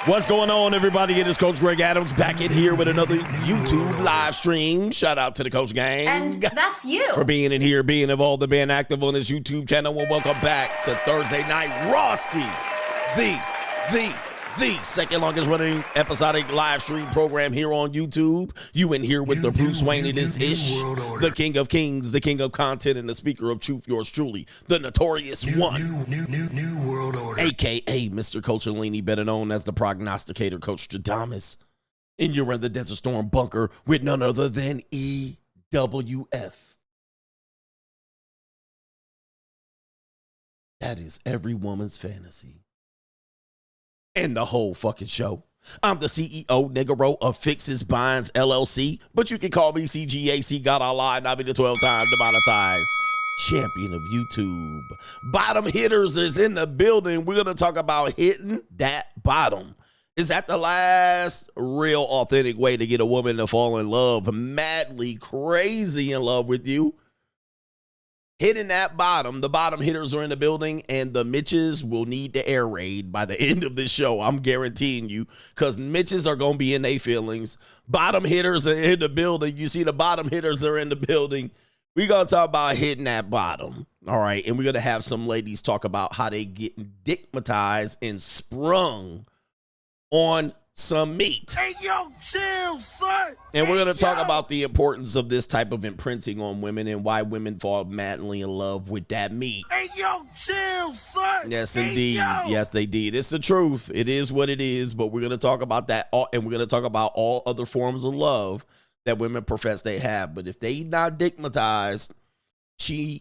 What's going on, everybody? It is Coach Greg Adams back in here with another YouTube live stream. Shout out to the Coach Gang. And that's you. For being in here, being involved, and being active on this YouTube channel. Well, welcome back to Thursday Night Rawski, the second longest running episodic live stream program here on YouTube. You in here with the Bruce Wayne in this ish, the King of Kings, the King of Content, and the Speaker of Truth, yours truly, the Notorious One, New World Order, aka Mr. Coach Alini, better known as the Prognosticator, Coach Stradamus. And you're in the Desert Storm bunker with none other than EWF. That is every woman's fantasy. And the whole fucking show. I'm the CEO, Negro, of Fixes Binds LLC, but you can call me CGA, God Allah, and I'll be the 12-time demonetized champion of YouTube. Bottom hitters is in the building. We're going to talk about hitting that bottom. Is that the last real authentic way to get a woman to fall in love, madly crazy in love with you? Hitting that bottom. The bottom hitters are in the building, and the Mitches will need the air raid by the end of this show. I'm guaranteeing you, because Mitches are going to be in their feelings. Bottom hitters are in the building. You see the bottom hitters are in the building. We're going to talk about hitting that bottom. All right, and we're going to have some ladies talk about how they get dickmatized and sprung on some meat. Hey, yo, chill, son. And we're going to talk about the importance of this type of imprinting on women and why women fall madly in love with that meat. Hey, yo, chill, son. Yes, Hey, indeed. yo. Yes, they did. It's the truth. It is what it is, but we're going to talk about that, and we're going to talk about all other forms of love that women profess they have. But if they not dickmatized, she's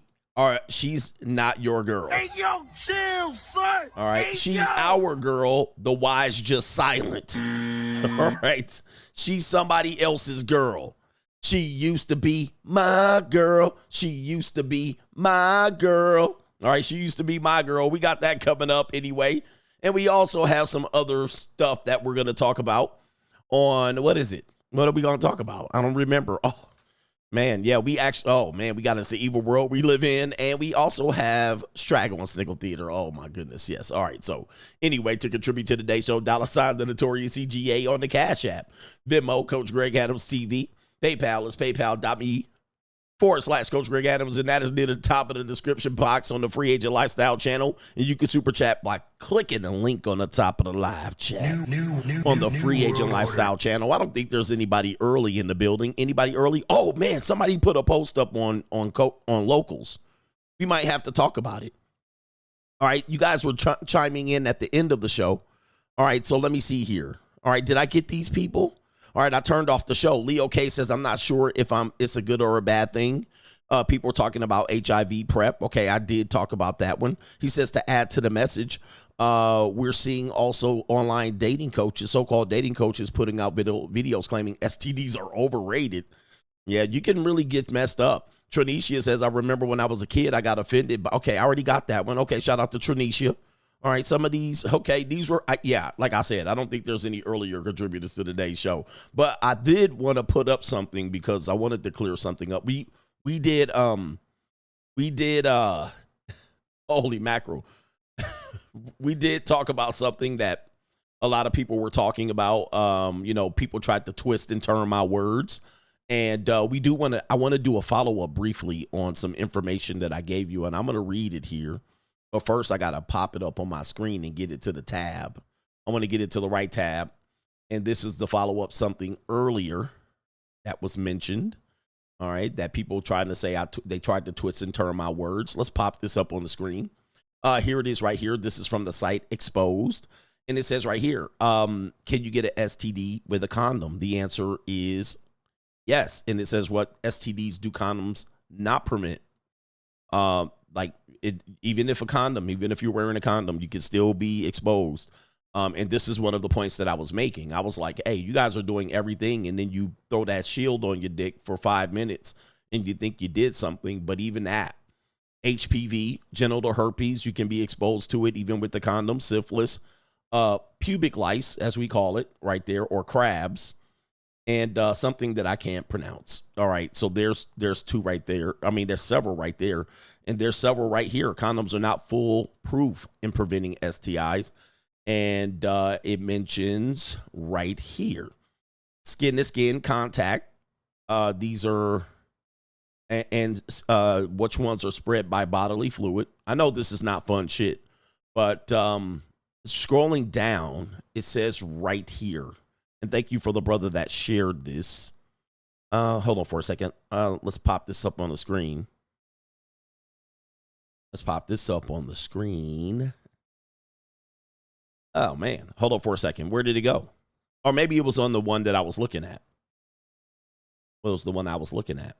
not your girl. Hey, yo, chill, son. All right. Hey, She's yo. our girl. The wise just silent. All right. She's somebody else's girl. She used to be my girl. She used to be my girl. All right. She used to be my girl. We got that coming up anyway. And we also have some other stuff that we're going to talk about on, what is it? What are we going to talk about? I don't remember. Oh, man, yeah, we got into evil world we live in, and we also have Straggle and Sniggle Theater. Oh, my goodness, yes. All right, so anyway, to contribute to today's show, $ the Notorious CGA on the Cash App. Venmo, Coach Greg Adams TV. PayPal is paypal.me/Coach Greg Adams, and that is near the top of the description box on the Free Agent Lifestyle channel. And you can super chat by clicking the link on the top of the live chat on the Free Agent Lifestyle channel. I don't think there's anybody early in the building. Anybody early? Oh man, somebody put a post up on locals. We might have to talk about it. All right, you guys were chiming in at the end of the show. All right, so let me see here. All right, did I get these people? All right, I turned off the show. Leo K says, I'm not sure if it's a good or a bad thing. People were talking about HIV PrEP. Okay, I did talk about that one. He says, to add to the message, we're seeing also online dating coaches, so-called dating coaches, putting out videos claiming STDs are overrated. Yeah, you can really get messed up. Trinicia says, I remember when I was a kid, I got offended. But okay, I already got that one. Okay, shout out to Trinicia. All right, some of these, okay, these were, yeah, like I said, I don't think there's any earlier contributors to today's show. But I did want to put up something because I wanted to clear something up. We did, holy mackerel. We did talk about something that a lot of people were talking about. People tried to twist and turn my words. And I want to do a follow-up briefly on some information that I gave you, and I'm going to read it here. But first, I got to pop it up on my screen and get it to the tab. I want to get it to the right tab. And this is the follow-up something earlier that was mentioned. All right, that people tried to say they tried to twist and turn my words. Let's pop this up on the screen. Here it is right here. This is from the site Exposed. And it says right here, can you get an STD with a condom? The answer is yes. And it says what STDs do condoms not permit. Even if you're wearing a condom, you can still be exposed. And this is one of the points that I was making. I was like, hey, you guys are doing everything, and then you throw that shield on your dick for 5 minutes, and you think you did something. But even that, HPV, genital herpes, you can be exposed to it even with the condom. Syphilis, pubic lice, as we call it, right there, or crabs, and something that I can't pronounce. All right, so there's two right there. I mean, there's several right there. And there's several right here. Condoms are not foolproof in preventing STIs. And it mentions right here, skin to skin contact. These are, and which ones are spread by bodily fluid. I know this is not fun shit, but scrolling down, it says right here. And thank you for the brother that shared this. Hold on for a second. Let's pop this up on the screen. Let's pop this up on the screen. Oh, man. Hold on for a second. Where did it go? Or maybe it was on the one that I was looking at. What was the one I was looking at?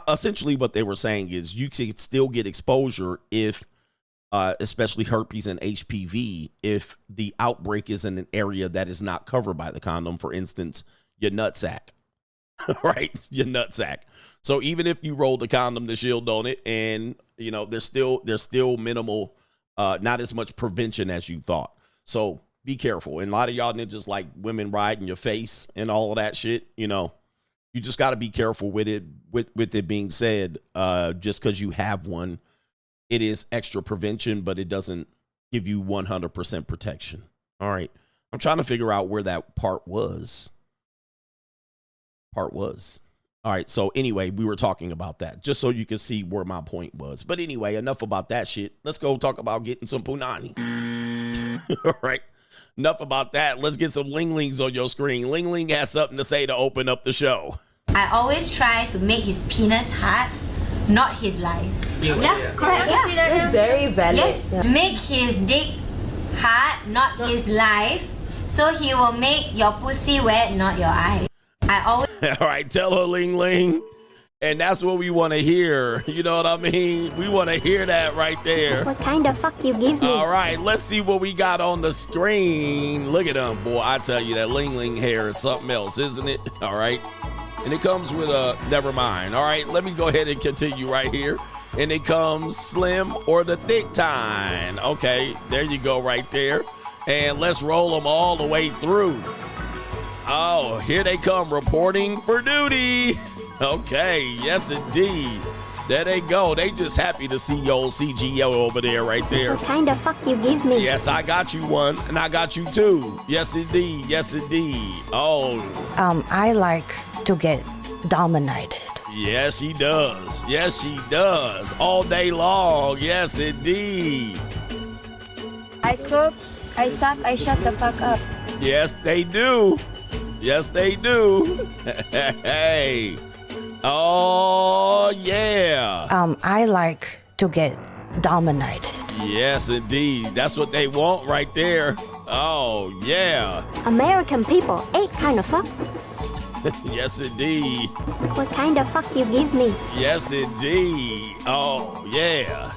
Essentially, what they were saying is you can still get exposure if, especially herpes and HPV, if the outbreak is in an area that is not covered by the condom. For instance, your nutsack, right? Your nutsack. So even if you roll the condom to shield on it, and you know there's still minimal, not as much prevention as you thought. So be careful. And a lot of y'all niggas like women riding your face and all of that shit. You know, you just got to be careful with it. With it being said, just because you have one, it is extra prevention, but it doesn't give you 100% protection. All right. I'm trying to figure out where that part was. All right. So anyway, we were talking about that just so you can see where my point was. But anyway, enough about that shit. Let's go talk about getting some punani. All right. Enough about that. Let's get some Ling Lings on your screen. Ling Ling has something to say to open up the show. I always try to make his penis hard, not his life. Yeah, correct. Yeah. See that? It's very valid. Yes. Yeah. Make his dick hard, not his life. So he will make your pussy wet, not your eyes. I always. All right, tell her Ling Ling. And that's what we want to hear. You know what I mean? We want to hear that right there. What kind of fuck you give me? All right, let's see what we got on the screen. Look at them, boy. I tell you, that Ling Ling hair is something else, isn't it? All right. And it comes with a, never mind. All right, let me go ahead and continue right here. And it comes slim or the thick time. Okay, there you go right there. And let's roll them all the way through. Oh, here they come reporting for duty. Okay, yes indeed. There they go. They just happy to see your old CGA over there right there. What kind of fuck you give me? Yes, I got you one, and I got you two. Yes indeed, yes indeed. Oh. I like to get dominated. Yes, she does. Yes, she does. All day long. Yes, indeed. I cook, I suck, I shut the fuck up. Yes, they do. Yes, they do. Hey. Oh, yeah. I like to get dominated. Yes, indeed. That's what they want right there. Oh, yeah. American people ain't kind of fuck. Yes, indeed. What kind of fuck you give me? Yes, indeed. Oh, yeah.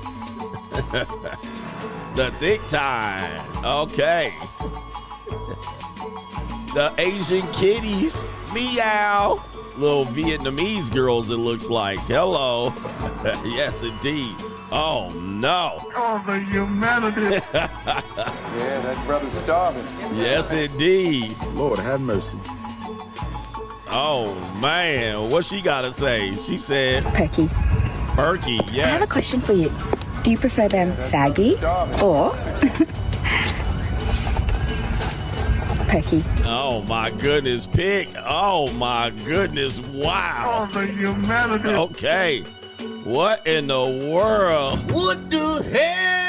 The thick time. Okay. The Asian kitties. Meow. Little Vietnamese girls, it looks like. Hello. Yes, indeed. Oh, no. Oh, the humanity. Yeah, that brother's starving. Yes, indeed. Lord, have mercy. Oh, man. What she got to say? She said... Perky. Perky, yes. I have a question for you. Do you prefer them saggy or perky? Oh, my goodness. Pick. Oh, my goodness. Wow. Oh, the humanity. Okay. What in the world? What the hell?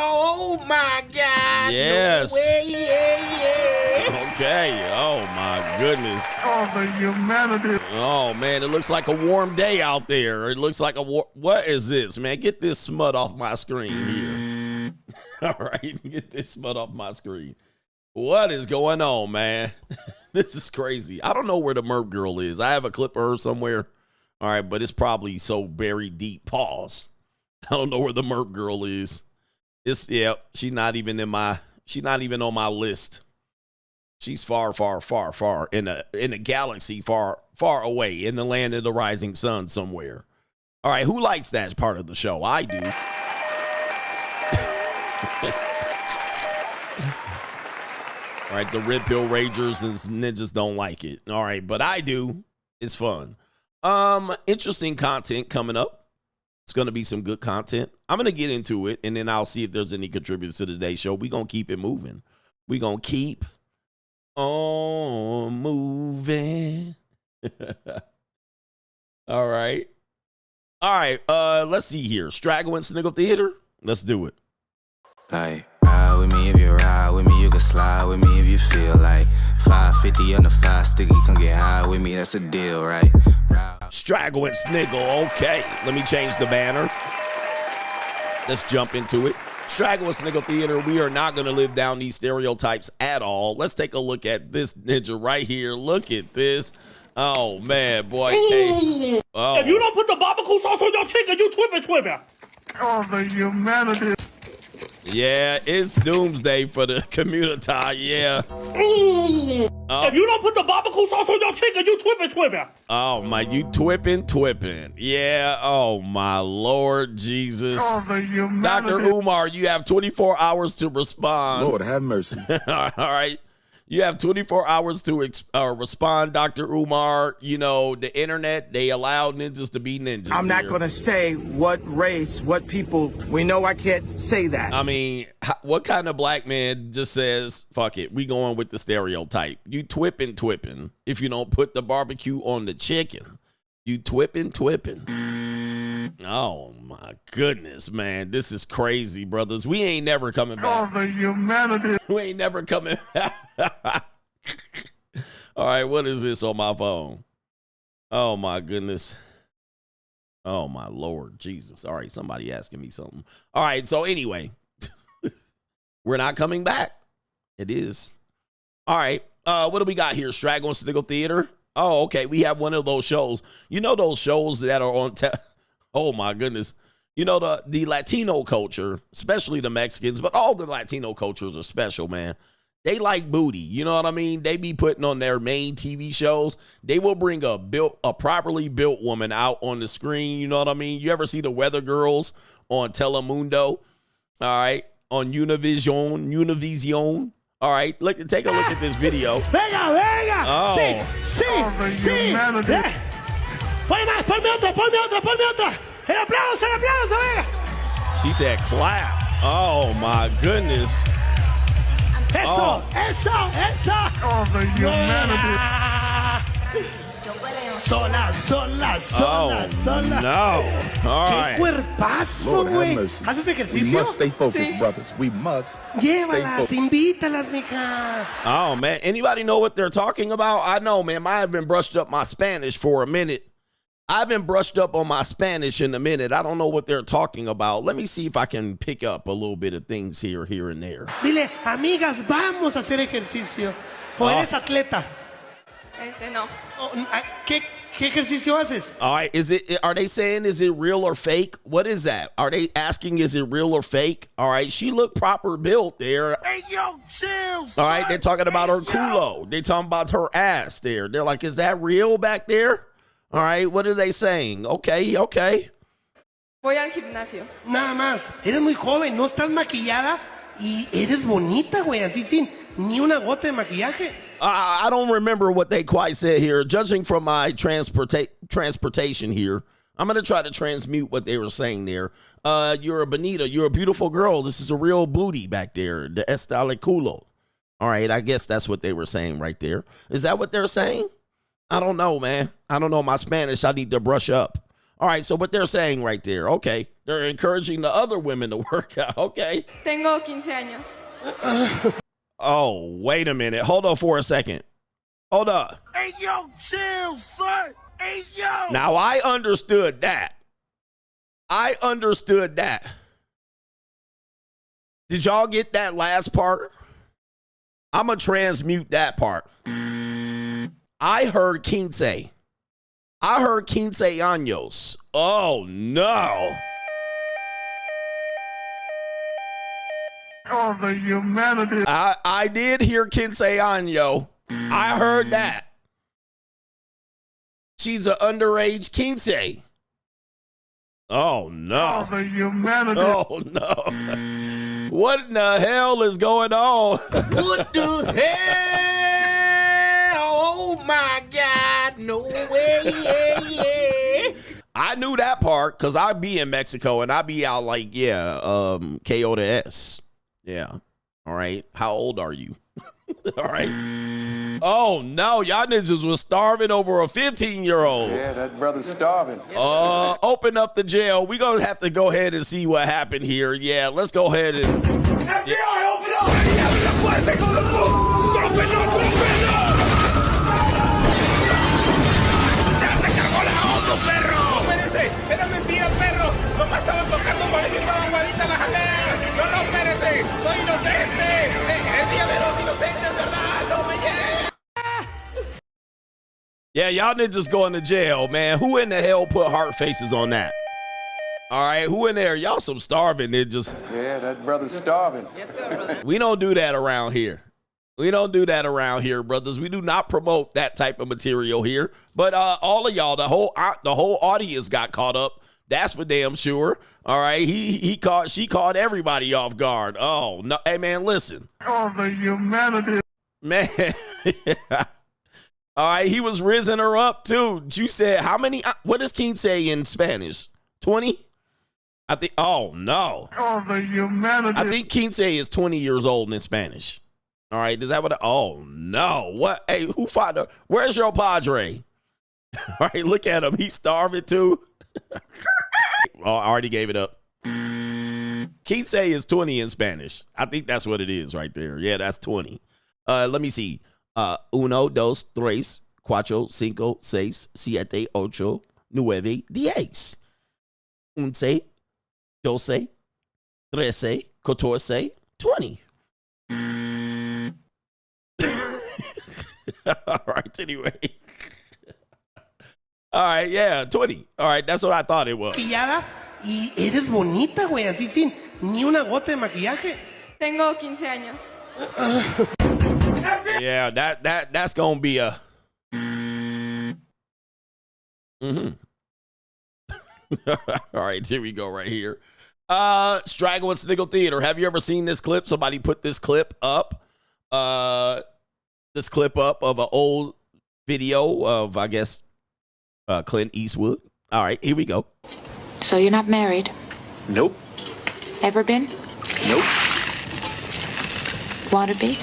Oh, my God. Yes. No way, yeah. Okay. Oh, my goodness. Oh, the humanity. Oh, man. It looks like a warm day out there. It looks like a what is this, man? Get this smut off my screen here. All right. Get this smut off my screen. What is going on, man? This is crazy. I don't know where the Merp girl is. I have a clip of her somewhere. All right, but it's probably so buried deep. Pause. I don't know where the Merp girl is. She's not even on my list. She's far, far, far, far in a galaxy far, far away in the land of the rising sun somewhere. All right, who likes that part of the show? I do. All right, the Red Pill Ragers and ninjas don't like it. All right, but I do. It's fun. Interesting content coming up. It's going to be some good content. I'm going to get into it, and then I'll see if there's any contributors to today's show. We're going to keep it moving. We're going to keep on moving. All right. Let's see here. Straggle and Sniggle Theater. Let's do it. Like, ride with me if you ride with me, you can slide with me if you feel like 550 on the 5 sticky, come get high with me, that's a deal, right? Straggle and Sniggle. Okay, let me change the banner. Let's jump into it. Straggle and Sniggle Theater. We are not going to live down these stereotypes at all. Let's take a look at this ninja right here. Look at this. Oh, man, boy. Hey. Oh. If you don't put the barbecue sauce on your chicken, you twip. Oh, the humanity. Yeah, it's doomsday for the community. Yeah. If you don't put the barbecue sauce on your chicken, you twip. Oh, my, you twipping. Yeah. Oh, my Lord Jesus. Oh, the humanity. Dr. Umar, you have 24 hours to respond. Lord have mercy. All right. You have 24 hours to respond, Dr. Umar. You know, the internet, they allow ninjas to be ninjas. I'm not going to say what race, what people. We know I can't say that. I mean, what kind of black man just says, fuck it, we going with the stereotype? You twipping if you don't put the barbecue on the chicken. You twipping. Oh, my goodness, man. This is crazy, brothers. We ain't never coming back. Oh, the humanity. We ain't never coming back. All right, what is this on my phone? Oh, my goodness. Oh, my Lord Jesus. All right, somebody asking me something. All right, so anyway, we're not coming back. It is. All right, what do we got here? Straggle and Sniggle Theater. Oh, okay, we have one of those shows. You know those shows that are on oh, my goodness. You know, the Latino culture, especially the Mexicans, but all the Latino cultures are special, man. They like booty. You know what I mean? They be putting on their main TV shows. They will bring a properly built woman out on the screen. You know what I mean? You ever see the Weather Girls on Telemundo? All right. On Univision. All right. Take a look at this video. Venga. Oh. Sí. Ponme otra. El aplauso, venga. She said clap. Oh, my goodness. Eso. Oh, the humanity. Sola. Oh, no. All right. Cuerpazo, Lord have güey. mercy. ¿Haces We ejercicio? must stay focused, brothers. We must stay Llévalas, focused. invítalas, mija. Oh, man. Anybody know what they're talking about? I know, man. I haven't brushed up my Spanish for a minute. I haven't brushed up on my Spanish in a minute. I don't know what they're talking about. Let me see if I can pick up a little bit of things here and there. Dile, amigas, vamos a hacer ejercicio. ¿O eres atleta? No. ¿Qué ejercicio haces? All right. Are they saying, is it real or fake? What is that? Are they asking, is it real or fake? All right. She looked proper built there. Hey, yo, chill. All right. They're talking about her culo. They're talking about her ass there. They're like, is that real back there? All right, what are they saying? Okay. Voy al gimnasio. Nada más. Eres muy joven, no estás maquillada y eres bonita, güey, así sin ni una gota de maquillaje. I don't remember what they quite said here. Judging from my transportation here, I'm going to try to transmute what they were saying there. You're a bonita. You're a beautiful girl. This is a real booty back there. The estale culo. All right, I guess that's what they were saying right there. Is that what they're saying? I don't know, man. I don't know my Spanish. I need to brush up. All right, so what they're saying right there. Okay, they're encouraging the other women to work out. Okay. Tengo 15 años. Oh, wait a minute. Hold on for a second. Hold up. Hey, yo, chill, son. Hey, yo. Now, I understood that. Did y'all get that last part? I'm going to transmute that part. I heard 15. I heard 15 años. Oh, no. Oh, the humanity. I did hear 15 años. I heard that. She's an underage 15. Oh, no. Oh, the humanity. Oh, no. What in the hell is going on? What the hell? Oh, my God. No way. Yeah. I knew that part because I'd be in Mexico and I'd be out like, KO to S. Yeah. All right. How old are you? All right. Oh, no. Y'all niggas was starving over a 15-year-old. Yeah, that brother's starving. Open up the jail. We're going to have to go ahead and see what happened here. Yeah, let's go ahead and... FBI, open up! ¡Abre la puerta, hijo de puta! ¡Trópenos, trópenos! ¡Ya se cagó la auto, perro! No, espérense, era mentira, perros. Nomás estaban tocando para ver si estaba aguadita la jalea. No, no, espérense, soy inocente. Es día de los inocentes, ¿verdad? No me llegues. Yeah, y'all niggas going to jail, man. Who in the hell put heart faces on that? All right, who in there? Y'all some starving ninjas. Yeah, that brother's starving. We don't do that around here. We don't do that around here, brothers. We do not promote that type of material here. But all of y'all, the whole audience got caught up. That's for damn sure. All right, she caught everybody off guard. Oh no, hey man, listen. Oh, the humanity. Man. All right, he was rizzing her up too. You said how many? What does King say in Spanish? 20? I think. Oh no. Oh, the humanity. I think King say is 20 years old in Spanish. All right, is that what? Oh no. What? Hey, who fought her? Where's your padre? All right, look at him. He's starving too. Oh, I already gave it up. King say is 20 in Spanish. I think that's what it is right there. Yeah, that's 20. Let me see. 1, 2, 3, 4, 5, 6, 7, 8, 9, 10. 11, 12, 13, 14, 20. All right, anyway. All right, yeah, 20. All right, that's what I thought it was. Maquillada y eres bonita, güey, así sin ni una gota de maquillaje. Tengo 15 años. Yeah, that's gonna be a. All right, here we go right here. Straggle and Sniggle Theater. Have you ever seen this clip? Somebody put this clip up. This clip up of an old video of, I guess, Clint Eastwood. All right, here we go. So you're not married? Nope. Ever been? Nope. Want to be?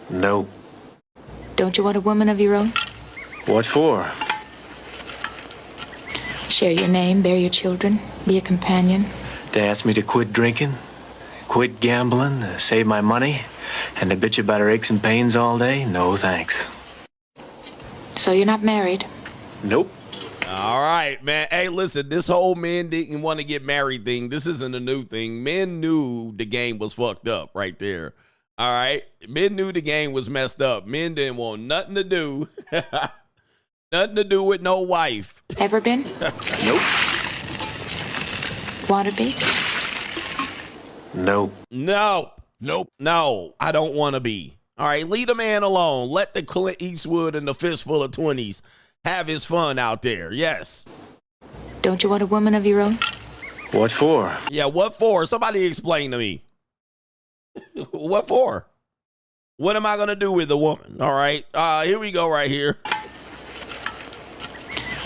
No. Don't you want a woman of your own? What for? Share your name, bear your children, be a companion. They asked me to quit drinking, quit gambling, save my money, and to bitch about her aches and pains all day? No, thanks. So you're not married? Nope. All right, man. Hey, listen, this whole men didn't want to get married thing, this isn't a new thing. Men knew the game was fucked up right there. All right? Men knew the game was messed up. Men didn't want nothing to do. Nothing to do with no wife. Ever been? Nope. Want to be? Nope. No. Nope. No, I don't want to be. All right, leave the man alone. Let the Clint Eastwood and the fistful of 20s have his fun out there. Yes. Don't you want a woman of your own? What for? Yeah, what for? Somebody explain to me. What for? What am I going to do with the woman? All right. Here we go right here.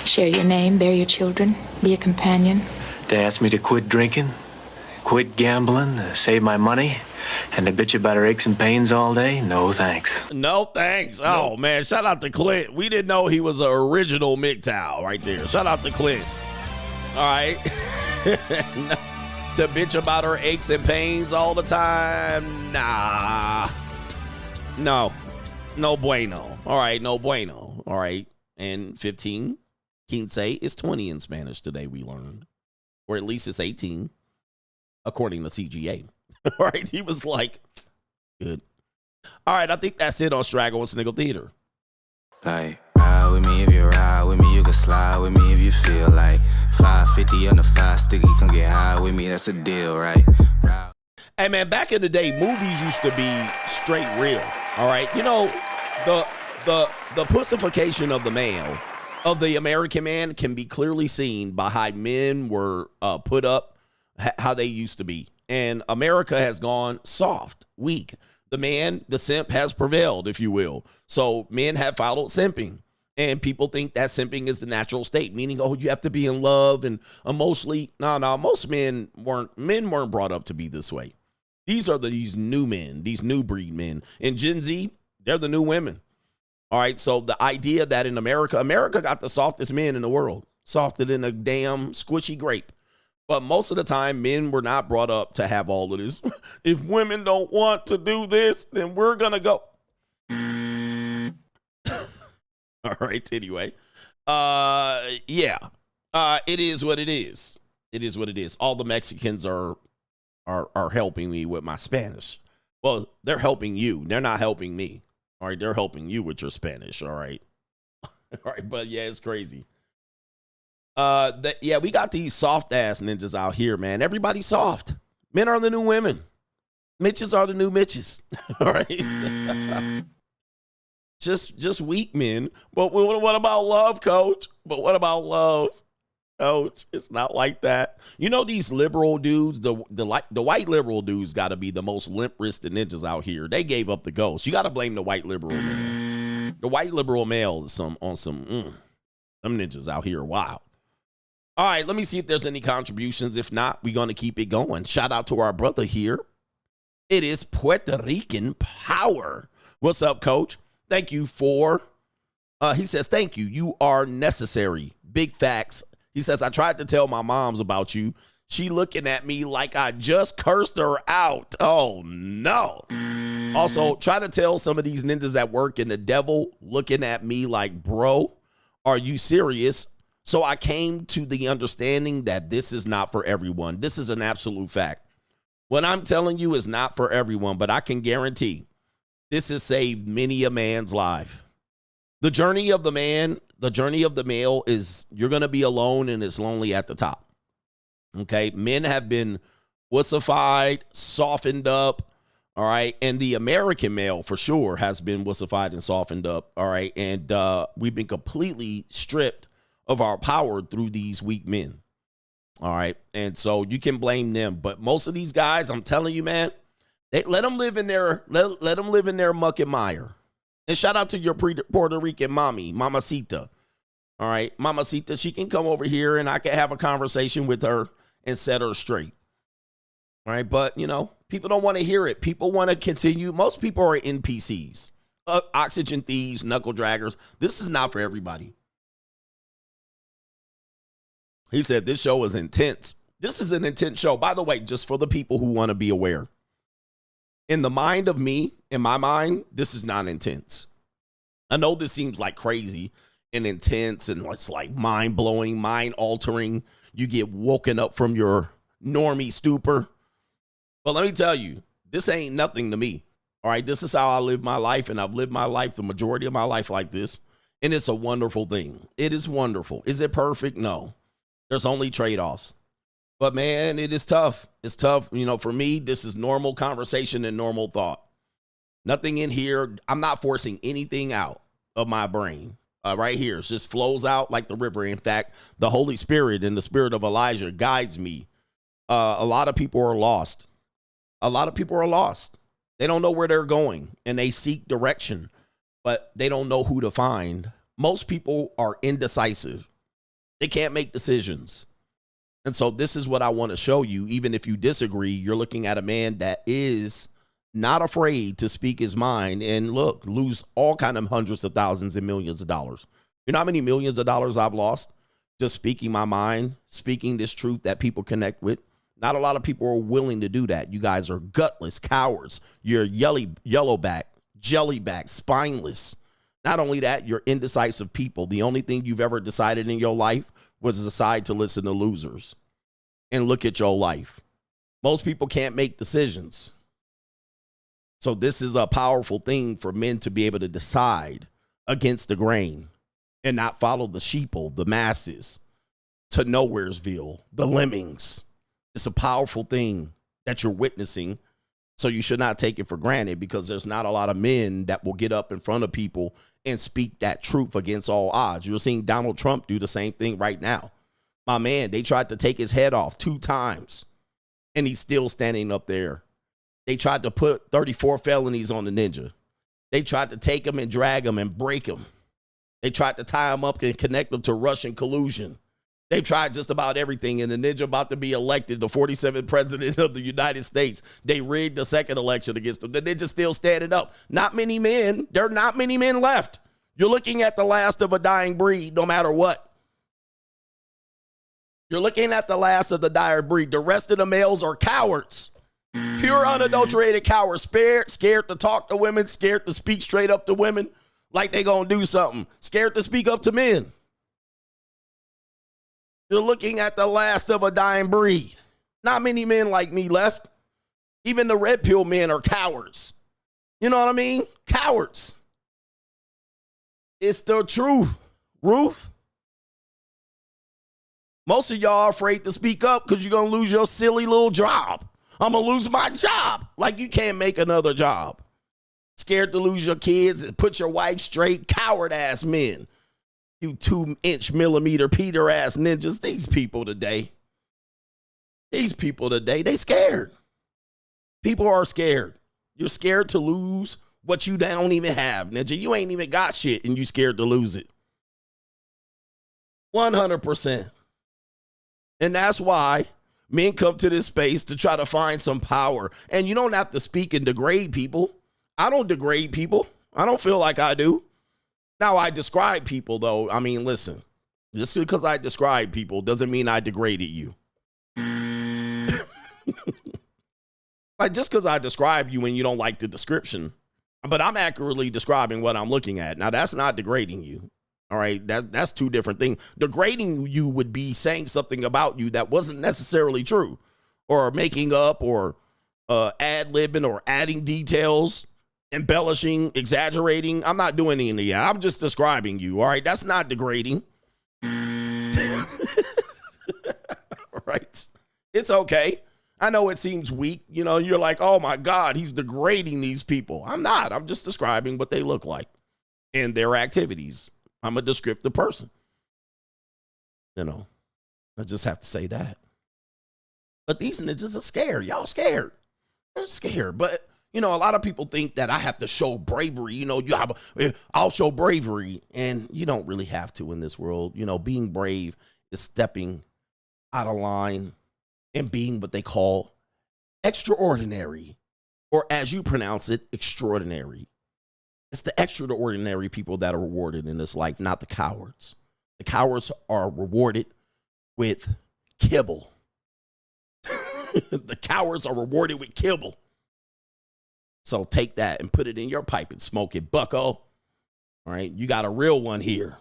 Share your name, bear your children, be a companion. They asked me to quit drinking, quit gambling, save my money, and to bitch about her aches and pains all day? No, thanks. No, thanks. Oh, man, shout out to Clint. We didn't know he was an original MGTOW right there. Shout out to Clint. All right. To bitch about her aches and pains all the time? Nah. No. No bueno. All right, no bueno. All right. And 15, Quince is 20 in Spanish today, we learned. Or at least it's 18, according to CGA. All right, he was like, good. All right, I think that's it on Straggle and Sniggle Theater. Like, ride with me if you ride with me, you can slide with me if you feel like 550 on the 5 sticky, come get high with me, that's a deal, right? Hey, man, back in the day, movies used to be straight real, all right? You know, the pussification of the male, of the American man, can be clearly seen by how men were put up, how they used to be. And America has gone soft, weak. The man, the simp, has prevailed, if you will. So men have followed simping. And people think that simping is the natural state, meaning, oh, you have to be in love and emotionally. No, most men weren't brought up to be this way. These are these new men, these new breed men. And Gen Z, they're the new women. All right, so the idea that in America got the softest men in the world, softer than a damn squishy grape. But most of the time, men were not brought up to have all of this. If women don't want to do this, then we're going to go. All right, anyway. Yeah. It is what it is. It is what it is. All the Mexicans are helping me with my Spanish. Well, they're helping you. They're not helping me. All right, they're helping you with your Spanish, all right? All right, but yeah, it's crazy. We got these soft-ass ninjas out here, man. Everybody's soft. Men are the new women. Mitches are the new Mitches, all right? Just weak men. But what about love, coach? But what about love, coach? It's not like that. You know, these liberal dudes, the white liberal dudes got to be the most limp-wristed ninjas out here. They gave up the ghost. You got to blame the white liberal male. The white liberal male is them ninjas out here. Wow. All right, let me see if there's any contributions. If not, we're going to keep it going. Shout out to our brother here. It is Puerto Rican Power. What's up, coach? Thank you for, he says, thank you. You are necessary. Big facts. He says, I tried to tell my moms about you. She looking at me like I just cursed her out. Oh, no. Also, try to tell some of these ninjas at work and the devil looking at me like, bro, are you serious? So I came to the understanding that this is not for everyone. This is an absolute fact. What I'm telling you is not for everyone, but I can guarantee this has saved many a man's life. The journey of the man, the journey of the male is you're going to be alone and it's lonely at the top. Okay. Men have been wussified, softened up. All right. And the American male for sure has been wussified and softened up. All right. And we've been completely stripped of our power through these weak men. All right. And so you can blame them. But most of these guys, I'm telling you, man, let them live in their muck and mire. And shout out to your Puerto Rican mommy, Mamacita. All right. Mamacita, she can come over here and I can have a conversation with her and set her straight. All right. But, you know, people don't want to hear it. People want to continue. Most people are NPCs, oxygen thieves, knuckle draggers. This is not for everybody. He said this show is intense. This is an intense show. By the way, just for the people who want to be aware. In the mind of me, in my mind, this is not intense. I know this seems like crazy and intense and it's like mind-blowing, mind-altering. You get woken up from your normie stupor. But let me tell you, this ain't nothing to me. All right, this is how I live my life, and I've lived my life, the majority of my life like this, and it's a wonderful thing. It is wonderful. Is it perfect? No. There's only trade-offs. But, man, it is tough. It's tough. You know, for me, this is normal conversation and normal thought. Nothing in here. I'm not forcing anything out of my brain. Right here. It just flows out like the river. In fact, the Holy Spirit and the spirit of Elijah guides me. A lot of people are lost. A lot of people are lost. They don't know where they're going, and they seek direction, but they don't know who to find. Most people are indecisive. They can't make decisions. And so this is what I want to show you. Even if you disagree, you're looking at a man that is not afraid to speak his mind and lose all kind of hundreds of thousands and millions of dollars. You know how many millions of dollars I've lost just speaking my mind, speaking this truth that people connect with? Not a lot of people are willing to do that. You guys are gutless cowards. You're yellowback, jellyback, spineless. Not only that, you're indecisive people. The only thing you've ever decided in your life was decide to listen to losers and look at your life. Most people can't make decisions. So this is a powerful thing for men to be able to decide against the grain and not follow the sheeple, the masses, to Nowheresville, the lemmings. It's a powerful thing that you're witnessing. So you should not take it for granted, because there's not a lot of men that will get up in front of people and speak that truth against all odds. You're seeing Donald Trump do the same thing right now. My man, they tried to take his head off 2 times, and he's still standing up there. They tried to put 34 felonies on the ninja. They tried to take him and drag him and break him, They tried to tie him up and connect him to Russian collusion. They've tried just about everything, and the ninja about to be elected, the 47th president of the United States. They rigged the second election against him. The ninja's still standing up. Not many men. There are not many men left. You're looking at the last of a dying breed, no matter what. You're looking at the last of the dying breed. The rest of the males are cowards. Pure, unadulterated cowards. Scared to talk to women, scared to speak straight up to women like they gonna do something. Scared to speak up to men. You're looking at the last of a dying breed. Not many men like me left. Even the red pill men are cowards. You know what I mean? Cowards. It's the truth, Ruth. Most of y'all are afraid to speak up because you're going to lose your silly little job. I'm going to lose my job. Like you can't make another job. Scared to lose your kids and put your wife straight. Coward-ass men. You 2-inch millimeter Peter-ass ninjas. These people today, they scared. People are scared. You're scared to lose what you don't even have, ninja. You ain't even got shit and you scared to lose it. 100%. And that's why men come to this space to try to find some power. And you don't have to speak and degrade people. I don't degrade people. I don't feel like I do. Now, I describe people, though. I mean, listen, just because I describe people doesn't mean I degraded you. Like, just because I describe you and you don't like the description, but I'm accurately describing what I'm looking at. Now, that's not degrading you. All right, that's two different things. Degrading you would be saying something about you that wasn't necessarily true, or making up, or ad-libbing, or adding details, embellishing, exaggerating. I'm not doing any of that. I'm just describing you. All right, that's not degrading. Right? It's okay. I know it seems weak. You know, you're like, oh my God, he's degrading these people. I'm not. I'm just describing what they look like and their activities. I'm a descriptive person. You know, I just have to say that. But these ninjas are scared. Y'all scared. They're scared. But, you know, a lot of people think that I have to show bravery. You know, I'll show bravery. And you don't really have to in this world. You know, being brave is stepping out of line and being what they call extraordinary. Or as you pronounce it, extraordinary. It's the extraordinary people that are rewarded in this life, not the cowards. The cowards are rewarded with kibble. The cowards are rewarded with kibble. So take that and put it in your pipe and smoke it, bucko. All right, you got a real one here.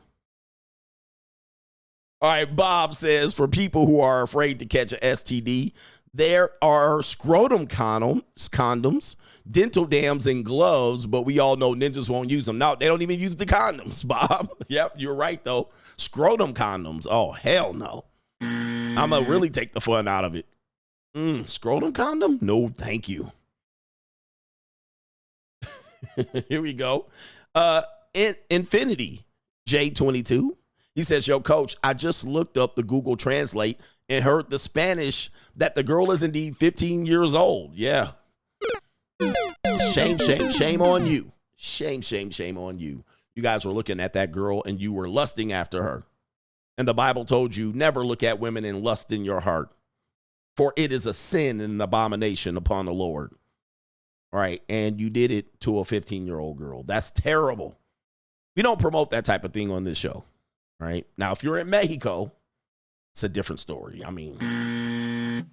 All right, Bob says, for people who are afraid to catch an STD, there are scrotum condoms, dental dams, and gloves, but we all know ninjas won't use them. No, they don't even use the condoms, Bob. Yep, you're right, though. Scrotum condoms. Oh, hell no. I'm going to really take the fun out of it. Scrotum condom? No, thank you. Here we go. Infinity J22. He says, yo, coach, I just looked up the Google Translate and heard the Spanish that the girl is indeed 15 years old. Yeah. Shame, shame, shame on you. Shame, shame, shame on you. You guys were looking at that girl and you were lusting after her. And the Bible told you never look at women and lust in your heart, for it is a sin and an abomination upon the Lord. All right. And you did it to a 15-year-old girl. That's terrible. We don't promote that type of thing on this show. All right. Now, if you're in Mexico, it's a different story. I mean,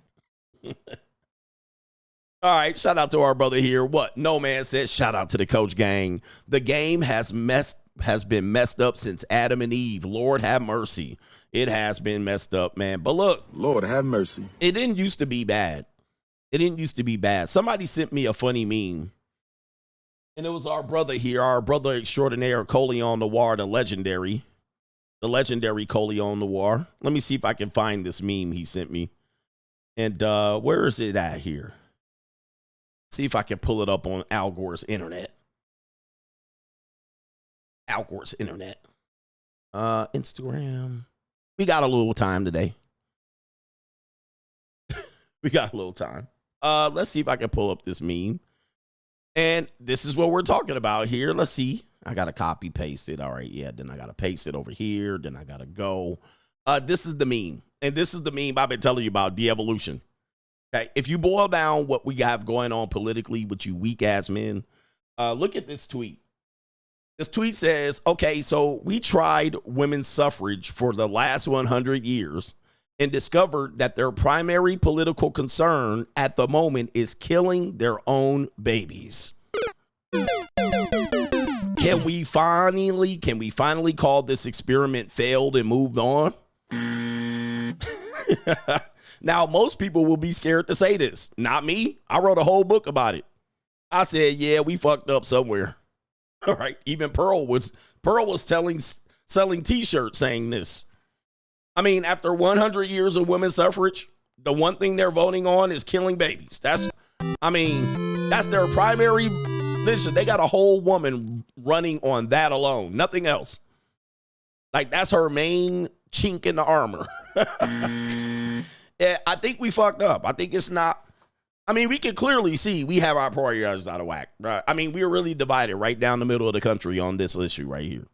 all right. Shout out to our brother here. What? No Man says, shout out to the Coach Gang. The game has been messed up since Adam and Eve. Lord have mercy. It has been messed up, man. But look, Lord have mercy. It didn't used to be bad. It didn't used to be bad. Somebody sent me a funny meme. And it was our brother here, our brother extraordinaire, Coleon Noir, the legendary Coleon Noir. Let me see if I can find this meme he sent me. And where is it at here? See if I can pull it up on Al Gore's internet. Al Gore's internet. Instagram. We got a little time today. We got a little time. Let's see if I can pull up this meme. And this is what we're talking about here. Let's see. I got to copy paste it. All right. Yeah. Then I got to paste it over here. Then I got to go. This is the meme. And this is the meme I've been telling you about, de-evolution. Okay. If you boil down what we have going on politically with you weak ass men, look at this tweet. This tweet says, okay, so we tried women's suffrage for the last 100 years and discovered that their primary political concern at the moment is killing their own babies. Can we finally call this experiment failed and moved on? Now, most people will be scared to say this. Not me. I wrote a whole book about it. I said, yeah, we fucked up somewhere. All right. Even Pearl was selling t-shirts saying this. I mean, after 100 years of women's suffrage, the one thing they're voting on is killing babies. That's their primary mission. They got a whole woman running on that alone. Nothing else. Like, that's her main chink in the armor. Yeah, I think we fucked up. I think it's not. I mean, we can clearly see we have our priorities out of whack. Right? I mean, we're really divided right down the middle of the country on this issue right here.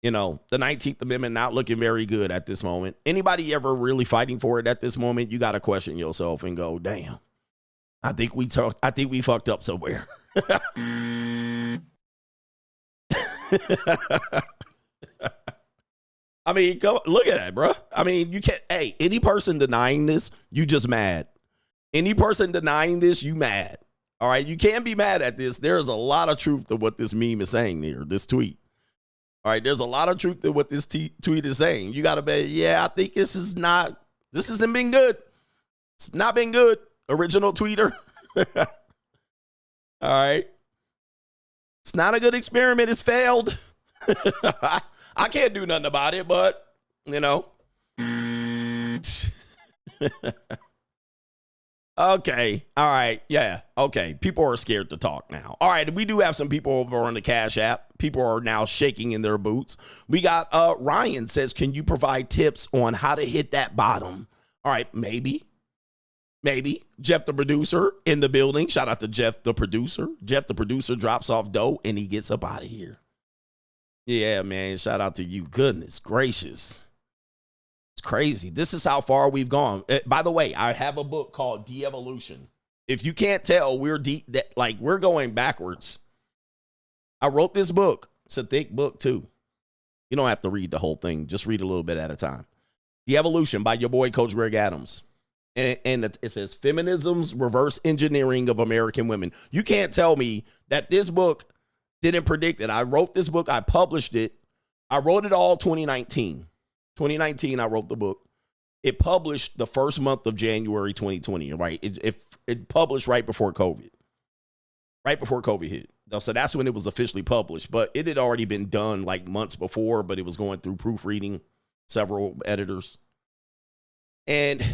You know, the 19th Amendment not looking very good at this moment. Anybody ever really fighting for it at this moment, you got to question yourself and go, damn, I think we fucked up somewhere. I mean, go look at that, bro. I mean, you can't, hey, any person denying this, you just mad. Any person denying this, you mad. All right, you can't be mad at this. There's a lot of truth to what this meme is saying here, this tweet. All right, there's a lot of truth to what this tweet is saying. You got to be, yeah, I think this hasn't been good. It's not been good. Original tweeter. All right. It's not a good experiment. It's failed. I can't do nothing about it, but, you know. Okay. All right. Yeah. Okay. People are scared to talk now. All right. We do have some people over on the Cash App. People are now shaking in their boots. We got Ryan says, can you provide tips on how to hit that bottom? All right. Maybe. Jeff, the producer in the building. Shout out to Jeff, the producer. Jeff, the producer, drops off dough and he gets up out of here. Yeah, man. Shout out to you. Goodness gracious. It's crazy. This is how far we've gone. By the way, I have a book called De-Evolution. If you can't tell, we're going backwards. I wrote this book. It's a thick book too. You don't have to read the whole thing. Just read a little bit at a time. De-Evolution by your boy, Coach Greg Adams. And it says Feminism's Reverse Engineering of American Women. You can't tell me that this book didn't predict it. I wrote this book. I published it. I wrote it all 2019. 2019, I wrote the book. It published the first month of January 2020, right? It published right before COVID. Right before COVID hit. So that's when it was officially published. But it had already been done like months before, but it was going through proofreading, several editors. And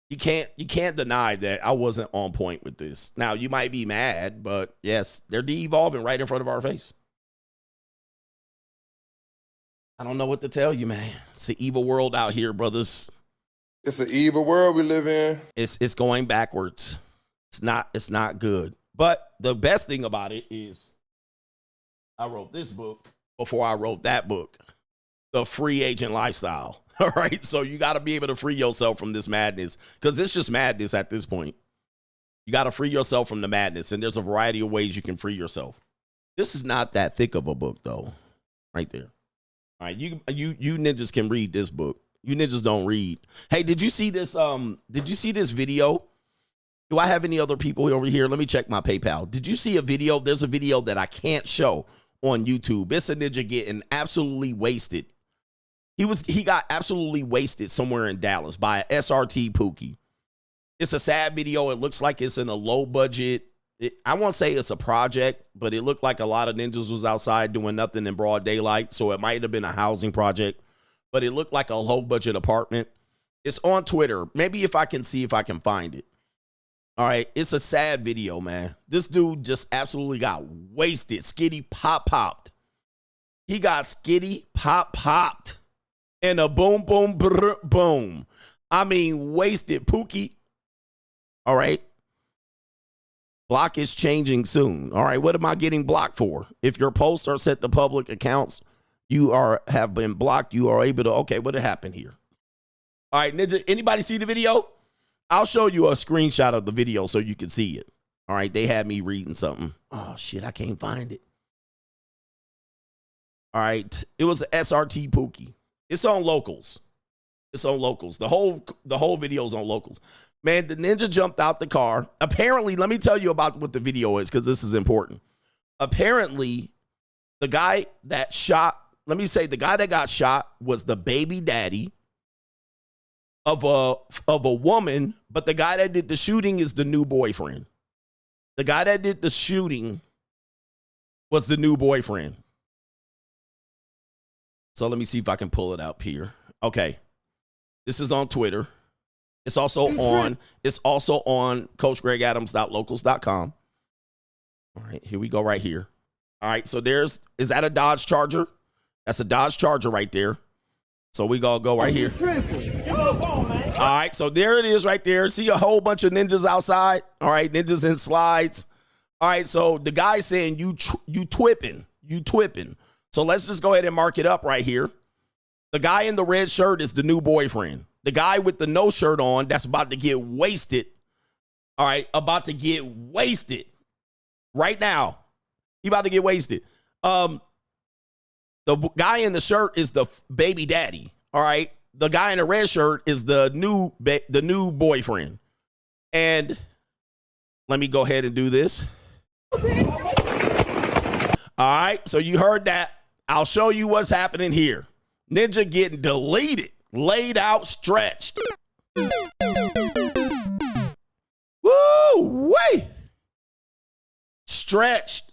you can't deny that I wasn't on point with this. Now, you might be mad, but yes, they're de-evolving right in front of our face. I don't know what to tell you, man. It's an evil world out here, brothers. It's an evil world we live in. It's going backwards. It's not good. But the best thing about it is I wrote this book before I wrote that book, The Free Agent Lifestyle. All right. So you got to be able to free yourself from this madness, because it's just madness at this point. You got to free yourself from the madness. And there's a variety of ways you can free yourself. This is not that thick of a book, though. Right there. All right. You ninjas can read this book. You ninjas don't read. Hey, did you see this? Did you see this video? Do I have any other people over here? Let me check my PayPal. Did you see a video? There's a video that I can't show on YouTube. It's a ninja getting absolutely wasted. He got absolutely wasted somewhere in Dallas by an SRT Pookie. It's a sad video. It looks like it's in a low budget. I won't say it's a project, but it looked like a lot of ninjas was outside doing nothing in broad daylight. So it might have been a housing project, but it looked like a low budget apartment. It's on Twitter. Maybe if I can see if I can find it. All right. It's a sad video, man. This dude just absolutely got wasted. Skitty popped. He got skitty popped. And a boom, boom, brr, boom. I mean, wasted Pookie. All right. Block is changing soon. All right, what am I getting blocked for? If your posts are set to public accounts, you have been blocked. You are able to, okay, what happened here? All right, Ninja, anybody see the video? I'll show you a screenshot of the video so you can see it. All right, they had me reading something. Oh, shit, I can't find it. All right, it was SRT Pookie. It's on Locals. It's on Locals. The whole video's on Locals. Man, the ninja jumped out the car. Apparently, let me tell you about what the video is because this is important. Apparently, the guy that got shot was the baby daddy of a woman, but the guy that did the shooting is the new boyfriend. The guy that did the shooting was the new boyfriend. So let me see if I can pull it up here. Okay. This is on Twitter. It's also on CoachGregAdams.locals.com. All right, here we go right here. All right, so is that a Dodge Charger? That's a Dodge Charger right there. So we gonna go right here. All right, so there it is right there. See a whole bunch of ninjas outside. All right, ninjas in slides. All right, so the guy's saying you twipping. So let's just go ahead and mark it up right here. The guy in the red shirt is the new boyfriend. The guy with the no shirt on that's about to get wasted. All right, about to get wasted right now. He about to get wasted. The guy in the shirt is the baby daddy. All right, the guy in the red shirt is the new boyfriend. And let me go ahead and do this. All right, so you heard that. I'll show you what's happening here. Ninja getting deleted, laid out, stretched. Woo, wait. Stretched,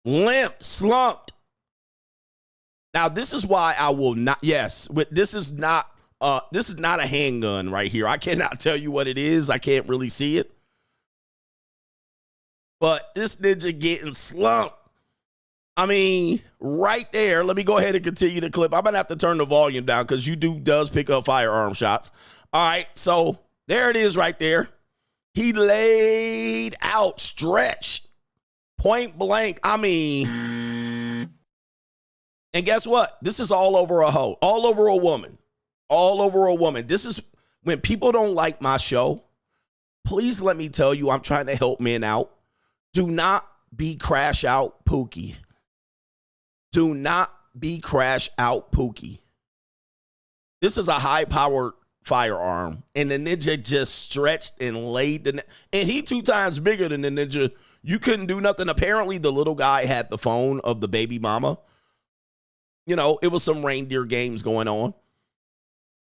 limped, slumped. Now, this is why I will not, this is not a handgun right here. I cannot tell you what it is. I can't really see it. But this ninja getting slumped. I mean, right there. Let me go ahead and continue the clip. I'm going to have to turn the volume down because does pick up firearm shots. All right, so there it is right there. He laid out, stretched, point blank. I mean, and guess what? This is all over a hoe, all over a woman, all over a woman. This is when people don't like my show. Please let me tell you, I'm trying to help men out. Do not be crash out Pookie. Do not be crash out Pookie. This is a high-powered firearm, and the ninja just stretched and laid and he 2 times bigger than the ninja. You couldn't do nothing. Apparently, the little guy had the phone of the baby mama. You know, it was some reindeer games going on.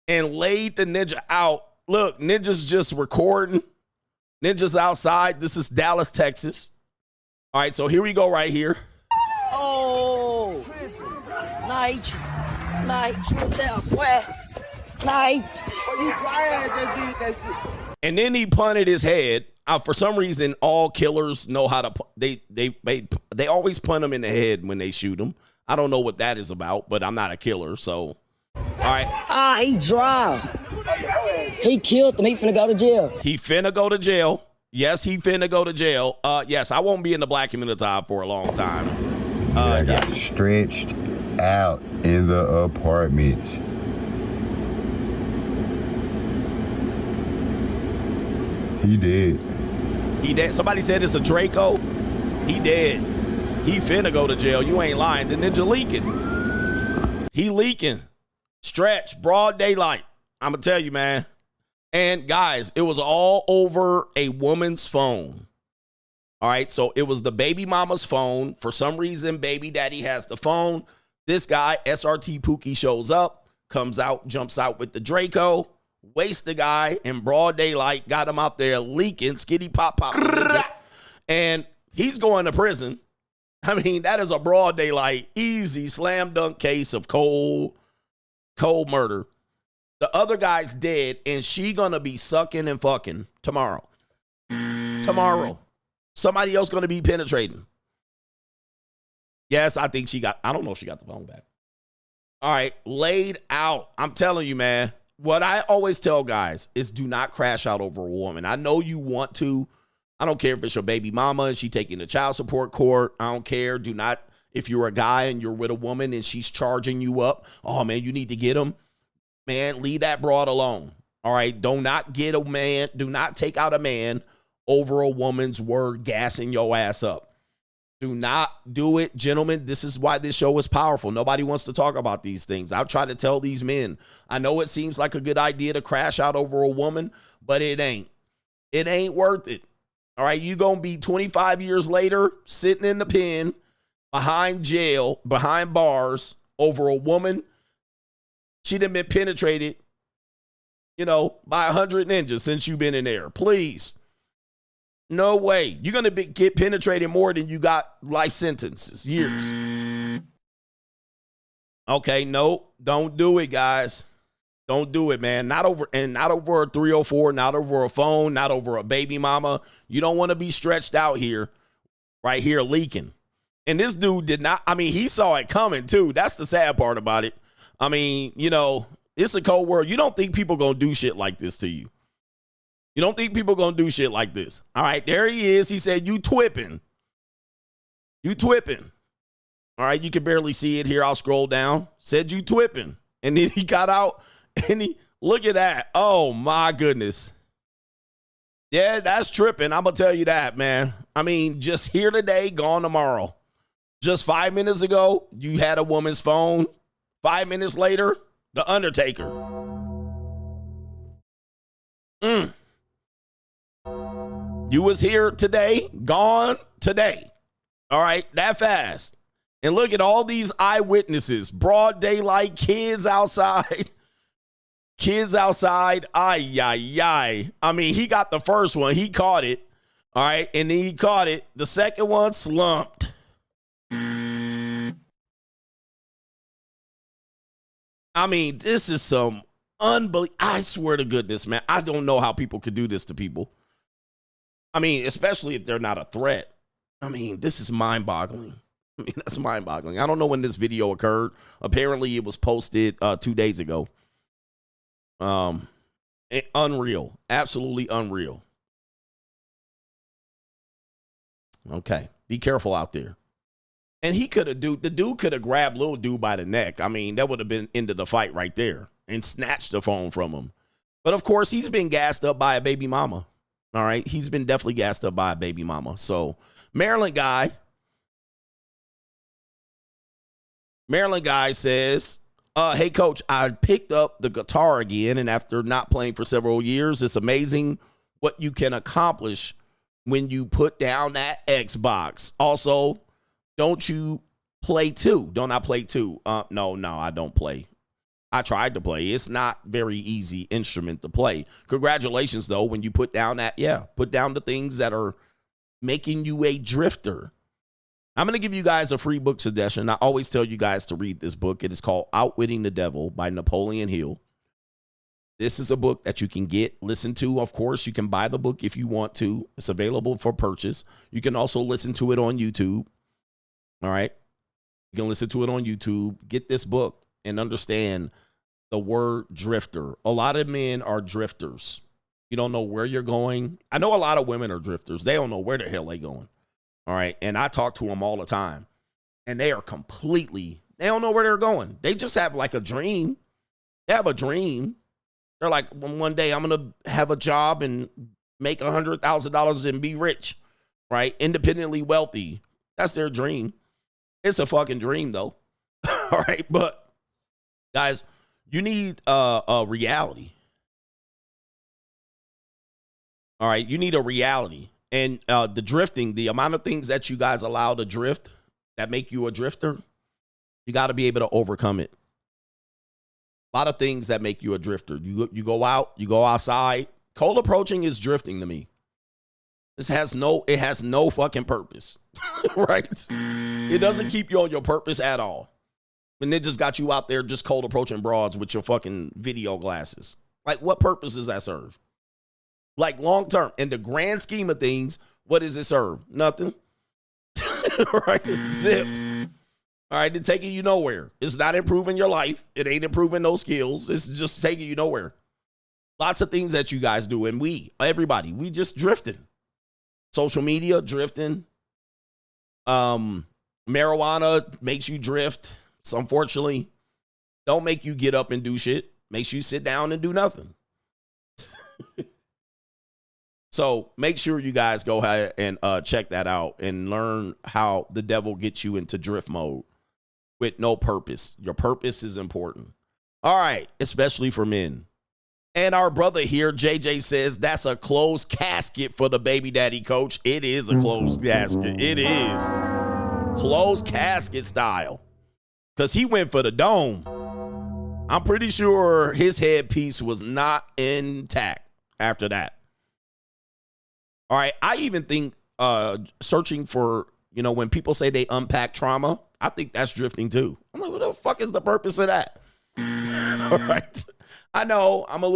And laid the ninja out. Look, ninja's just recording. Ninja's outside. This is Dallas, Texas. All right, so here we go right here. Oh, night, and then he punted his head. For some reason, all killers know how to. They always punt them in the head when they shoot them. I don't know what that is about, but I'm not a killer, so. All right. He drive. He killed him. He finna go to jail. He finna go to jail. Yes, he finna go to jail. Yes, I won't be in the black community for a long time. I got stretched out in the apartment. He dead. He dead. Somebody said it's a Draco. He dead. He finna go to jail. You ain't lying. The ninja leaking. He leaking. Stretch. Broad daylight. I'm gonna tell you, man. And guys, it was all over a woman's phone. All right, so it was the baby mama's phone. For some reason, baby daddy has the phone. This guy, SRT Pookie, shows up, comes out, jumps out with the Draco, wastes the guy in broad daylight, got him out there leaking, skitty pop. And he's going to prison. I mean, that is a broad daylight, easy slam dunk case of cold murder. The other guy's dead, and she gonna be sucking and fucking tomorrow. Tomorrow. Somebody else gonna be penetrating. Yes, I think I don't know if she got the phone back. All right, laid out. I'm telling you, man. What I always tell guys is do not crash out over a woman. I know you want to. I don't care if it's your baby mama and she taking the child support court. I don't care. Do not, if you're a guy and you're with a woman and she's charging you up, oh, man, you need to get him. Man, leave that broad alone. All right? Do not get a man. Do not take out a man over a woman's word gassing your ass up. Do not do it, gentlemen. This is why this show is powerful. Nobody wants to talk about these things. I've tried to tell these men. I know it seems like a good idea to crash out over a woman, but it ain't. It ain't worth it. All right, you're going to be 25 years later sitting in the pen behind jail, behind bars over a woman. She done been penetrated, by 100 ninjas since you've been in there. Please. No way. You're going to get penetrated more than you got life sentences, years. Okay, no, don't do it, guys. Don't do it, man. Not over a 304, not over a phone, not over a baby mama. You don't want to be stretched out here, right here, leaking. And this dude did not, he saw it coming too. That's the sad part about it. It's a cold world. You don't think people going to do shit like this to you. You don't think people going to do shit like this. All right, there he is. He said, you twipping. You twipping. All right, you can barely see it here. I'll scroll down. Said you twipping. And then he got out. And look at that. Oh, my goodness. Yeah, that's tripping. I'm going to tell you that, man. Just here today, gone tomorrow. Just 5 minutes ago, you had a woman's phone. 5 minutes later, the Undertaker. You was here today, gone today. All right, that fast. And look at all these eyewitnesses. Broad daylight, kids outside. Kids outside, ay. He got the first one. He caught it, all right? And then he caught it. The second one slumped. This is some unbelievable. I swear to goodness, man. I don't know how people could do this to people. Especially if they're not a threat. This is mind-boggling. That's mind-boggling. I don't know when this video occurred. Apparently, it was posted 2 days ago. Unreal. Absolutely unreal. Okay. Be careful out there. And the dude could have grabbed little dude by the neck. That would have been into the fight right there and snatched the phone from him. But of course, he's been gassed up by a baby mama. All right. He's been definitely gassed up by a baby mama. So Maryland guy says, hey, coach, I picked up the guitar again, and after not playing for several years, it's amazing what you can accomplish when you put down that Xbox. Also, don't you play too? Don't I play too? No, I don't play. I tried to play. It's not very easy instrument to play. Congratulations, though, when you put down put down the things that are making you a drifter. I'm going to give you guys a free book suggestion. I always tell you guys to read this book. It is called Outwitting the Devil by Napoleon Hill. This is a book that you can listen to. Of course, you can buy the book if you want to. It's available for purchase. You can also listen to it on YouTube. All right. You can listen to it on YouTube. Get this book and understand the word drifter. A lot of men are drifters. You don't know where you're going. I know a lot of women are drifters. They don't know where the hell they're going. All right. And I talk to them all the time. And they don't know where they're going. They just have like a dream. They have a dream. They're like, one day I'm going to have a job and make $100,000 and be rich. Right. Independently wealthy. That's their dream. It's a fucking dream, though. All right. But guys, you need a reality. All right. You need a reality. And the drifting, the amount of things that you guys allow to drift that make you a drifter, you got to be able to overcome it. A lot of things that make you a drifter. You go out, you go outside. Cold approaching is drifting to me. It has no fucking purpose, right? It doesn't keep you on your purpose at all. And it just got you out there just cold approaching broads with your fucking video glasses. Like, what purpose does that serve? Like, long term, in the grand scheme of things, what does it serve? Nothing. Right? Zip. All right, it's taking you nowhere. It's not improving your life. It ain't improving those skills. It's just taking you nowhere. Lots of things that you guys do, and everybody, we just drifting. Social media, drifting. Marijuana makes you drift. So unfortunately, don't make you get up and do shit. Makes you sit down and do nothing. So make sure you guys go ahead and check that out and learn how the devil gets you into drift mode with no purpose. Your purpose is important. All right, especially for men. And our brother here, JJ, says that's a closed casket for the baby daddy, coach. It is a closed casket. It is. Closed casket style. Because he went for the dome. I'm pretty sure his headpiece was not intact after that. All right, I even think searching for, when people say they unpack trauma, I think that's drifting too. I'm like, what the fuck is the purpose of that? All right. I know I'm a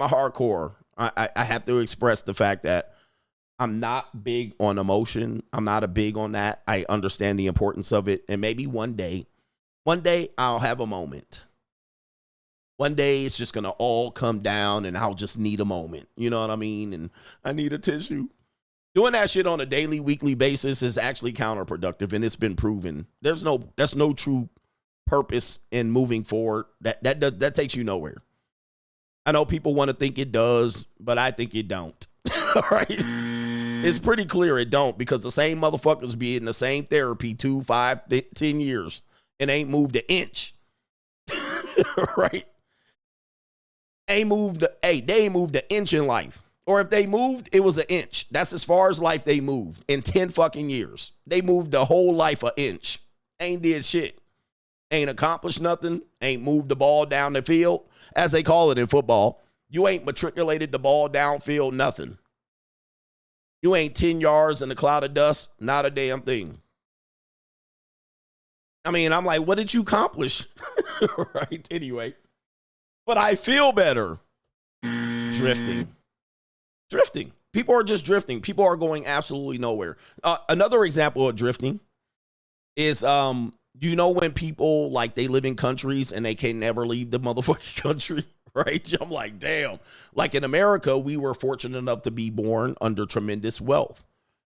hardcore. I have to express the fact that I'm not big on emotion. I'm not a big on that. I understand the importance of it. And maybe one day I'll have a moment. One day it's just going to all come down and I'll just need a moment. You know what I mean? And I need a tissue. Doing that shit on a daily, weekly basis is actually counterproductive, and it's been proven. There's no true purpose in moving forward. That takes you nowhere. I know people want to think it does, but I think it don't. All right? It's pretty clear it don't, because the same motherfuckers be in the same therapy 2, 5, 10 years and ain't moved an inch. Right? They ain't moved an inch in life. Or if they moved, it was an inch. That's as far as life they moved in 10 fucking years. They moved the whole life an inch. Ain't did shit. Ain't accomplished nothing. Ain't moved the ball down the field, as they call it in football. You ain't matriculated the ball downfield, nothing. You ain't 10 yards in a cloud of dust, not a damn thing. I mean, I'm like, what did you accomplish? Right? Anyway. But I feel better. Drifting. People are just drifting. People are going absolutely nowhere. Another example of drifting is, when people, like, they live in countries and they can never leave the motherfucking country, right? I'm like, damn. Like, in America, we were fortunate enough to be born under tremendous wealth.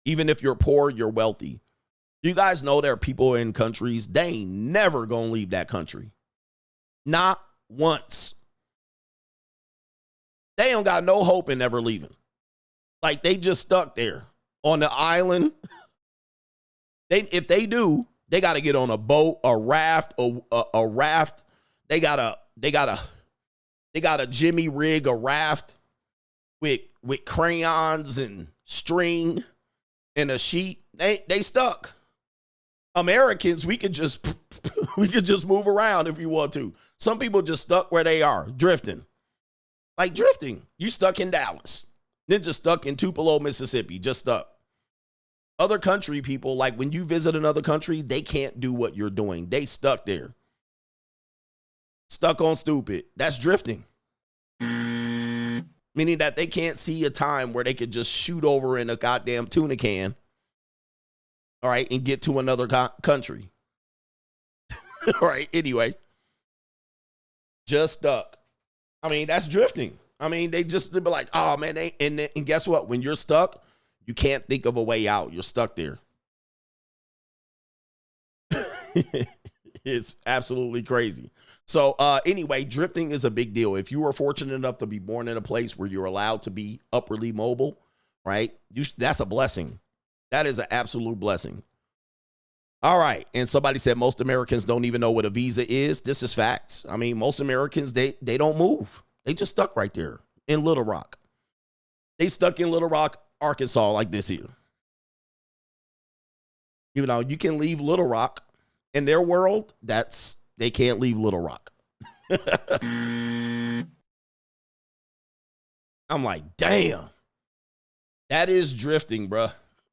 Even if you're poor, you're wealthy. You guys know there are people in countries, they ain't never gonna leave that country. Not once. They don't got no hope in ever leaving. Like, they just stuck there on the island. If they do, they got to get on a boat, a raft, a raft. They gotta jimmy rig a raft with crayons and string and a sheet. They stuck. Americans, we could just move around if you want to. Some people just stuck where they are, drifting. Like drifting. You stuck in Dallas. Then just stuck in Tupelo, Mississippi. Just stuck. Other country people, like when you visit another country, they can't do what you're doing. They stuck there. Stuck on stupid. That's drifting. Meaning that they can't see a time where they could just shoot over in a goddamn tuna can. All right. And get to another country. All right. Anyway. Just stuck. I mean, that's drifting. I mean, they be like, oh, man. And guess what? When you're stuck, you can't think of a way out. You're stuck there. It's absolutely crazy. So anyway, drifting is a big deal. If you are fortunate enough to be born in a place where you're allowed to be upwardly mobile, right? That's a blessing. That is an absolute blessing. All right. And somebody said most Americans don't even know what a visa is. This is facts. I mean, most Americans, they don't move. They just stuck right there in Little Rock. They stuck in Little Rock, Arkansas, like this here. You know, you can leave Little Rock. In their world, they can't leave Little Rock. I'm like, damn. That is drifting, bruh.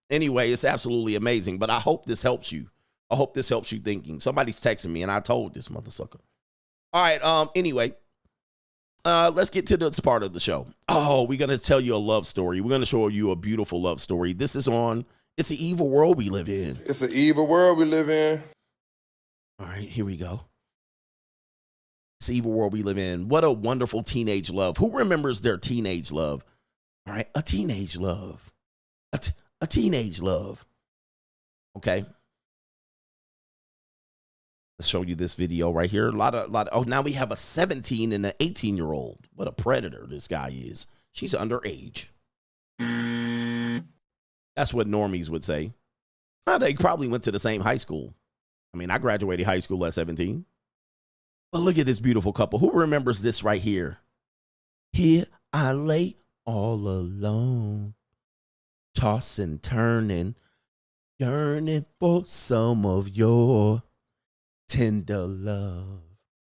Anyway, it's absolutely amazing, but I hope this helps you. I hope this helps you thinking. Somebody's texting me, and I told this motherfucker. All right, anyway, let's get to this part of the show. Oh, we're going to tell you a love story. We're going to show you a beautiful love story. This is on It's an Evil World We Live In. It's an evil world we live in. All right, here we go. It's the evil world we live in. What a wonderful teenage love. Who remembers their teenage love? All right, a teenage love. A teenage love. Okay. Let's show you this video right here. Oh, now we have a 17 and an 18-year-old. What a predator this guy is. She's underage. That's what normies would say. They probably went to the same high school. I mean, I graduated high school at 17. But look at this beautiful couple. Who remembers this right here? Here I lay all alone, tossing, turning, yearning for some of your tender love.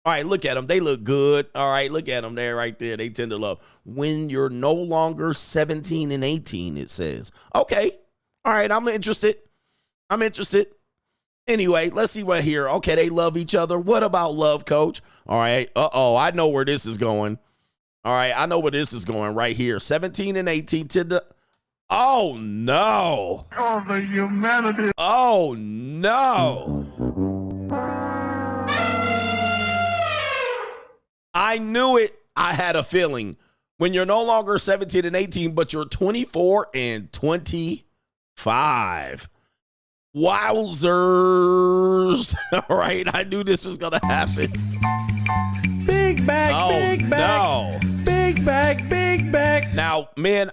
All right, look at them. They look good. All right, look at them there, right there. They tender love. When you're no longer 17 and 18, it says. Okay. All right, I'm interested. I'm interested. Anyway, let's see what here. Okay, they love each other. What about love, coach? All right. Uh-oh, I know where this is going. All right, I know where this is going right here. 17 and 18 to the... Oh, no. Oh, the humanity. Oh, no. I knew it. I had a feeling. When you're no longer 17 and 18, but you're 24 and 25. Wowzers. All right, I knew this was going to happen. Big bag, big bag. No. Big bag, big bag. Now, man,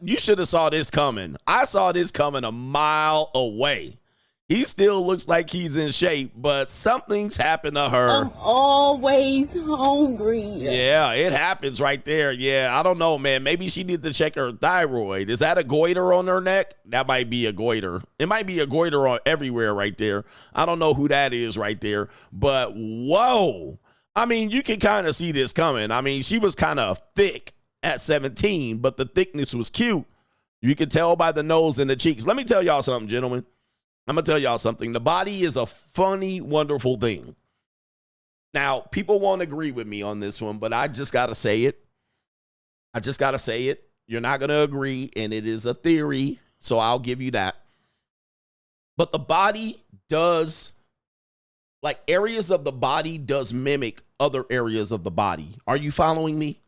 you should have saw this coming. I saw this coming a mile away. He still looks like he's in shape, but something's happened to her. I'm always hungry. Yeah, it happens right there. Yeah, I don't know, man. Maybe she needs to check her thyroid. Is that a goiter on her neck? That might be a goiter. It might be a goiter on everywhere right there. I don't know who that is right there, but whoa. I mean, you can kind of see this coming. I mean, she was kind of thick at 17, but the thickness was cute. You can tell by the nose and the cheeks. Let me tell y'all something, gentlemen. I'm going to tell y'all something. The body is a funny, wonderful thing. Now, people won't agree with me on this one, but I just got to say it. I just got to say it. You're not going to agree, and it is a theory, so I'll give you that. But the body does, like areas of the body does mimic other areas of the body. Are you following me?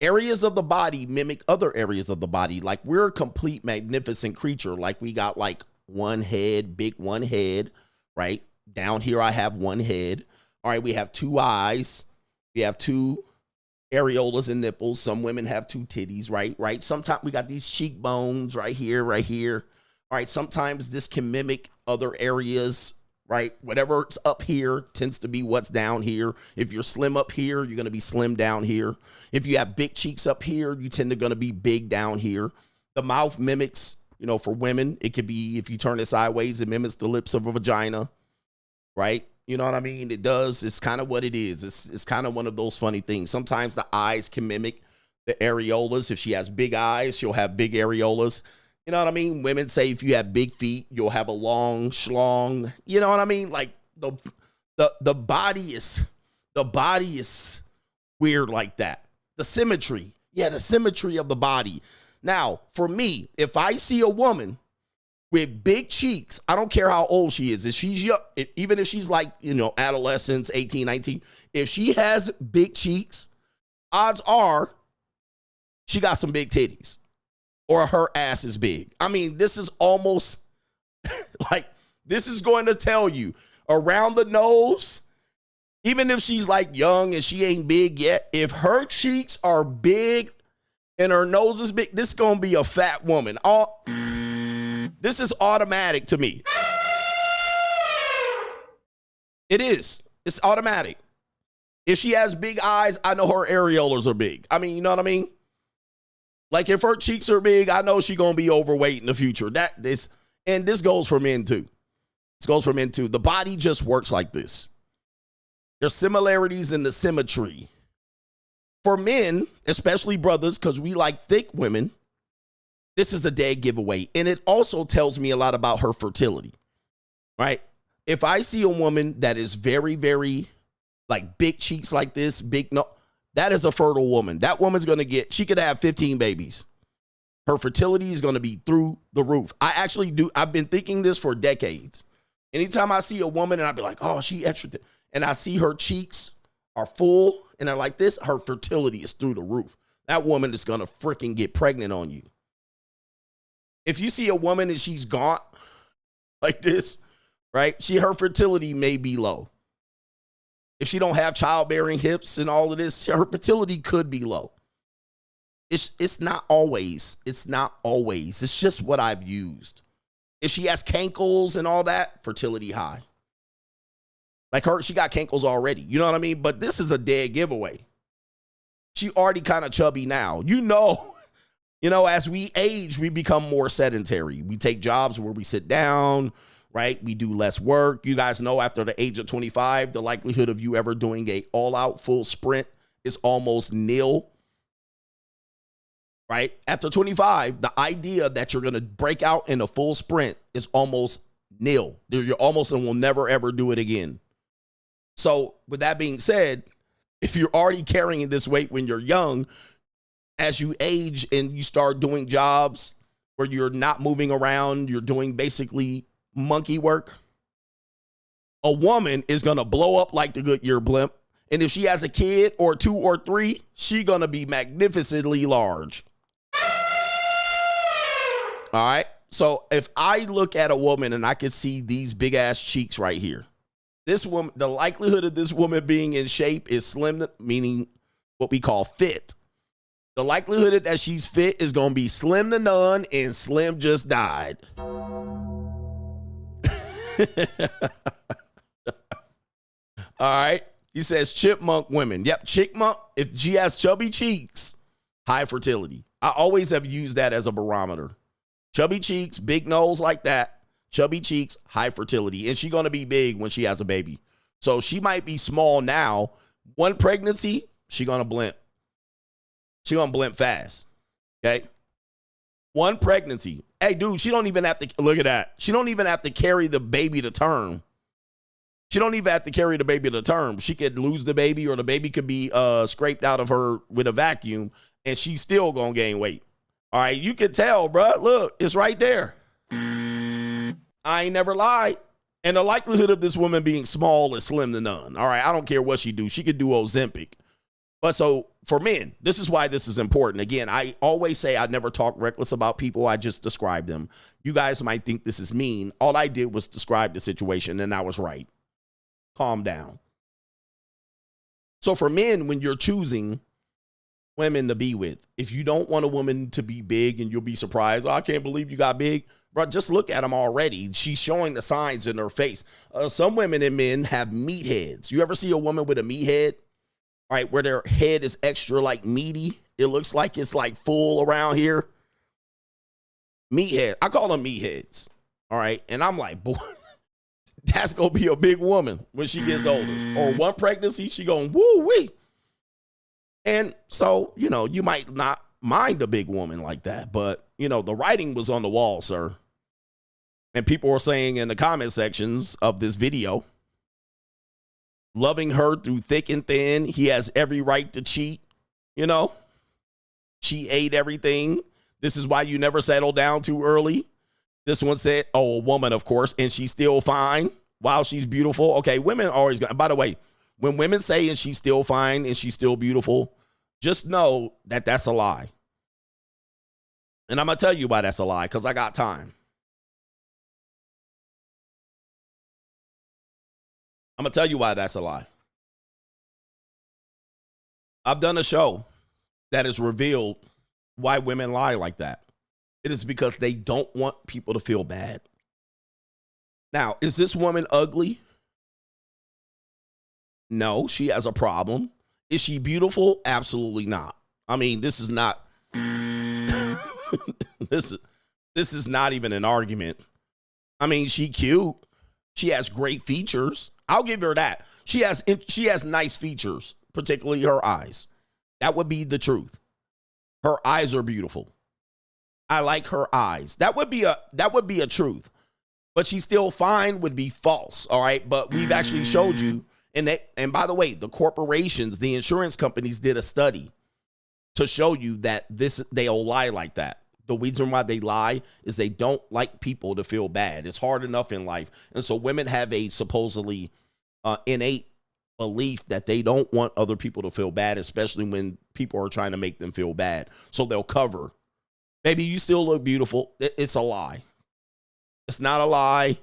Areas of the body mimic other areas of the body. Like we're a complete magnificent creature. Like we got like one head, big one head, right? Down here I have one head. All right, we have two eyes. We have two areolas and nipples. Some women have two titties, right? Sometimes we got these cheekbones right here. All right, sometimes this can mimic other areas, right? Whatever's up here tends to be what's down here. If you're slim up here, you're going to be slim down here. If you have big cheeks up here, you tend to going to be big down here. The mouth mimics, for women, it could be, if you turn it sideways, it mimics the lips of a vagina, right? You know what I mean? It does. It's kind of what it is. It's kind of one of those funny things. Sometimes the eyes can mimic the areolas. If she has big eyes, she'll have big areolas. You know what I mean? Women say if you have big feet, you'll have a long schlong. You know what I mean? Like the body is weird like that. The symmetry. Yeah, the symmetry of the body. Now, for me, if I see a woman with big cheeks, I don't care how old she is. If she's young, even if she's like, adolescence, 18, 19, if she has big cheeks, odds are she got some big titties. Or her ass is big. I mean, this is almost like, this is going to tell you around the nose, even if she's like young and she ain't big yet, if her cheeks are big and her nose is big, this is going to be a fat woman. This is automatic to me. It is. It's automatic. If she has big eyes, I know her areolas are big. I mean, you know what I mean? Like if her cheeks are big, I know she's going to be overweight in the future. This goes for men too. This goes for men too. The body just works like this. There's similarities in the symmetry. For men, especially brothers, because we like thick women, this is a dead giveaway. And it also tells me a lot about her fertility, right? If I see a woman that is very, very like big cheeks like this, that is a fertile woman. That woman's going to she could have 15 babies. Her fertility is going to be through the roof. I've been thinking this for decades. Anytime I see a woman and I be like, oh, she extra, and I see her cheeks are full and they're like this, her fertility is through the roof. That woman is going to freaking get pregnant on you. If you see a woman and she's gaunt like this, right? Her fertility may be low. If she don't have childbearing hips and all of this, her fertility could be low. It's not always. It's not always. It's just what I've used. If she has cankles and all that, fertility high. Like she got cankles already. You know what I mean? But this is a dead giveaway. She already kind of chubby now. You know, as we age, we become more sedentary. We take jobs where we sit down, right? We do less work. You guys know after the age of 25, the likelihood of you ever doing a all-out full sprint is almost nil. Right? After 25, the idea that you're going to break out in a full sprint is almost nil. You're almost and will never, ever do it again. So with that being said, if you're already carrying this weight when you're young, as you age and you start doing jobs where you're not moving around, you're doing basically monkey work, a woman is going to blow up like the Goodyear blimp. And if she has a kid or 2 or 3, she's going to be magnificently large. All right. So if I look at a woman and I can see these big ass cheeks right here, this woman, the likelihood of this woman being in shape is slim, meaning what we call fit. The likelihood that she's fit is going to be slim to none, and Slim just died. All right. He says chipmunk women. Yep. Chipmunk. If she has chubby cheeks, high fertility. I always have used that as a barometer. Chubby cheeks, big nose like that, chubby cheeks, high fertility. And she's going to be big when she has a baby. So she might be small now. One pregnancy, she's going to blimp. She's going to blimp fast. Okay? One pregnancy. Hey, dude, she don't even have to, look at that. She don't even have to carry the baby to term. She don't even have to carry the baby to term. She could lose the baby, or the baby could be scraped out of her with a vacuum, and she's still going to gain weight. All right, you can tell, bro. Look, it's right there. I ain't never lied. And the likelihood of this woman being small is slim to none. All right, I don't care what she do. She could do Ozempic. But so for men, this is why this is important. Again, I always say I never talk reckless about people. I just describe them. You guys might think this is mean. All I did was describe the situation, and I was right. Calm down. So for men, when you're choosing women to be with, if you don't want a woman to be big and you'll be surprised, oh, I can't believe you got big, bro, just look at them already. She's showing the signs in her face. Some women and men have meatheads. You ever see a woman with a meathead? All right, where their head is extra like meaty. It looks like it's like full around here. Meathead. I call them meatheads. All right. And I'm like, boy, that's going to be a big woman when she gets older. Or one pregnancy, she going, woo-wee. And so, you might not mind a big woman like that, but, the writing was on the wall, sir. And people were saying in the comment sections of this video, loving her through thick and thin, he has every right to cheat, She ate everything. This is why you never settle down too early. This one said, oh, a woman, of course, and she's still fine while she's beautiful. Okay, women always, by the way, when women say and she's still fine and she's still beautiful, just know that that's a lie. And I'm going to tell you why that's a lie, because I got time. I'm going to tell you why that's a lie. I've done a show that has revealed why women lie like that. It is because they don't want people to feel bad. Now, is this woman ugly? No, she has a problem. Is she beautiful? Absolutely not. I mean, this is not this is not even an argument. I mean, she cute. She has great features. I'll give her that. She has nice features, particularly her eyes. That would be the truth. Her eyes are beautiful. I like her eyes. That would be a truth. But she's still fine would be false. All right. But we've actually showed you. And by the way, the corporations, the insurance companies did a study to show you that they'll lie like that. The reason why they lie is they don't like people to feel bad. It's hard enough in life. And so women have a supposedly innate belief that they don't want other people to feel bad, especially when people are trying to make them feel bad. So they'll cover. Baby, you still look beautiful. It's a lie. It's not a lie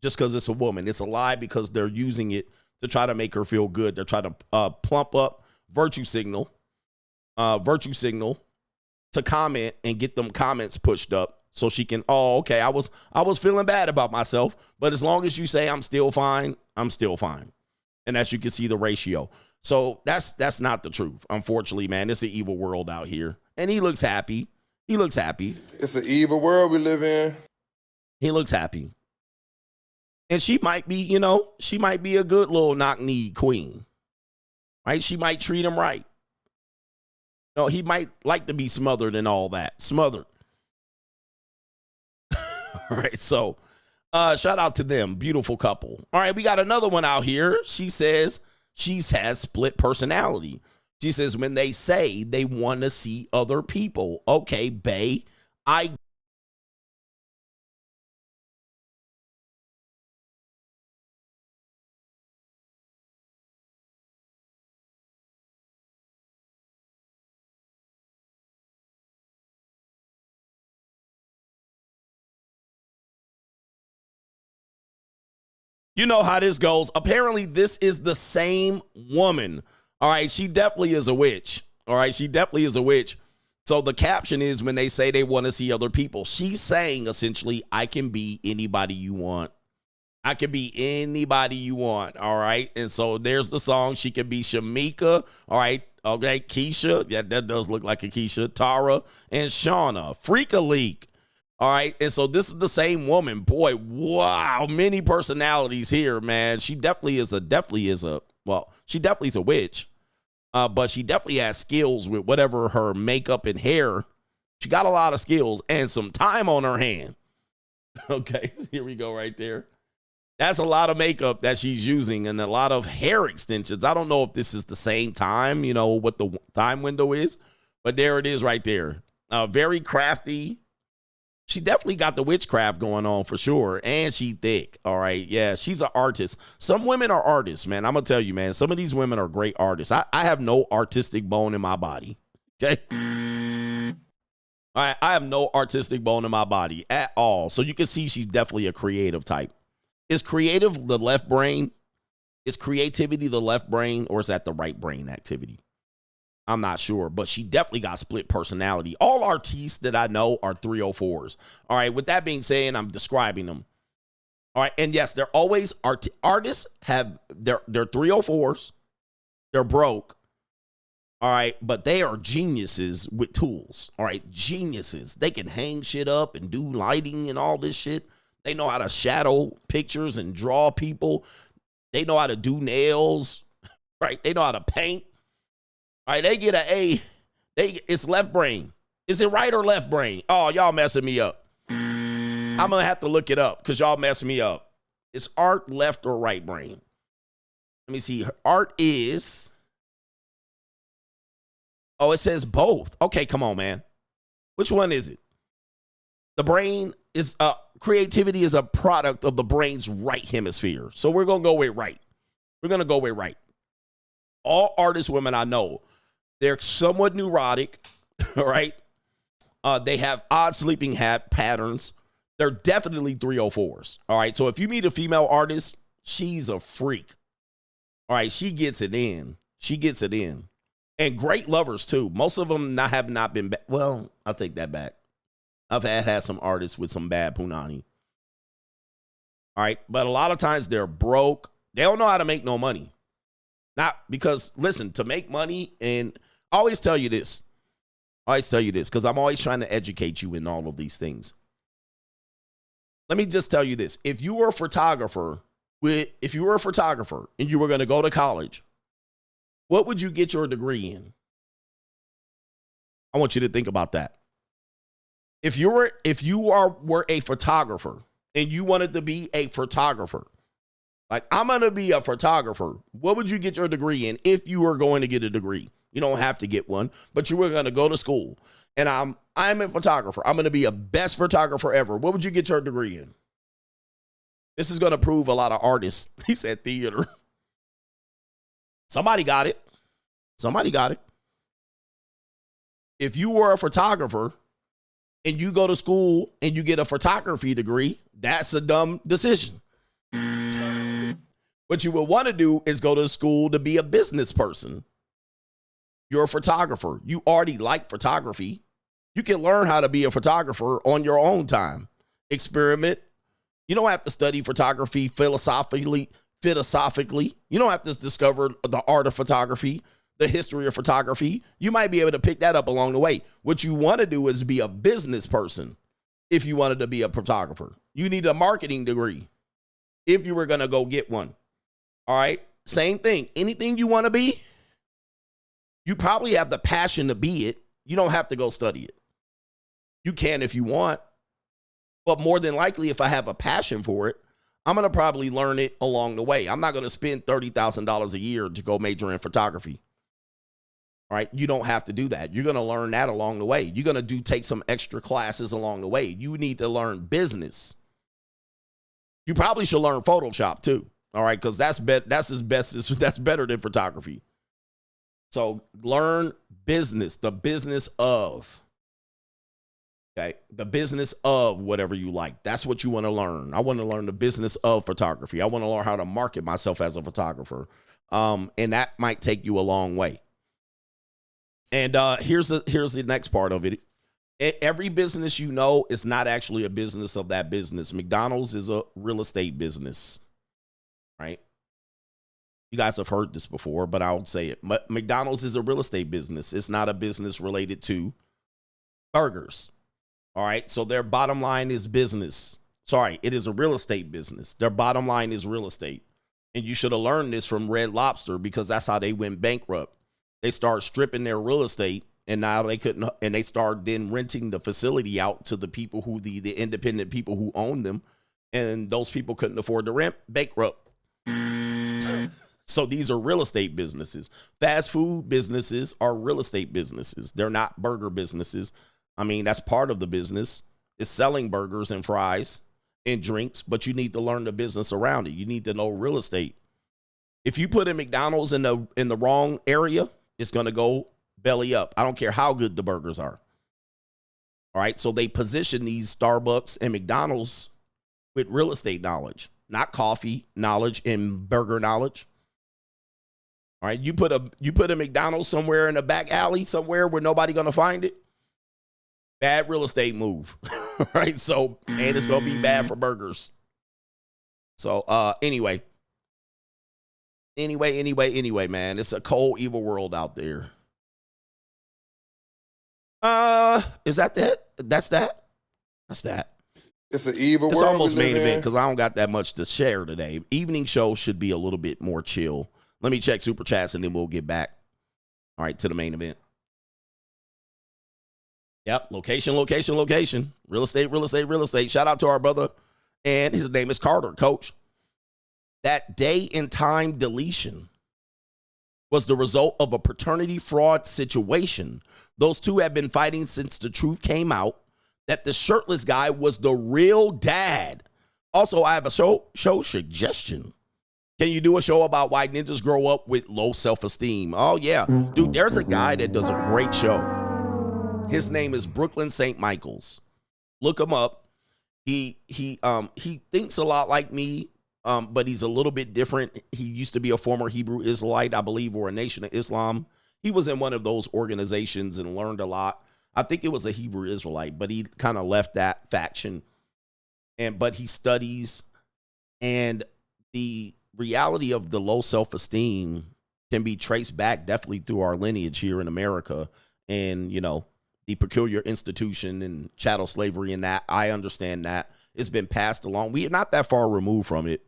just because it's a woman. It's a lie because they're using it to try to make her feel good. They're trying to plump up virtue signal to comment and get them comments pushed up so she can, oh, okay, I was feeling bad about myself, but as long as you say I'm still fine, I'm still fine. And as you can see the ratio. So that's not the truth. Unfortunately, man, it's an evil world out here. And he looks happy. He looks happy. It's an evil world we live in. He looks happy. And she might be, she might be a good little knock-knee queen. Right? She might treat him right. No, he might like to be smothered and all that. Smothered. All right, so shout out to them. Beautiful couple. All right, we got another one out here. She says she has split personality. She says when they say they want to see other people. Okay, bae, you know how this goes. Apparently, this is the same woman. All right, she definitely is a witch. All right, she definitely is a witch. So the caption is when they say they want to see other people. She's saying, essentially, I can be anybody you want. I can be anybody you want. All right, and so there's the song. She could be Shamika. All right, okay, Keisha. Yeah, that does look like a Keisha. Tara and Shauna. Freak a Leak. All right, and so this is the same woman. Boy, wow, many personalities here, man. She definitely is a witch, but she definitely has skills with whatever her makeup and hair. She got a lot of skills and some time on her hand. Okay, here we go right there. That's a lot of makeup that she's using and a lot of hair extensions. I don't know if this is the same time, what the time window is, but there it is right there. Very crafty. She definitely got the witchcraft going on for sure. And she thick. All right. Yeah, she's an artist. Some women are artists, man. I'm going to tell you, man. Some of these women are great artists. I have no artistic bone in my body. Okay. All right. I have no artistic bone in my body at all. So you can see she's definitely a creative type. Is creative the left brain? Is creativity the left brain, or is that the right brain activity? I'm not sure, but she definitely got split personality. All artists that I know are 304s. All right, with that being said, I'm describing them. All right, and yes, they're always artists have they're 304s. They're broke. All right, but they are geniuses with tools. All right, geniuses. They can hang shit up and do lighting and all this shit. They know how to shadow pictures and draw people. They know how to do nails. Right? They know how to paint. All right, they get an A. It's left brain. Is it right or left brain? Oh, y'all messing me up. I'm going to have to look it up because y'all messing me up. It's art, left or right brain. Let me see. Art is. Oh, it says both. Okay, come on, man. Which one is it? The brain is, creativity is a product of the brain's right hemisphere. So we're going to go with right. We're going to go with right. All artist women I know, they're somewhat neurotic, all right? They have odd sleeping patterns. They're definitely 304s, all right? So if you meet a female artist, she's a freak. All right, she gets it in. She gets it in. And great lovers, too. Most of them have not been bad. Well, I'll take that back. I've had some artists with some bad punani. All right, but a lot of times they're broke. They don't know how to make no money. Not because, listen, to make money, and I always tell you this. Because I'm always trying to educate you in all of these things. Let me just tell you this. If you were a photographer and you were going to go to college, what would you get your degree in? I want you to think about that. If you were a photographer and you wanted to be a photographer, like, I'm going to be a photographer, what would you get your degree in if you were going to get a degree? You don't have to get one, but you were going to go to school. And I'm a photographer. I'm going to be a best photographer ever. What would you get your degree in? This is going to prove a lot of artists. He said theater. Somebody got it. If you were a photographer and you go to school and you get a photography degree, that's a dumb decision. What you would want to do is go to school to be a business person. You're a photographer. You already like photography. You can learn how to be a photographer on your own time. Experiment. You don't have to study photography philosophically. You don't have to discover the art of photography, the history of photography. You might be able to pick that up along the way. What you want to do is be a business person. If you wanted to be a photographer, you need a marketing degree. If you were going to go get one. All right. Same thing. Anything you want to be, you probably have the passion to be it. You don't have to go study it. You can if you want. But more than likely, if I have a passion for it, I'm going to probably learn it along the way. I'm not going to spend $30,000 a year to go major in photography. All right. You don't have to do that. You're going to learn that along the way. You're going to take some extra classes along the way. You need to learn business. You probably should learn Photoshop too. All right. Because that's better than photography. So learn business, the business of. Okay, the business of whatever you like. That's what you want to learn. I want to learn the business of photography. I want to learn how to market myself as a photographer. And that might take you a long way. And here's the next part of it. Every business you know is not actually a business of that business. McDonald's is a real estate business, right? You guys have heard this before, but I'll say it. McDonald's is a real estate business. It's not a business related to burgers. All right, so their bottom line is business. Sorry, it is a real estate business. Their bottom line is real estate. And you should have learned this from Red Lobster because that's how they went bankrupt. They started stripping their real estate, and now they couldn't, and they started then renting the facility out to the people who, the independent people who own them, and those people couldn't afford the rent, bankrupt. So these are real estate businesses. Fast food businesses are real estate businesses. They're not burger businesses. I mean, that's part of the business. It's selling burgers and fries and drinks, but you need to learn the business around it. You need to know real estate. If you put a McDonald's in the wrong area, it's going to go belly up. I don't care how good the burgers are. All right, so they position these Starbucks and McDonald's with real estate knowledge, not coffee knowledge and burger knowledge. All right, you put a McDonald's somewhere in a back alley somewhere where nobody going to find it. Bad real estate move, right? So, and it's going to be bad for burgers. So, anyway, man, it's a cold, evil world out there. Is that that? That's that? That's that. It's an evil world. It's almost main event because I don't got that much to share today. Evening show should be a little bit more chill. Let me check super chats and then we'll get back. All right, to the main event. Yep, location. Real estate. Shout out to our brother. And his name is Carter, coach. That day and time deletion was the result of a paternity fraud situation. Those two have been fighting since the truth came out that the shirtless guy was the real dad. Also, I have a show suggestion. Can you do a show about why ninjas grow up with low self-esteem? Oh, yeah. Dude, there's a guy that does a great show. His name is Brooklyn St. Michael's. Look him up. He thinks a lot like me, but he's a little bit different. He used to be a former Hebrew Israelite, I believe, or a Nation of Islam. He was in one of those organizations and learned a lot. I think it was a Hebrew Israelite, but he kind of left that faction. But he studies, and the reality of the low self-esteem can be traced back definitely through our lineage here in America. And, you know, the peculiar institution and chattel slavery and that, I understand that. It's been passed along. We are not that far removed from it.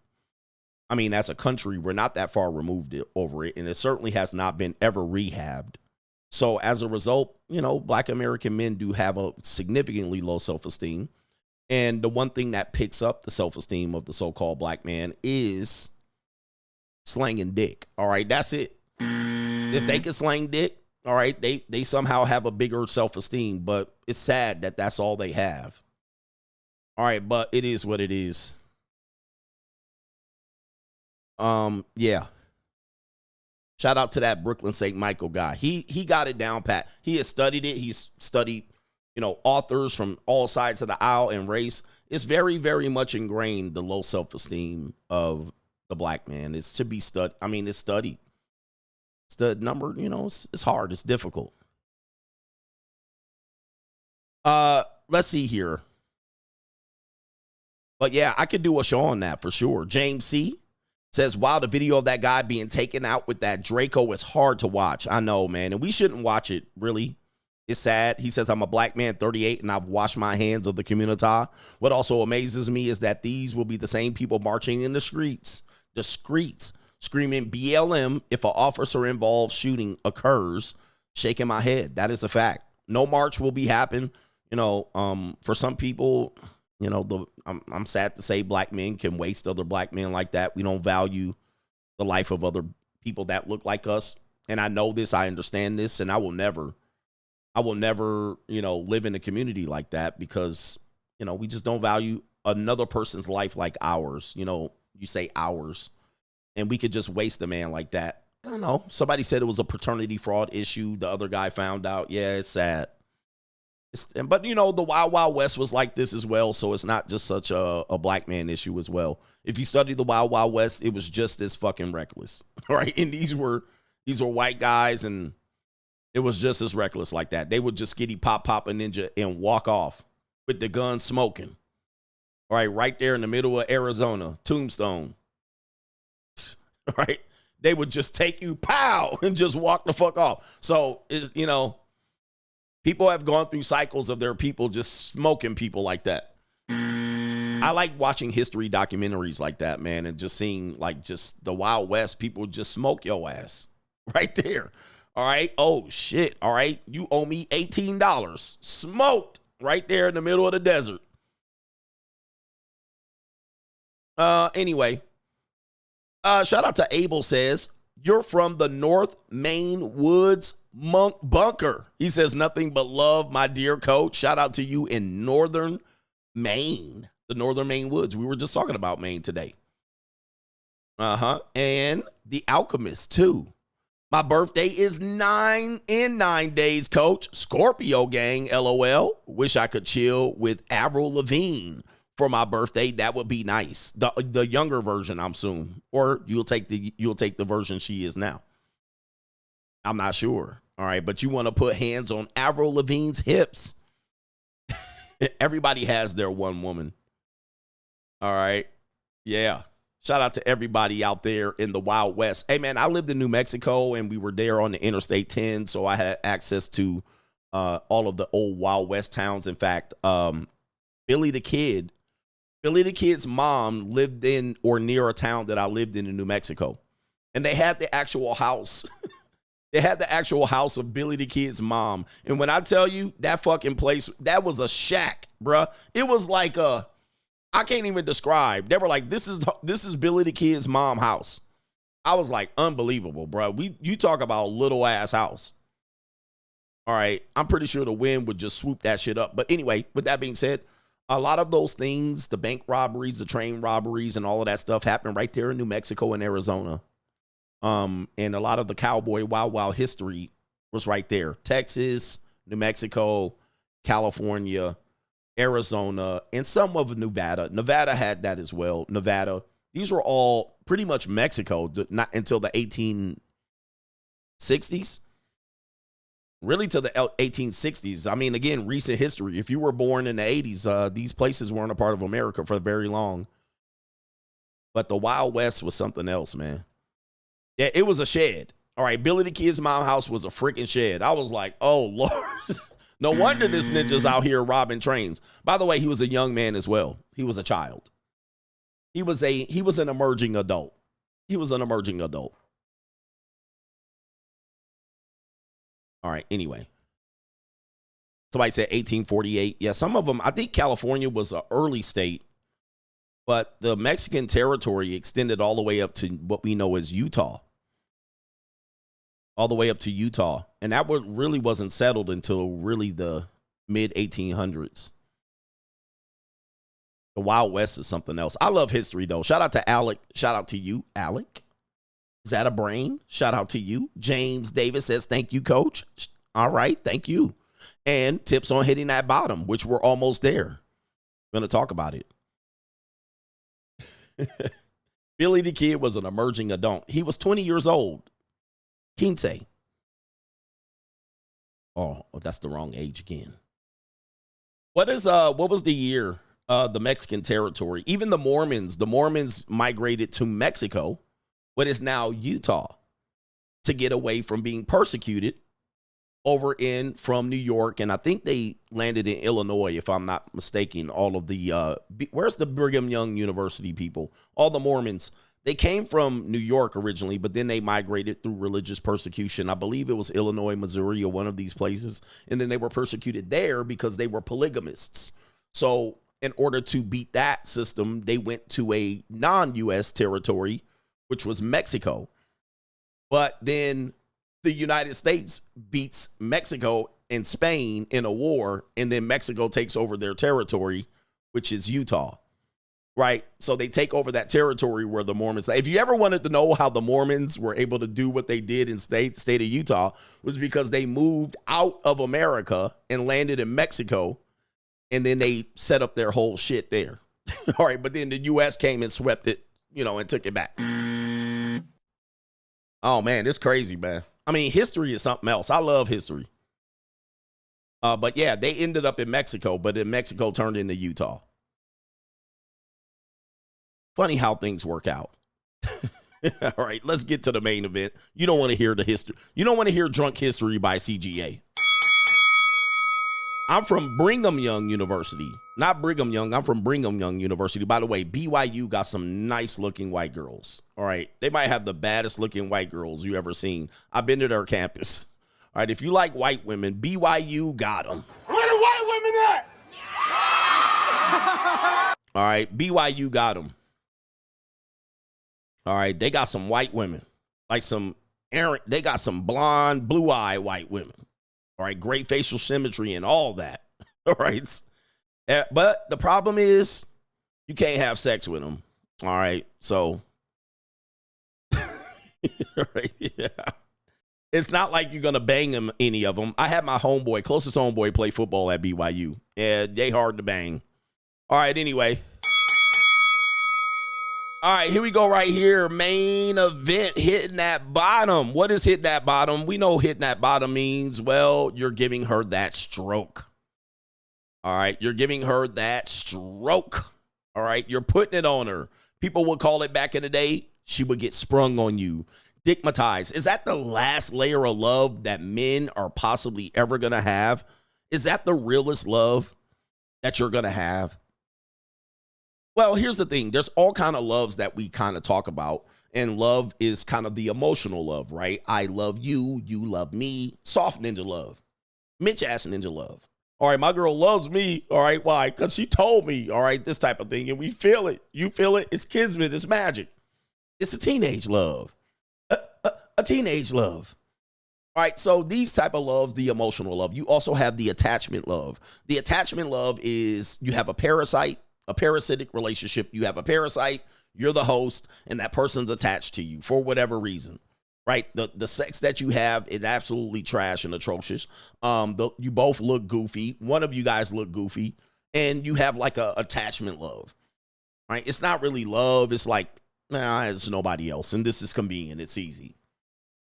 I mean, as a country, we're not that far removed over it, and it certainly has not been ever rehabbed. So as a result, you know, Black American men do have a significantly low self-esteem. And the one thing that picks up the self-esteem of the so-called black man is slanging dick. All right, that's it. If they can slang dick, all right, they somehow have a bigger self-esteem, but it's sad that that's all they have. All right, but it is what it is. Yeah. Shout out to that Brooklyn St. Michael guy. He got it down pat. He has studied it. He's studied, authors from all sides of the aisle and race. It's very, very much ingrained, the low self-esteem of the black man. It's to be studied. I mean, it's studied. It's the number, it's hard. It's difficult. Let's see here. But yeah, I could do a show on that for sure. James C. says, wow, the video of that guy being taken out with that Draco is hard to watch. I know, man. And we shouldn't watch it, really. It's sad. He says, I'm a black man, 38, and I've washed my hands of the community. What also amazes me is that these will be the same people marching in the streets, screaming BLM if an officer involved shooting occurs, shaking my head. That is a fact. No march will be happening. For some people, I'm sad to say black men can waste other black men like that. We don't value the life of other people that look like us. And I know this, I understand this, and I will never, live in a community like that because, we just don't value another person's life like ours. You say ours, and we could just waste a man like that. I don't know. Somebody said it was a paternity fraud issue. The other guy found out. Yeah, it's sad. But, the Wild Wild West was like this as well, so it's not just such a black man issue as well. If you study the Wild Wild West, it was just as fucking reckless, right? And these were white guys, and it was just as reckless like that. They would just skitty pop a ninja and walk off with the gun smoking, right there in the middle of Arizona, Tombstone, right? They would just take you, pow, and just walk the fuck off. So, people have gone through cycles of their people just smoking people like that. I like watching history documentaries like that, man, and just seeing just the Wild West, people just smoke your ass right there. All right. Oh, shit. All right. You owe me $18. Smoked right there in the middle of the desert. Anyway, shout out to Abel says, you're from the North Main Woods Monk Bunker. He says, nothing but love, my dear coach. Shout out to you in Northern Maine, the Northern Maine Woods. We were just talking about Maine today. And the Alchemist, too. My birthday is 9 days, coach. Scorpio gang, LOL. Wish I could chill with Avril Lavigne for my birthday. That would be nice. The younger version, I'm assuming. Or you'll take the version she is now. I'm not sure. All right, but you want to put hands on Avril Lavigne's hips. Everybody has their one woman. All right. Yeah. Shout out to everybody out there in the Wild West. Hey, man, I lived in New Mexico, and we were there on the Interstate 10, so I had access to all of the old Wild West towns. In fact, Billy the Kid's mom lived in or near a town that I lived in New Mexico, and they had the actual house. They had the actual house of Billy the Kid's mom. And when I tell you that fucking place, that was a shack, bruh. It was like I can't even describe. They were like, this is Billy the Kid's mom house. I was like, unbelievable, bruh. You talk about a little ass house. All right. I'm pretty sure the wind would just swoop that shit up. But anyway, with that being said, a lot of those things, the bank robberies, the train robberies, and all of that stuff happened right there in New Mexico and Arizona. And a lot of the cowboy wild wild history was right there. Texas, New Mexico, California, Arizona, and some of Nevada. Nevada had that as well. Nevada. These were all pretty much Mexico, not until the 1860s. Really to the 1860s. I mean, again, recent history. If you were born in the 80s, these places weren't a part of America for very long. But the Wild West was something else, man. Yeah, it was a shed. All right, Billy the Kid's mom house was a freaking shed. I was like, oh, Lord. No wonder this ninja's out here robbing trains. By the way, he was a young man as well. He was a child. He was an emerging adult. He was an emerging adult. All right, anyway. Somebody said 1848. Yeah, some of them, I think California was an early state, but the Mexican territory extended all the way up to what we know as Utah. All the way up to Utah. And that really wasn't settled until really the mid-1800s. The Wild West is something else. I love history, though. Shout out to Alec. Shout out to you, Alec. Is that a brain? Shout out to you. James Davis says, thank you, coach. All right, thank you. and tips on hitting that bottom, which we're almost there. We're going to talk about it. Billy the Kid was an emerging adult. He was 20 years old. 15. Oh, that's the wrong age again. What was the year? The Mexican territory. Even the Mormons migrated to Mexico, what is now Utah, to get away from being persecuted from New York. And I think they landed in Illinois, if I'm not mistaken. All of the, where's the Brigham Young University people? All the Mormons, they came from New York originally, but then they migrated through religious persecution. I believe it was Illinois, Missouri, or one of these places. And then they were persecuted there because they were polygamists. So in order to beat that system, they went to a non-U.S. territory, which was Mexico. But then the United States beats Mexico and Spain in a war, and then Mexico takes over their territory, which is Utah, right? So they take over that territory where the Mormons, if you ever wanted to know how the Mormons were able to do what they did in state of Utah, was because they moved out of America and landed in Mexico, and then they set up their whole shit there. All right, but then the U.S. came and swept it, and took it back. Oh, man, it's crazy, man. I mean, history is something else. I love history. But, yeah, they ended up in Mexico, but then Mexico turned into Utah. Funny how things work out. All right, let's get to the main event. You don't want to hear the history. You don't want to hear Drunk History by CGA. I'm from Brigham Young University. Not Brigham Young. I'm from Brigham Young University. By the way, BYU got some nice looking white girls. All right. They might have the baddest looking white girls you ever seen. I've been to their campus. All right. If you like white women, BYU got them. Where the white women at? All right. BYU got them. All right. They got some white women. Like they got some blonde, blue-eyed white women. All right, great facial symmetry and all that. All right. But the problem is you can't have sex with them. All right. So, right, yeah. It's not like you're going to bang them, any of them. I had my closest homeboy play football at BYU. Yeah, they hard to bang. All right, anyway. All right, here we go right here. Main event, hitting that bottom. What is hitting that bottom? We know hitting that bottom means, well, you're giving her that stroke. All right, you're giving her that stroke. All right, you're putting it on her. People would call it back in the day, she would get sprung on you. Dickmatized. Is that the last layer of love that men are possibly ever going to have? Is that the realest love that you're going to have? Well, here's the thing. There's all kind of loves that we kind of talk about. And love is kind of the emotional love, right? I love you. You love me. Soft ninja love. Mitch ass ninja love. All right, my girl loves me. All right, why? Because she told me, all right, this type of thing. And we feel it. You feel it. It's kismet. It's magic. It's a teenage love. A teenage love. All right, so these type of loves, the emotional love. You also have the attachment love. The attachment love is you have a parasitic relationship. You have a parasite, you're the host, and that person's attached to you for whatever reason, right? The sex that you have is absolutely trash and atrocious. You both look goofy. One of you guys look goofy, and you have like a attachment love, right? It's not really love. It's like, nah, it's nobody else, and this is convenient. It's easy.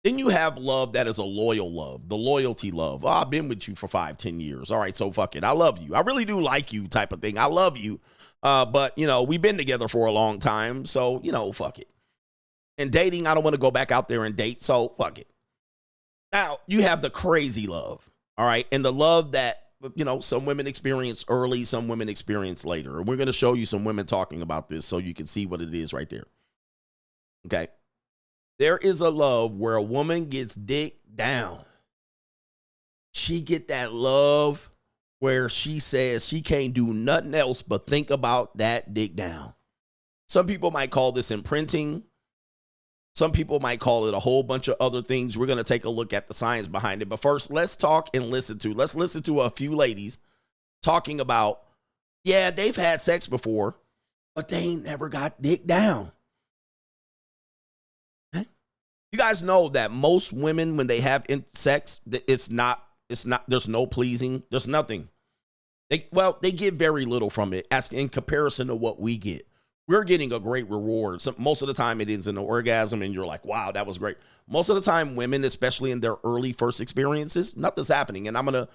Then you have love that is a loyal love, the loyalty love. Oh, I've been with you for 5-10 years. All right, so fuck it. I love you. I really do like you type of thing. I love you. But, we've been together for a long time, so, fuck it. And dating, I don't want to go back out there and date, so fuck it. Now, you have the crazy love, all right? And the love that, some women experience early, some women experience later. And we're going to show you some women talking about this so you can see what it is right there. Okay? There is a love where a woman gets dick down. She get that love where she says she can't do nothing else but think about that dick down. Some people might call this imprinting. Some people might call it a whole bunch of other things. We're going to take a look at the science behind it. But first, let's listen to a few ladies talking about, yeah, they've had sex before, but they ain't never got dick down. You guys know that most women, when they have sex, it's not It's not, there's no pleasing. There's nothing. They get very little from it as in comparison to what we get. We're getting a great reward. So most of the time it ends in an orgasm and you're like, wow, that was great. Most of the time women, especially in their early first experiences, nothing's happening. And I'm going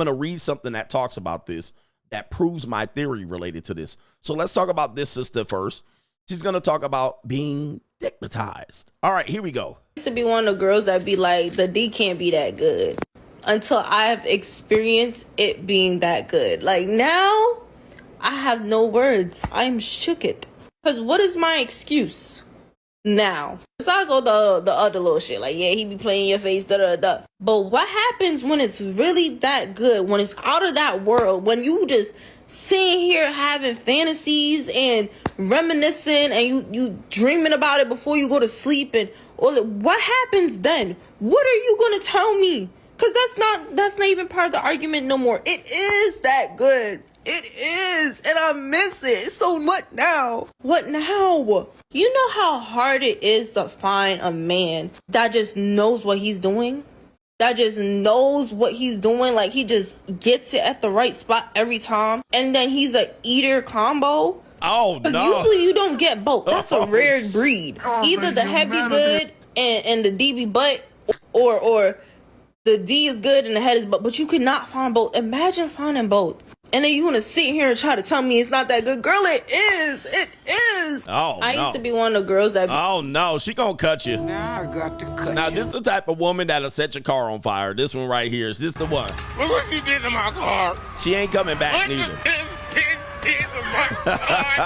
to read something that talks about this that proves my theory related to this. So let's talk about this sister first. She's going to talk about being dignitized. All right, here we go. I used to be one of the girls that be like, the D can't be that good until I've experienced it being that good. Like now, I have no words. I'm shook it. Because what is my excuse now? Besides all the other little shit, like, yeah, he be playing your face, da-da-da. But what happens when it's really that good? When it's out of that world? When you just sitting here having fantasies and reminiscing and you dreaming about it before you go to sleep and all that. What happens then? What are you going to tell me? Because that's not even part of the argument no more. It is that good. It is, and I miss it. So what now? What now? You know how hard it is to find a man that just knows what he's doing? That just knows what he's doing. Like, he just gets it at the right spot every time. And then he's a eater combo. Oh, no. Because usually you don't get both. That's a rare breed. Either the head be good and the D be butt, or the D is good and the head is butt. But you cannot find both. Imagine finding both. And then you want to sit here and try to tell me it's not that good. Girl, it is. It is. Oh, I used to be one of the girls that... Oh, no. She gonna cut you. Now I got to cut Now, you. this is the type of woman that'll set your car on fire. This one right here. Is this the one? Look what she did to my car. She ain't coming back neither. I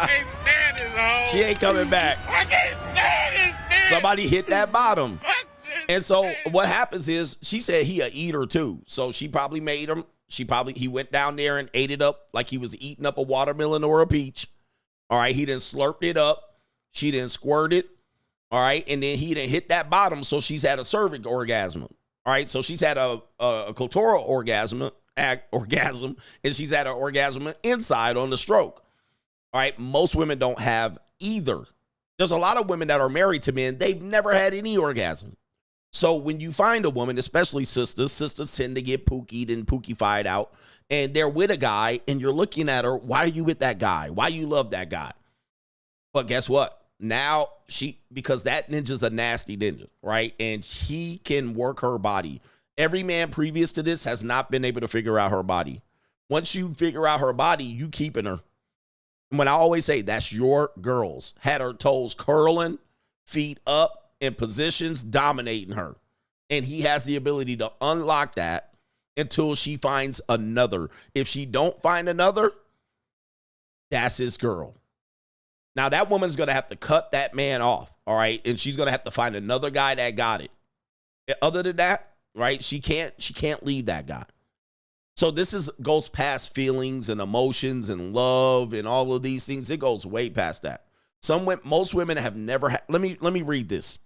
can't stand this, hoe. She ain't coming back. I can't stand this. Somebody hit that bottom. And so what happens is, she said he a eater too. So she probably made him. He went down there and ate it up like he was eating up a watermelon or a peach. All right. He didn't slurp it up. She didn't squirt it. All right. And then he didn't hit that bottom. So she's had a cervix orgasm. All right. So she's had a clitoral orgasm, and she's had an orgasm inside on the stroke. All right. Most women don't have either. There's a lot of women that are married to men. They've never had any orgasm. So when you find a woman, especially sisters tend to get pookied and pookified out, and they're with a guy, and you're looking at her, why are you with that guy? Why you love that guy? But guess what? Now because that ninja's a nasty ninja, right? And he can work her body. Every man previous to this has not been able to figure out her body. Once you figure out her body, you keeping her. When I always say that's your girls, had her toes curling, feet up, in positions, dominating her. And he has the ability to unlock that until she finds another. If she don't find another, that's his girl. Now that woman's going to have to cut that man off, all right? And she's going to have to find another guy that got it. Other than that, right, she can't leave that guy. So this goes past feelings and emotions and love and all of these things. It goes way past that. Most women have never had. Let me read this,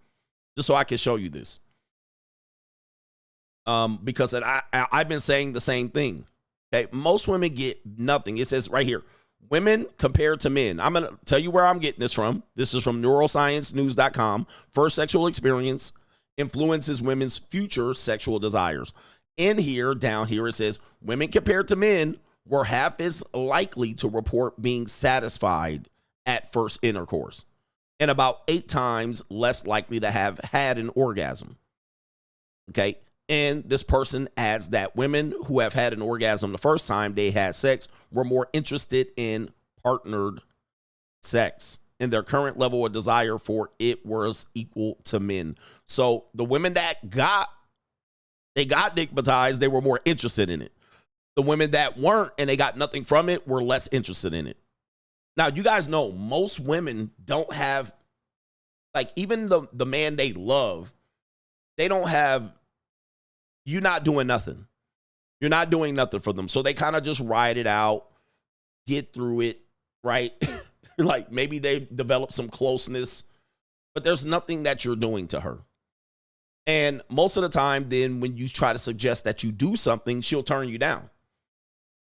just so I can show you this. Because I've been saying the same thing. Okay, most women get nothing. It says right here, women compared to men. I'm gonna tell you where I'm getting this from. This is from neurosciencenews.com. First sexual experience influences women's future sexual desires. Down here, it says women compared to men were half as likely to report being satisfied at first intercourse, and about 8 times less likely to have had an orgasm. Okay. And this person adds that women who have had an orgasm the first time they had sex were more interested in partnered sex, and their current level of desire for it was equal to men. So the women that got dickmatized, they were more interested in it. The women that weren't and they got nothing from it were less interested in it. Now, you guys know most women don't have, like, even the man they love, they don't have, you're not doing nothing. You're not doing nothing for them. So they kind of just ride it out, get through it, right? Like maybe they develop some closeness, but there's nothing that you're doing to her. And most of the time, then when you try to suggest that you do something, she'll turn you down,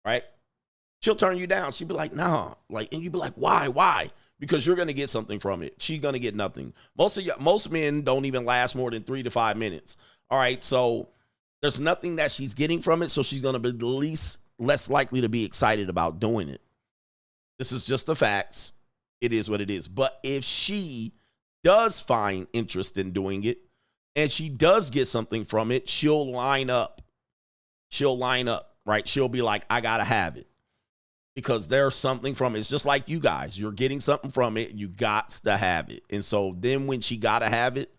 right? She'll turn you down. She'll be like, nah. Like, and you'll be like, why? Because you're going to get something from it. She's going to get nothing. Most men don't even last more than 3 to 5 minutes. All right. So There's nothing that she's getting from it, so she's going to be less likely to be excited about doing it. This is just the facts. It is what it is. But if she does find interest in doing it and she does get something from it, she'll line up. She'll line up, right? She'll be like, I got to have it because there's something from it. It's just like you guys. You're getting something from it. You got to have it. And so then when she got to have it,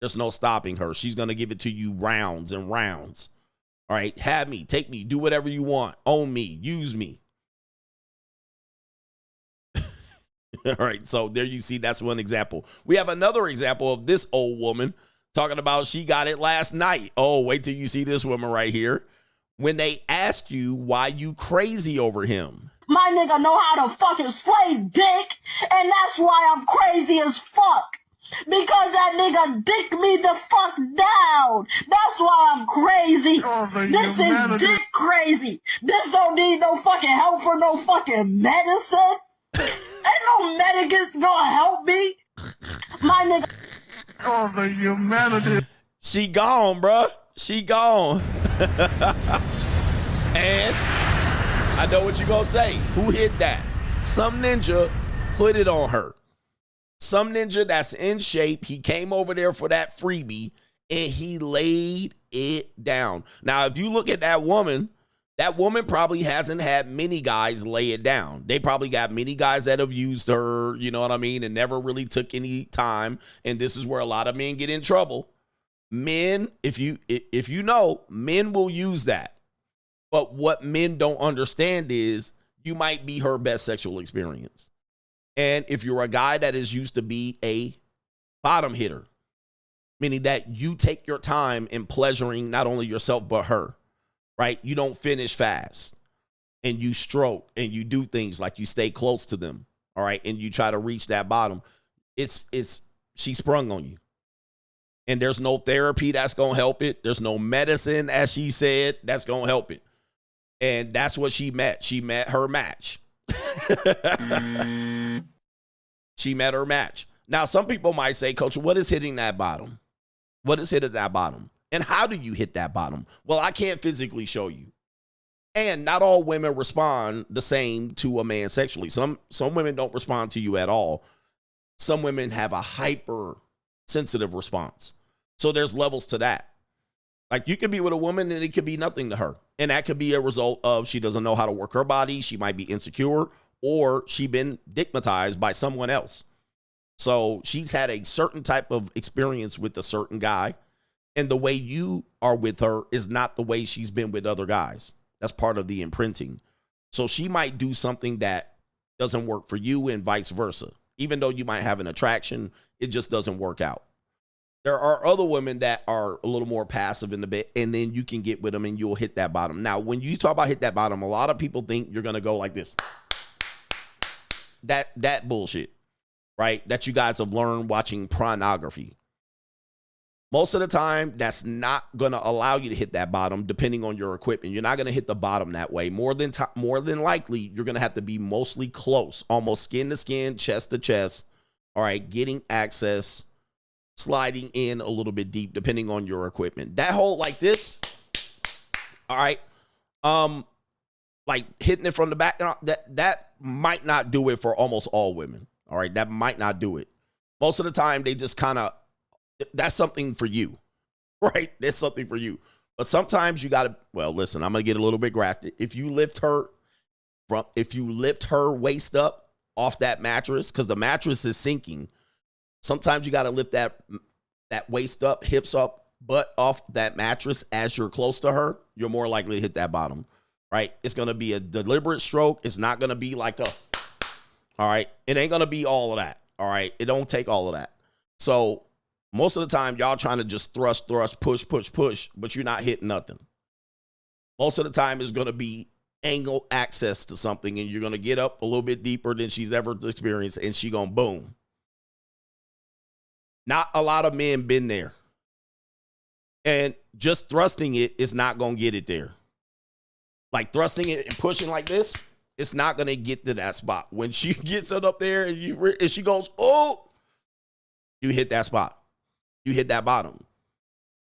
there's no stopping her. She's going to give it to you rounds and rounds. All right, have me, take me, do whatever you want, own me, use me. All right, so there you see, that's one example. We have another example of this old woman talking about she got it last night. Oh, wait till you see this woman right here. When they ask you why you crazy over him. My nigga know how to fucking slay dick, and that's why I'm crazy as fuck. Because that nigga dick me the fuck down. That's why I'm crazy. This is dick crazy. This don't need no fucking help for no fucking medicine. Ain't no medicine gonna help me. My nigga. Oh, the humanity. She gone, bruh. She gone. And I know what you gonna say. Who hit that? Some ninja put it on her. Some ninja that's in shape. He came over there for that freebie and he laid it down. Now, if you look at that woman probably hasn't had many guys lay it down. They probably got many guys that have used her, you know what I mean, and never really took any time. And this is where a lot of men get in trouble. Men, if you know, men will use that. But what men don't understand is you might be her best sexual experience. And if you're a guy that is used to be a bottom hitter, meaning that you take your time in pleasuring not only yourself but her, right? You don't finish fast and you stroke and you do things like you stay close to them, all right? And you try to reach that bottom. She sprung on you. And there's no therapy that's going to help it. There's no medicine, as she said, that's going to help it. And that's what she met. She met her match. She met her match. Now, some people might say, Coach, what is hitting that bottom? What is hitting that bottom? And how do you hit that bottom? Well, I can't physically show you. And not all women respond the same to a man sexually. Some women don't respond to you at all. Some women have a hyper sensitive response. So there's levels to that. Like you could be with a woman and it could be nothing to her. And that could be a result of she doesn't know how to work her body. She might be insecure or she been stigmatized by someone else. So she's had a certain type of experience with a certain guy. And the way you are with her is not the way she's been with other guys. That's part of the imprinting. So she might do something that doesn't work for you and vice versa. Even though you might have an attraction, it just doesn't work out. There are other women that are a little more passive in the bed, and then you can get with them and you'll hit that bottom. Now, when you talk about hit that bottom, a lot of people think you're going to go like this. That bullshit, right? That you guys have learned watching pornography. Most of the time, that's not going to allow you to hit that bottom, depending on your equipment. You're not going to hit the bottom that way. More than likely, you're going to have to be mostly close, almost skin to skin, chest to chest. All right, getting access, sliding in a little bit deep, depending on your equipment. That hold like this, all right, like hitting it from the back, that might not do it for almost all women. All right, that might not do it. Most of the time, they just kind of, that's something for you, right? That's something for you. But sometimes you got to, well, listen, I'm going to get a little bit graphic. If you lift her waist up off that mattress, because the mattress is sinking, sometimes you got to lift that waist up, hips up, butt off that mattress as you're close to her. You're more likely to hit that bottom, right? It's going to be a deliberate stroke. It's not going to be like a, all right? It ain't going to be all of that, all right? It don't take all of that. So most of the time, y'all trying to just thrust, push, but you're not hitting nothing. Most of the time, it's going to be angle access to something, and you're going to get up a little bit deeper than she's ever experienced, and she going to boom. Not a lot of men been there. And just thrusting it is not going to get it there. Like thrusting it and pushing like this, it's not going to get to that spot. When she gets it up there and she goes, oh, you hit that spot. You hit that bottom.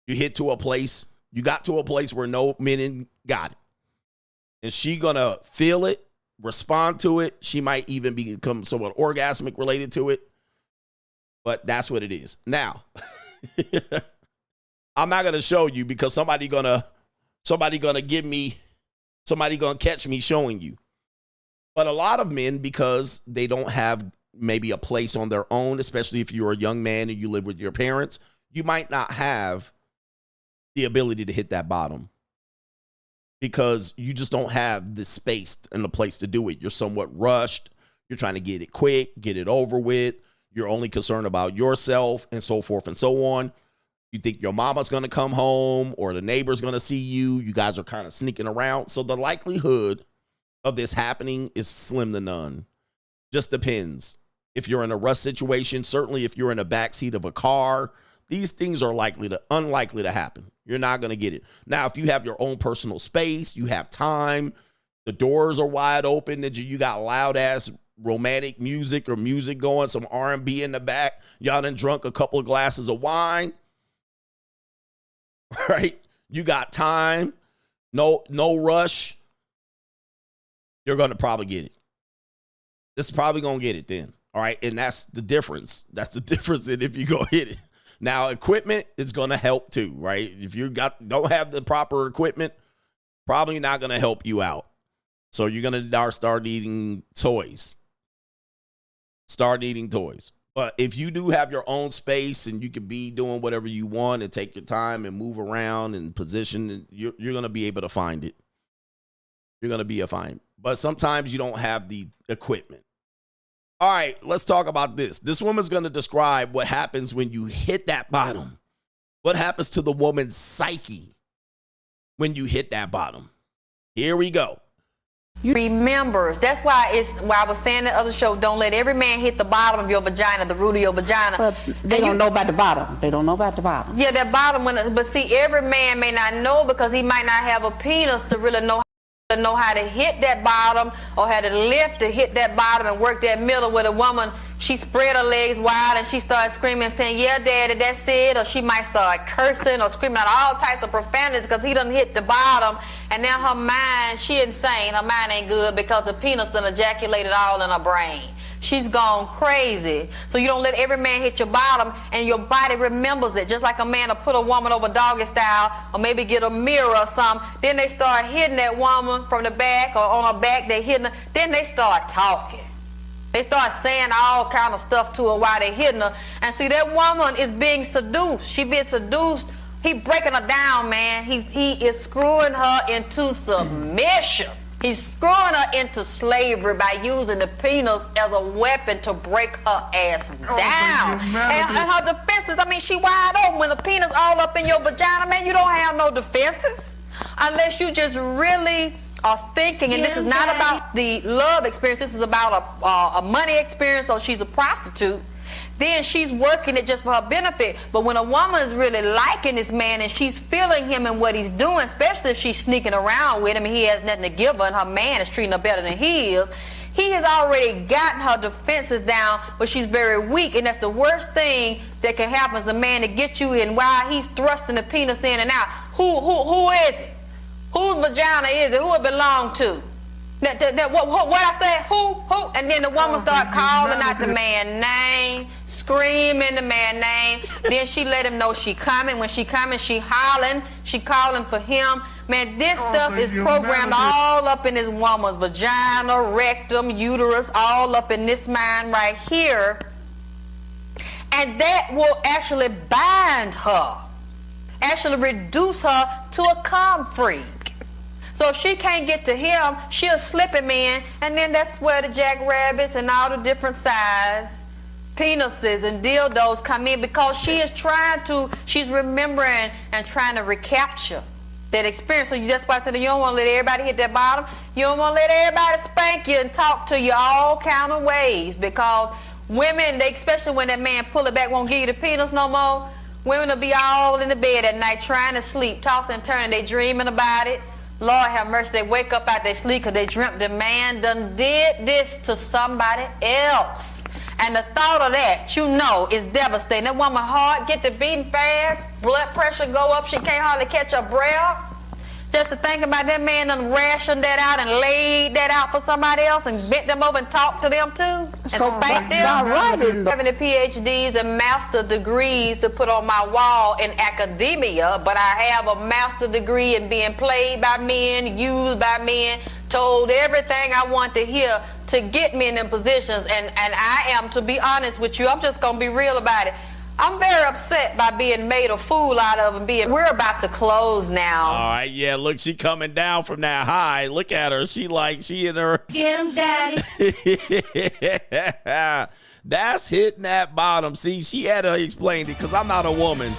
You hit to a place You got to a place where no men got it. And she gonna feel it, respond to it. She might even become somewhat orgasmic related to it. But that's what it is. Now, I'm not gonna show you because somebody gonna catch me showing you. But a lot of men, because they don't have maybe a place on their own, especially if you're a young man and you live with your parents, you might not have the ability to hit that bottom because you just don't have the space and the place to do it. You're somewhat rushed. You're trying to get it quick, get it over with. You're only concerned about yourself and so forth and so on. You think your mama's going to come home or the neighbor's going to see you. You guys are kind of sneaking around. So the likelihood of this happening is slim to none. Just depends. If you're in a rush situation, certainly if you're in the backseat of a car, these things are unlikely to happen. You're not going to get it. Now, if you have your own personal space, you have time, the doors are wide open, and you got loud ass romantic music or music going, some R&B in the back, y'all done drunk a couple of glasses of wine, right? You got time, no rush. You're going to probably get it. This is probably going to get it then. All right. And that's the difference. That's the difference in if you go hit it. Now, equipment is going to help too, right? If you don't have the proper equipment, probably not going to help you out. So you're going to start eating toys. Start eating toys. But if you do have your own space and you can be doing whatever you want and take your time and move around and position, you're going to be able to find it. You're going to be fine. But sometimes you don't have the equipment. All right, let's talk about this. This woman's going to describe what happens when you hit that bottom. What happens to the woman's psyche when you hit that bottom? Here we go. Remembers. That's why I was saying in the other show, don't let every man hit the bottom of your vagina, the root of your vagina. But they don't know about the bottom. They don't know about the bottom. Yeah, that bottom. But see, every man may not know because he might not have a penis to really know how to hit that bottom or how to lift to hit that bottom and work that middle. With a woman, she spread her legs wide and she started screaming, saying, yeah, daddy, that's it. Or she might start cursing or screaming out all types of profanities because he done hit the bottom. And now her mind, she insane. Her mind ain't good because the penis done ejaculated all in her brain. She's gone crazy. So you don't let every man hit your bottom and your body remembers it. Just like a man will put a woman over doggy style or maybe get a mirror or something. Then they start hitting that woman from the back or on her back. They hitting her. Then they start talking. They start saying all kind of stuff to her while they hitting her. And see, that woman is being seduced. She being seduced. He breaking her down, man. He is screwing her into submission. He's screwing her into slavery by using the penis as a weapon to break her ass down. And her defenses, I mean, she wide open. When the penis all up in your vagina, man, you don't have no defenses. Unless you just really are thinking, and this is not about the love experience, this is about a money experience, so she's a prostitute. Then she's working it just for her benefit. But when a woman is really liking this man and she's feeling him and what he's doing, especially if she's sneaking around with him and he has nothing to give her and her man is treating her better than he has already gotten her defenses down, but she's very weak. And that's the worst thing that can happen is a man to get you in while he's thrusting the penis in and out. Who is it? Whose vagina is it? Who it belong to? What I said, who? And then the woman start calling out the man's name, screaming the man's name. Then she let him know she coming. When she coming, she hollering. She calling for him. Man, this stuff is programmed all up in this woman's vagina, rectum, uterus, all up in this mind right here. And that will actually bind her, actually reduce her to a calm freak. So if she can't get to him, she'll slip him in, and then that's where the jackrabbits and all the different size penises and dildos come in, because she's remembering and trying to recapture that experience. So that's why I said you don't want to let everybody hit that bottom. You don't want to let everybody spank you and talk to you all kind of ways, because women, especially when that man pull it back, won't give you the penis no more, women will be all in the bed at night trying to sleep, tossing and turning, they dreaming about it. Lord have mercy, they wake up out their sleep because they dreamt the man done did this to somebody else. And the thought of that, you know, is devastating. That woman heart get to beating fast, blood pressure go up, she can't hardly catch her breath. Just to think about that man done rationed that out and laid that out for somebody else and bent them over and talked to them too and spanked them. Having the PhDs and master degrees to put on my wall in academia, but I have a master degree in being played by men, used by men, told everything I want to hear to get me in them positions. And I am, to be honest with you, I'm just going to be real about it. I'm very upset by being made a fool out of and we're about to close now. All right, yeah, look, she coming down from that high. Look at her. She in her. Get him, daddy. That's hitting that bottom. See, she had to explain it because I'm not a woman.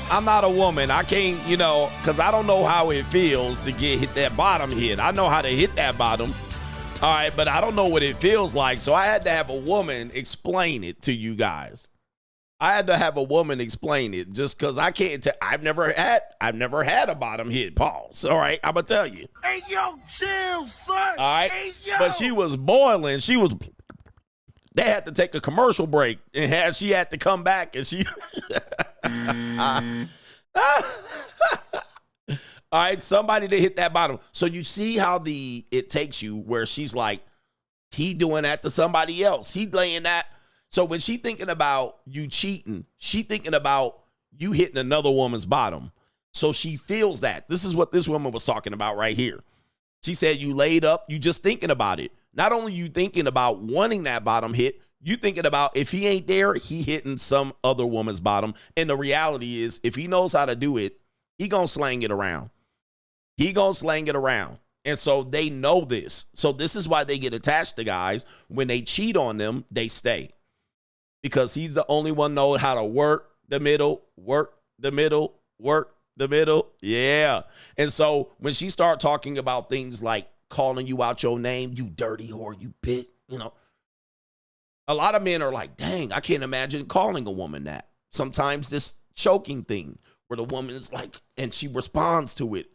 I'm not a woman. I can't, because I don't know how it feels to hit that bottom hit. I know how to hit that bottom. All right, but I don't know what it feels like. So I had to have a woman explain it to you guys. I had to have a woman explain it just because I can't I've never had a bottom hit. Pause. All right, I'm gonna tell you. Hey, yo, chill, son. All right, hey, yo. But she was boiling. They had to take a commercial break and she had to come back and she. All right, somebody to hit that bottom. So you see how it takes you where she's like, he doing that to somebody else. He laying that. So when she thinking about you cheating, she thinking about you hitting another woman's bottom. So she feels that. This is what this woman was talking about right here. She said you laid up, you just thinking about it. Not only you thinking about wanting that bottom hit, you thinking about if he ain't there, he hitting some other woman's bottom. And the reality is, if he knows how to do it, he gonna slang it around. He gonna slang it around. And so they know this. So this is why they get attached to guys. When they cheat on them, they stay. Because he's the only one know how to work the middle, work the middle, work the middle. Yeah. And so when she start talking about things like calling you out your name, you dirty whore, you bitch, a lot of men are like, dang, I can't imagine calling a woman that. Sometimes this choking thing where the woman is like, and she responds to it.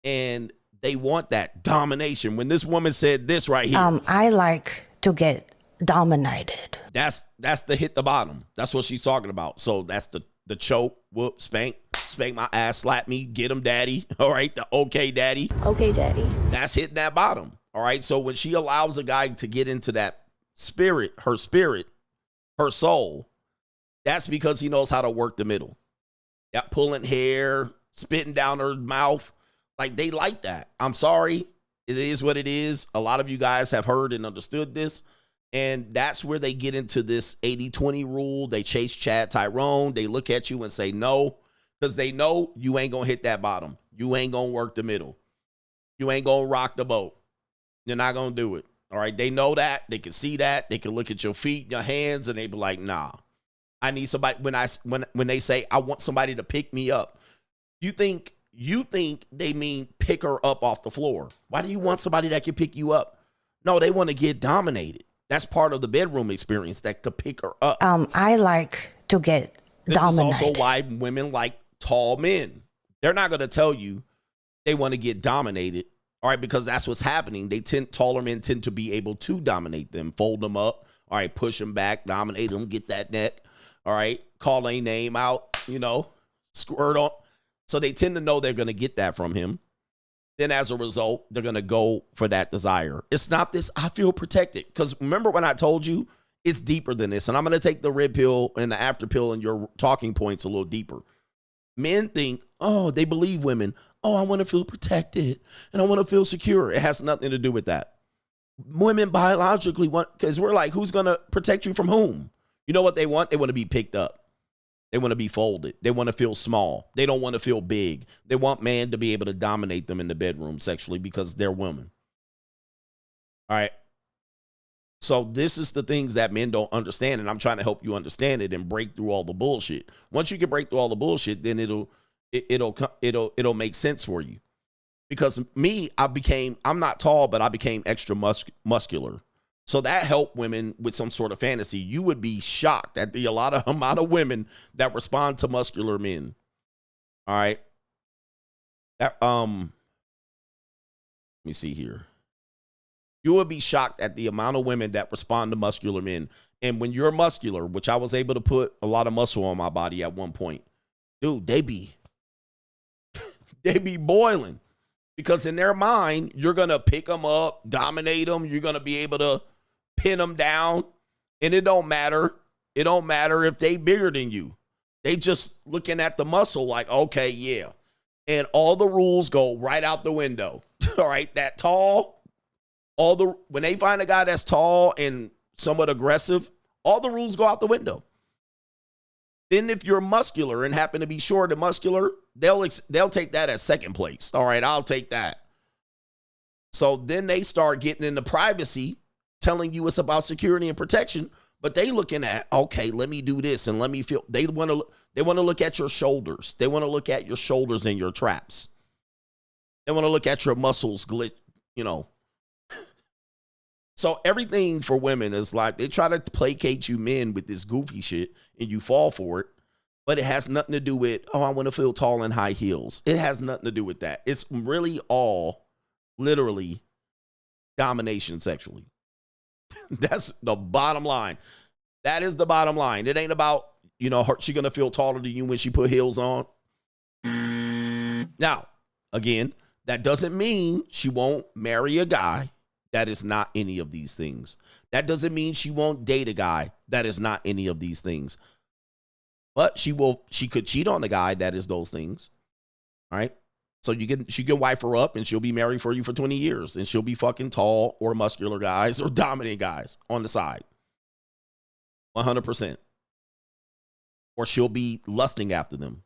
And they want that domination. When this woman said this right here. I like to get dominated. That's the hit the bottom. That's what she's talking about. So that's the choke, whoop, spank my ass, slap me, get him daddy. All right, the okay daddy. Okay, daddy. That's hitting that bottom. All right, so when she allows a guy to get into that spirit, her soul, that's because he knows how to work the middle. That pulling hair, spitting down her mouth, like they like that. I'm sorry, it is what it is. A lot of you guys have heard and understood this. And that's where they get into this 80-20 rule. They chase Chad Tyrone. They look at you and say no, because they know you ain't going to hit that bottom. You ain't going to work the middle. You ain't going to rock the boat. You're not going to do it. All right. They know that. They can see that. They can look at your feet, your hands, and they be like, nah, I need somebody. When they say, I want somebody to pick me up, you think they mean pick her up off the floor. Why do you want somebody that can pick you up? No, they want to get dominated. That's part of the bedroom experience, that to pick her up. I like to get dominated. This is also why women like tall men. They're not going to tell you they want to get dominated, all right, because that's what's happening. Taller men tend to be able to dominate them, fold them up, all right, push them back, dominate them, get that neck, all right, call a name out, squirt on. So they tend to know they're going to get that from him. Then as a result, they're going to go for that desire. It's not this, I feel protected. Because remember when I told you, it's deeper than this. And I'm going to take the red pill and the after pill and your talking points a little deeper. Men think, oh, they believe women. Oh, I want to feel protected and I want to feel secure. It has nothing to do with that. Women biologically want, because we're like, who's going to protect you from whom? You know what they want? They want to be picked up. They want to be folded. They want to feel small. They don't want to feel big. They want man to be able to dominate them in the bedroom sexually because they're women. All right. So this is the things that men don't understand, and I'm trying to help you understand it and break through all the bullshit. Once you can break through all the bullshit, then it'll make sense for you. Because me, I'm not tall, but I became extra muscular. So that helped women with some sort of fantasy. You would be shocked at the amount of women that respond to muscular men. All right. Let me see here. You would be shocked at the amount of women that respond to muscular men. And when you're muscular, which I was able to put a lot of muscle on my body at one point, dude, they be boiling. Because in their mind, you're going to pick them up, dominate them. You're going to be able to pin them down. And it don't matter. It don't matter if they bigger than you. They just looking at the muscle like, okay, yeah. And all the rules go right out the window. All right, that tall, when they find a guy that's tall and somewhat aggressive, all the rules go out the window. Then if you're muscular and happen to be short and muscular, they'll take that as second place. All right, I'll take that. So then they start getting into privacy, telling you it's about security and protection, but they looking at, okay, let me do this and let me feel. They want to look at your shoulders. They want to look at your shoulders and your traps. They want to look at your muscles, So everything for women is like they try to placate you men with this goofy shit and you fall for it, but it has nothing to do with, oh, I want to feel tall in high heels. It has nothing to do with that. It's really all literally domination sexually. That's the bottom line. That is the bottom line. It ain't about, she going to feel taller than you when she put heels on. Now, again, that doesn't mean she won't marry a guy that is not any of these things. That doesn't mean she won't date a guy that is not any of these things. But she could cheat on the guy that is those things. All right? So she can wife her up and she'll be married for you for 20 years and she'll be fucking tall or muscular guys or dominant guys on the side. 100%. Or she'll be lusting after them.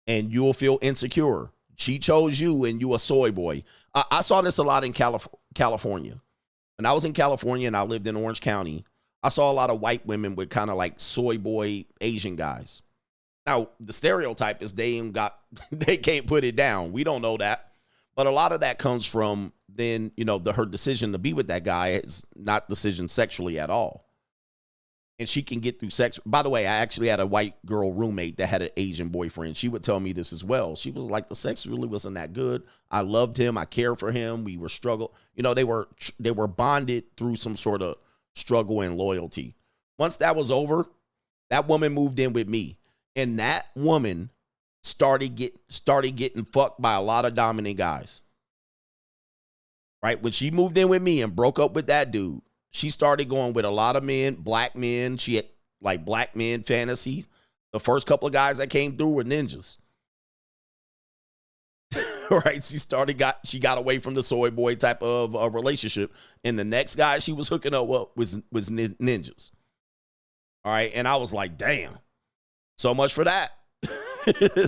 And you'll feel insecure. She chose you and you a soy boy. I saw this a lot in California. When I was in California and I lived in Orange County, I saw a lot of white women with kind of like soy boy Asian guys. Now, the stereotype is they can't put it down. We don't know that. But a lot of that comes from then, her decision to be with that guy is not decision sexually at all. And she can get through sex. By the way, I actually had a white girl roommate that had an Asian boyfriend. She would tell me this as well. She was like, the sex really wasn't that good. I loved him. I cared for him. We were struggle. They were bonded through some sort of struggle and loyalty. Once that was over, that woman moved in with me. And that woman started getting fucked by a lot of dominant guys. Right? When she moved in with me and broke up with that dude, she started going with a lot of men, black men. She had like black men fantasy. The first couple of guys that came through were ninjas. Right? She got away from the soy boy type of relationship. And the next guy she was hooking up with was ninjas. All right. And I was like, damn, so much for that.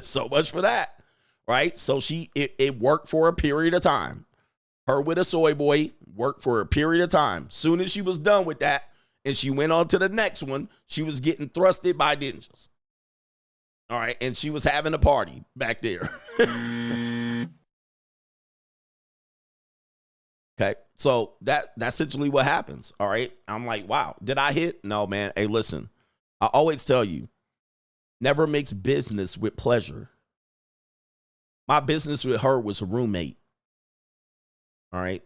So much for that. Right? So it worked for a period of time. Her with a soy boy worked for a period of time. Soon as she was done with that and she went on to the next one, she was getting thrusted by ninjas. All right. And she was having a party back there. Okay. So that's essentially what happens. All right. I'm like, wow, did I hit? No, man. Hey, listen, I always tell you, never mix business with pleasure. My business with her was a roommate. All right.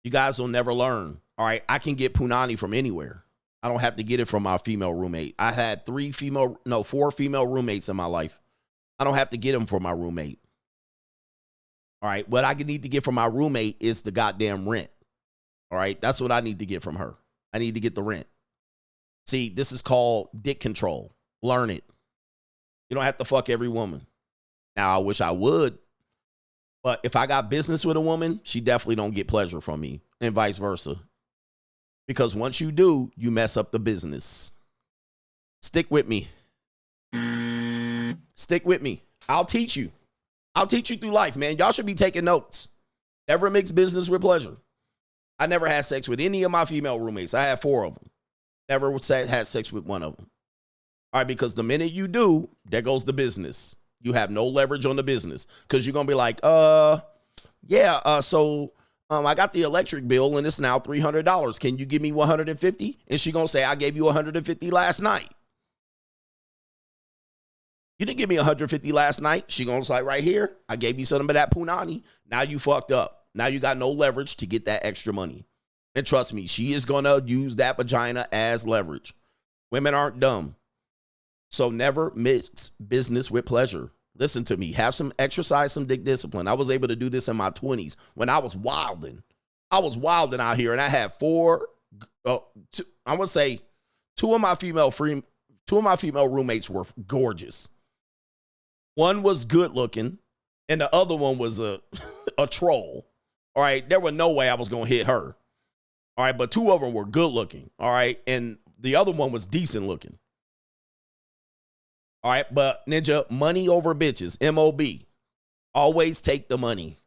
You guys will never learn. All right. I can get punani from anywhere. I don't have to get it from my female roommate. I had 4 female roommates in my life. I don't have to get them from my roommate. All right. What I need to get from my roommate is the goddamn rent. All right. That's what I need to get from her. I need to get the rent. See, this is called dick control. Learn it. You don't have to fuck every woman. Now, I wish I would. But if I got business with a woman, she definitely don't get pleasure from me and vice versa. Because once you do, you mess up the business. Stick with me. Stick with me. I'll teach you. I'll teach you through life, man. Y'all should be taking notes. Never mix business with pleasure. I never had sex with any of my female roommates. I had 4 of them. Never had sex with one of them. All right, because the minute you do, there goes the business. You have no leverage on the business because you're going to be like, so I got the electric bill and it's now $300. Can you give me $150? And she going to say, I gave you $150 last night. You didn't give me $150 last night. She going to say right here, I gave you some of that punani. Now you fucked up. Now you got no leverage to get that extra money. And trust me, she is going to use that vagina as leverage. Women aren't dumb. So never mix business with pleasure. Listen to me. Have some exercise, some dick discipline. I was able to do this in my 20s when I was wilding. I was wilding out here, and I had I would say two of my female roommates were gorgeous. One was good looking, and the other one was a troll. All right, there was no way I was going to hit her. All right, but two of them were good looking. All right, and the other one was decent looking. All right, but Ninja, money over bitches, MOB. Always take the money.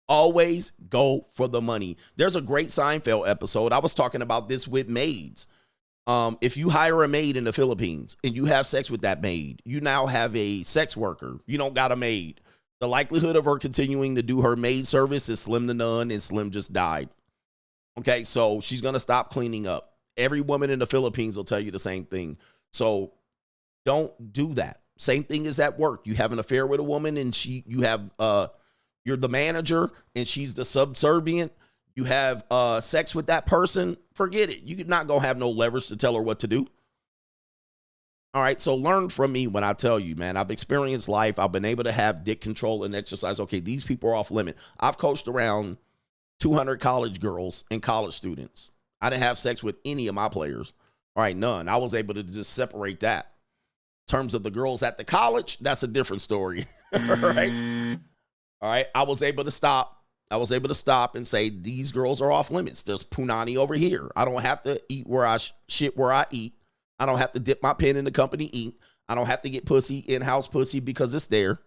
Always go for the money. There's a great Seinfeld episode. I was talking about this with maids. If you hire a maid in the Philippines and you have sex with that maid, you now have a sex worker. You don't got a maid. The likelihood of her continuing to do her maid service is slim to none, and Slim just died. Okay, so she's going to stop cleaning up. Every woman in the Philippines will tell you the same thing. So don't do that. Same thing is at work. You have an affair with a woman and you're the manager and she's the subservient. You have sex with that person. Forget it. You're not going to have no leverage to tell her what to do. All right, so learn from me when I tell you, man. I've experienced life. I've been able to have dick control and exercise. Okay, these people are off limit. I've coached around 200 college girls and college students. I didn't have sex with any of my players. All right, none. I was able to just separate that. In terms of the girls at the college, that's a different story. All right. All right. I was able to stop and say, these girls are off limits. There's punani over here. I don't have to eat where I shit where I eat. I don't have to dip my pen in the company ink. I don't have to get pussy, in-house pussy, because it's there.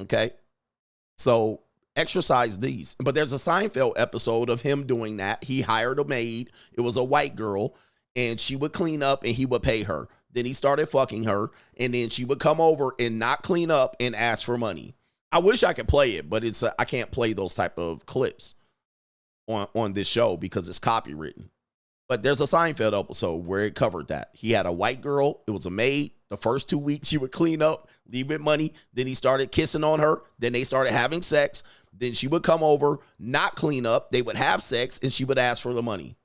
Okay. So exercise these. But there's a Seinfeld episode of him doing that. He hired a maid. It was a white girl, and she would clean up and he would pay her. Then he started fucking her, and then she would come over and not clean up and ask for money. I wish I could play it, but I can't play those type of clips on this show because it's copywritten. But there's a Seinfeld episode where it covered that. He had a white girl. It was a maid. The first 2 weeks, she would clean up, leave with money. Then he started kissing on her. Then they started having sex. Then she would come over, not clean up. They would have sex, and she would ask for the money.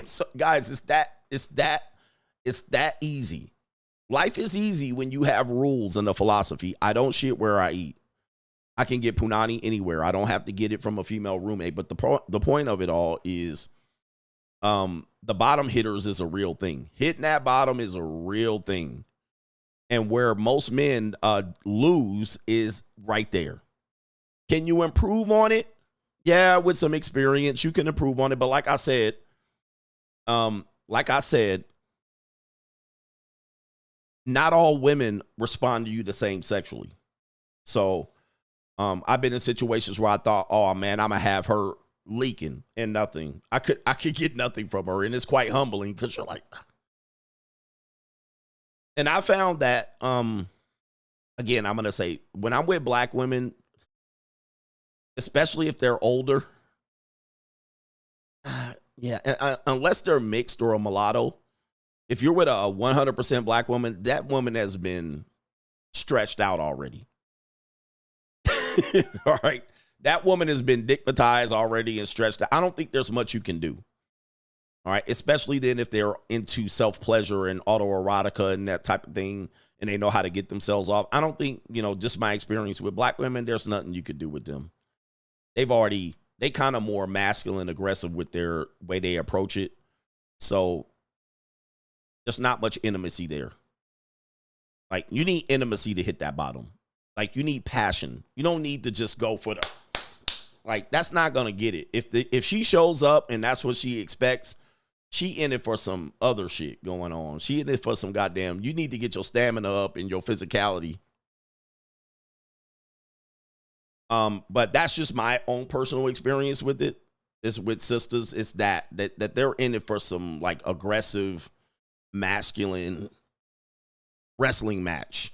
So, guys, it's that easy. Life is easy when you have rules and a philosophy. I don't shit where I eat. I can get punani anywhere. I don't have to get it from a female roommate. But the point of it all is the bottom hitters is a real thing. Hitting that bottom is a real thing. And where most men lose is right there. Can you improve on it? Yeah, with some experience, you can improve on it. But like I said, not all women respond to you the same sexually. So I've been in situations where I thought, oh man, I'm gonna have her leaking and nothing. I could get nothing from her, and it's quite humbling because you're like. And I found that again, I'm gonna say when I'm with black women, especially if they're older, unless they're mixed or a mulatto. If you're with a 100% black woman, that woman has been stretched out already. All right. That woman has been dickmatized already and stretched out. I don't think there's much you can do. All right. Especially then if they're into self-pleasure and autoerotica and that type of thing, and they know how to get themselves off. I don't think, just my experience with black women, there's nothing you could do with them. They kind of more masculine, aggressive with their way they approach it. So there's not much intimacy there. Like, you need intimacy to hit that bottom. Like, you need passion. You don't need to just go for that's not going to get it. If she shows up and that's what she expects, she in it for some other shit going on. She in it for some goddamn, you need to get your stamina up and your physicality. But that's just my own personal experience with it. It's with sisters. It's that they're in it for some like aggressive, masculine wrestling match.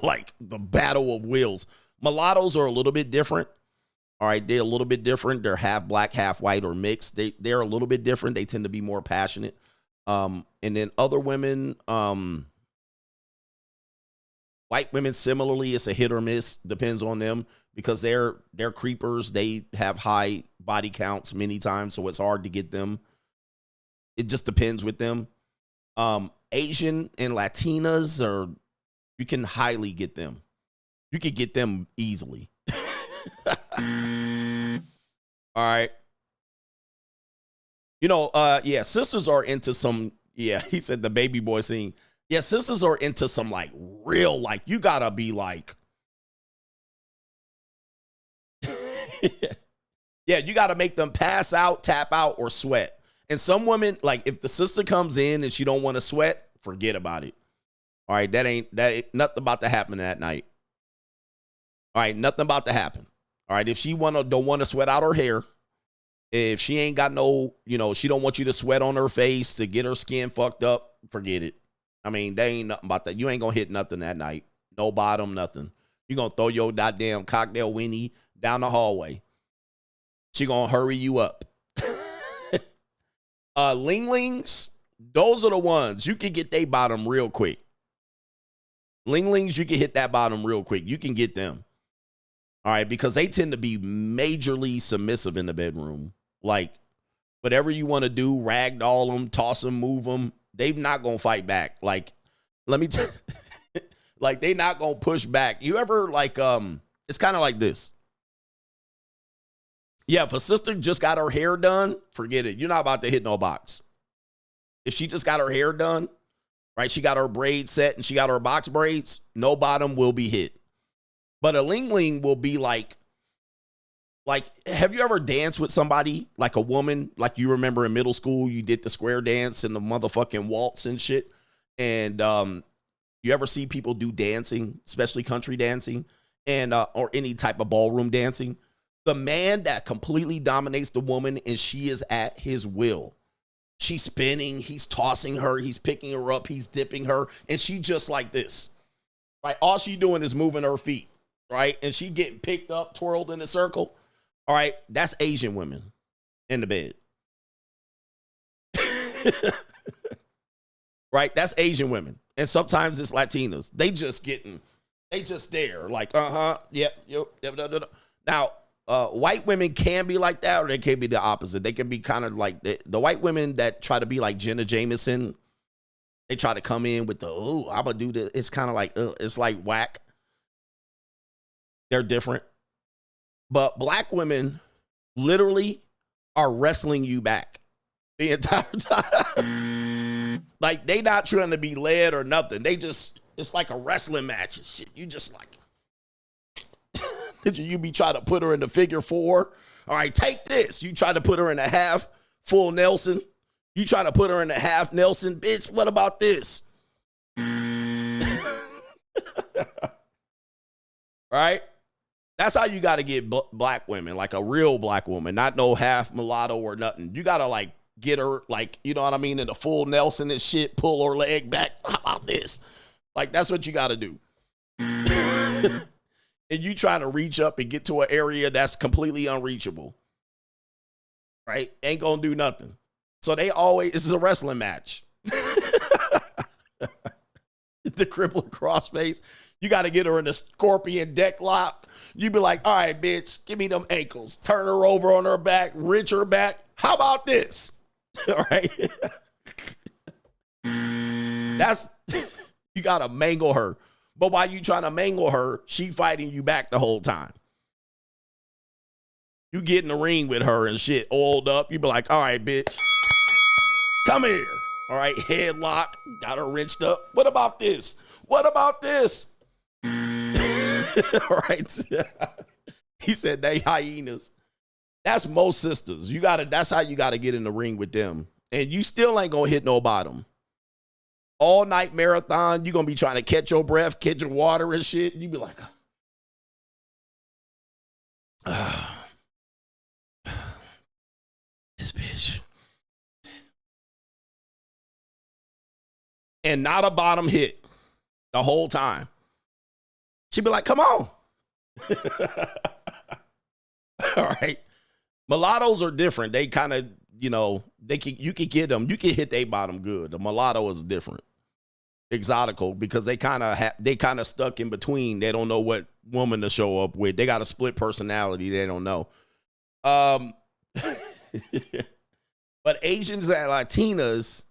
Like the battle of wills. Mulattoes are a little bit different. All right, they're a little bit different. They're half black, half white, or mixed. They're a little bit different. They tend to be more passionate. And then other women, White women, similarly, it's a hit or miss. Depends on them because they're creepers. They have high body counts many times, so it's hard to get them. It just depends with them. Asian and Latinas you can highly get them. You can get them easily. All right. You know, yeah, sisters are into some, yeah, he said the baby boy scene. Yeah, sisters are into some like real, like you gotta be like, yeah, you gotta make them pass out, tap out, or sweat. And some women, like if the sister comes in and she don't want to sweat, forget about it. All right, that ain't nothing about to happen that night. All right, nothing about to happen. All right, if she don't want to sweat out her hair, if she ain't got no, you know, she don't want you to sweat on her face to get her skin fucked up, forget it. I mean, they ain't nothing about that. You ain't gonna hit nothing that night. No bottom, nothing. You gonna throw your goddamn cocktail weenie down the hallway. She gonna hurry you up. Linglings, those are the ones you can get they bottom real quick. Linglings, you can hit that bottom real quick. You can get them. All right, because they tend to be majorly submissive in the bedroom. Like, whatever you want to do, ragdoll them, toss them, move them, they're not going to fight back. Like, let me tell you, like, they not going to push back. You ever, like, it's kind of like this. Yeah, if a sister just got her hair done, forget it. You're not about to hit no box. If she just got her hair done, right, she got her braids set and she got her box braids, no bottom will be hit. But a lingling will be like, have you ever danced with somebody, like a woman, like you remember in middle school, you did the square dance and the motherfucking waltz and shit? And you ever see people do dancing, especially country dancing, and or any type of ballroom dancing? The man that completely dominates the woman and she is at his will. She's spinning, he's tossing her, he's picking her up, he's dipping her, and she just like this. Right? All she doing is moving her feet, right? And she getting picked up, twirled in a circle. All right, that's Asian women in the bed. Right? That's Asian women. And sometimes it's Latinas. They just there. Like, yep. Now, white women can be like that, or they can be the opposite. They can be kind of like the white women that try to be like Jenna Jameson. They try to come in with I'm going to do this. It's kind of like, it's like whack. They're different. But black women literally are wrestling you back the entire time. Like, they not trying to be led or nothing. It's like a wrestling match and shit. You just like, you be trying to put her in the figure four. All right, take this. You try to put her in a half full Nelson. You try to put her in a half Nelson. Bitch, what about this? Right? That's how you got to get black women, like a real black woman, not no half mulatto or nothing. You got to like get her, like, you know what I mean, in the full Nelson and shit, pull her leg back. How about this? Like, that's what you got to do. And you trying to reach up and get to an area that's completely unreachable. Right? Ain't going to do nothing. So this is a wrestling match. The crippler crossface. You got to get her in the scorpion deck lock. You be like, all right, bitch, give me them ankles. Turn her over on her back, wrench her back. How about this? All right. You got to mangle her. But while you trying to mangle her, she fighting you back the whole time. You get in the ring with her and shit, oiled up. You be like, all right, bitch, come here. All right, headlock, got her wrenched up. What about this? What about this? All right. He said they hyenas. That's most sisters. That's how you gotta get in the ring with them. And you still ain't gonna hit no bottom. All night marathon, you gonna be trying to catch your breath, catch your water and shit. You be like, this bitch. And not a bottom hit the whole time. She'd be like, come on. All right. Mulattoes are different. They kind of, you can get them. You can hit their bottom good. The mulatto is different. Exotical, because they kind of stuck in between. They don't know what woman to show up with. They got a split personality. They don't know. But Asians and Latinas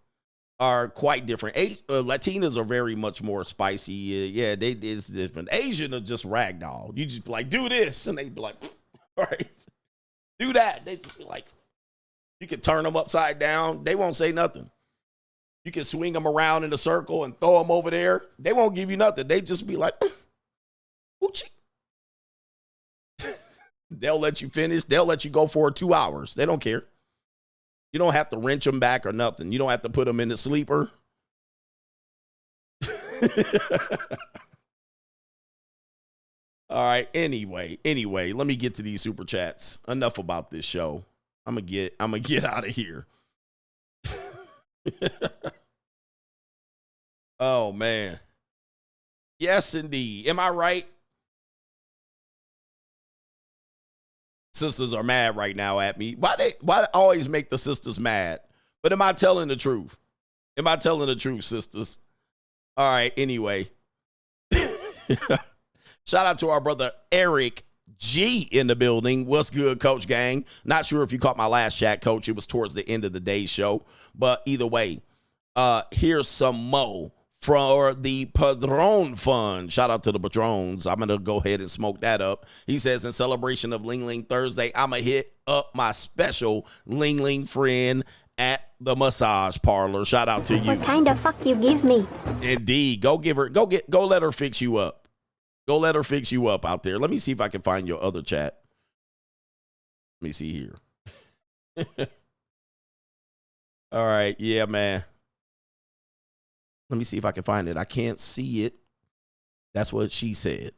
are quite different. Latinas are very much more spicy. Yeah, it's different. Asian are just ragdoll. You just be like, do this, and they be like, all right, do that. They just be like, you can turn them upside down. They won't say nothing. You can swing them around in a circle and throw them over there. They won't give you nothing. They just be like, oochie. They'll let you finish. They'll let you go for 2 hours. They don't care. You don't have to wrench them back or nothing. You don't have to put them in the sleeper. All right. Anyway, let me get to these super chats. Enough about this show. I'm gonna get out of here. Oh man. Yes, indeed. Am I right? Sisters are mad right now at me. Why always make the sisters mad? But am I telling the truth? Am I telling the truth, sisters? All right, anyway. Shout out to our brother Eric G in the building. What's good, Coach Gang? Not sure if you caught my last chat, Coach. It was towards the end of the day's show. But either way, here's some mo for the Padron Fund. Shout out to the Padrones. I'm going to go ahead and smoke that up. He says, in celebration of Ling Ling Thursday, I'm going to hit up my special Ling Ling friend at the massage parlor. Shout out to you. What kind of fuck you give me? Indeed. Go let her fix you up. Go let her fix you up out there. Let me see if I can find your other chat. Let me see here. All right. Yeah, man. Let me see if I can find it. I can't see it. That's what she said.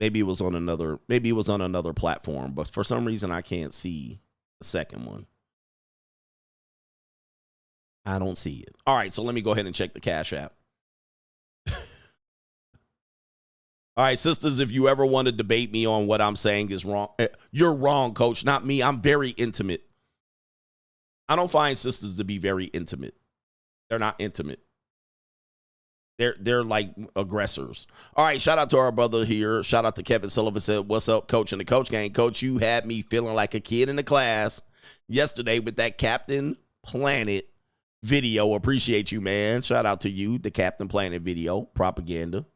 Maybe it was on another platform, but for some reason I can't see the second one. I don't see it. All right, so let me go ahead and check the Cash App. All right, sisters, if you ever want to debate me on what I'm saying is wrong, you're wrong, Coach, not me. I'm very intimate. I don't find sisters to be very intimate. They're not intimate. They're like aggressors. All right, shout out to our brother here. Shout out to Kevin Sullivan said, what's up, Coach, and the Coach Gang. Coach, you had me feeling like a kid in the class yesterday with that Captain Planet video. Appreciate you, man. Shout out to you, the Captain Planet video, propaganda.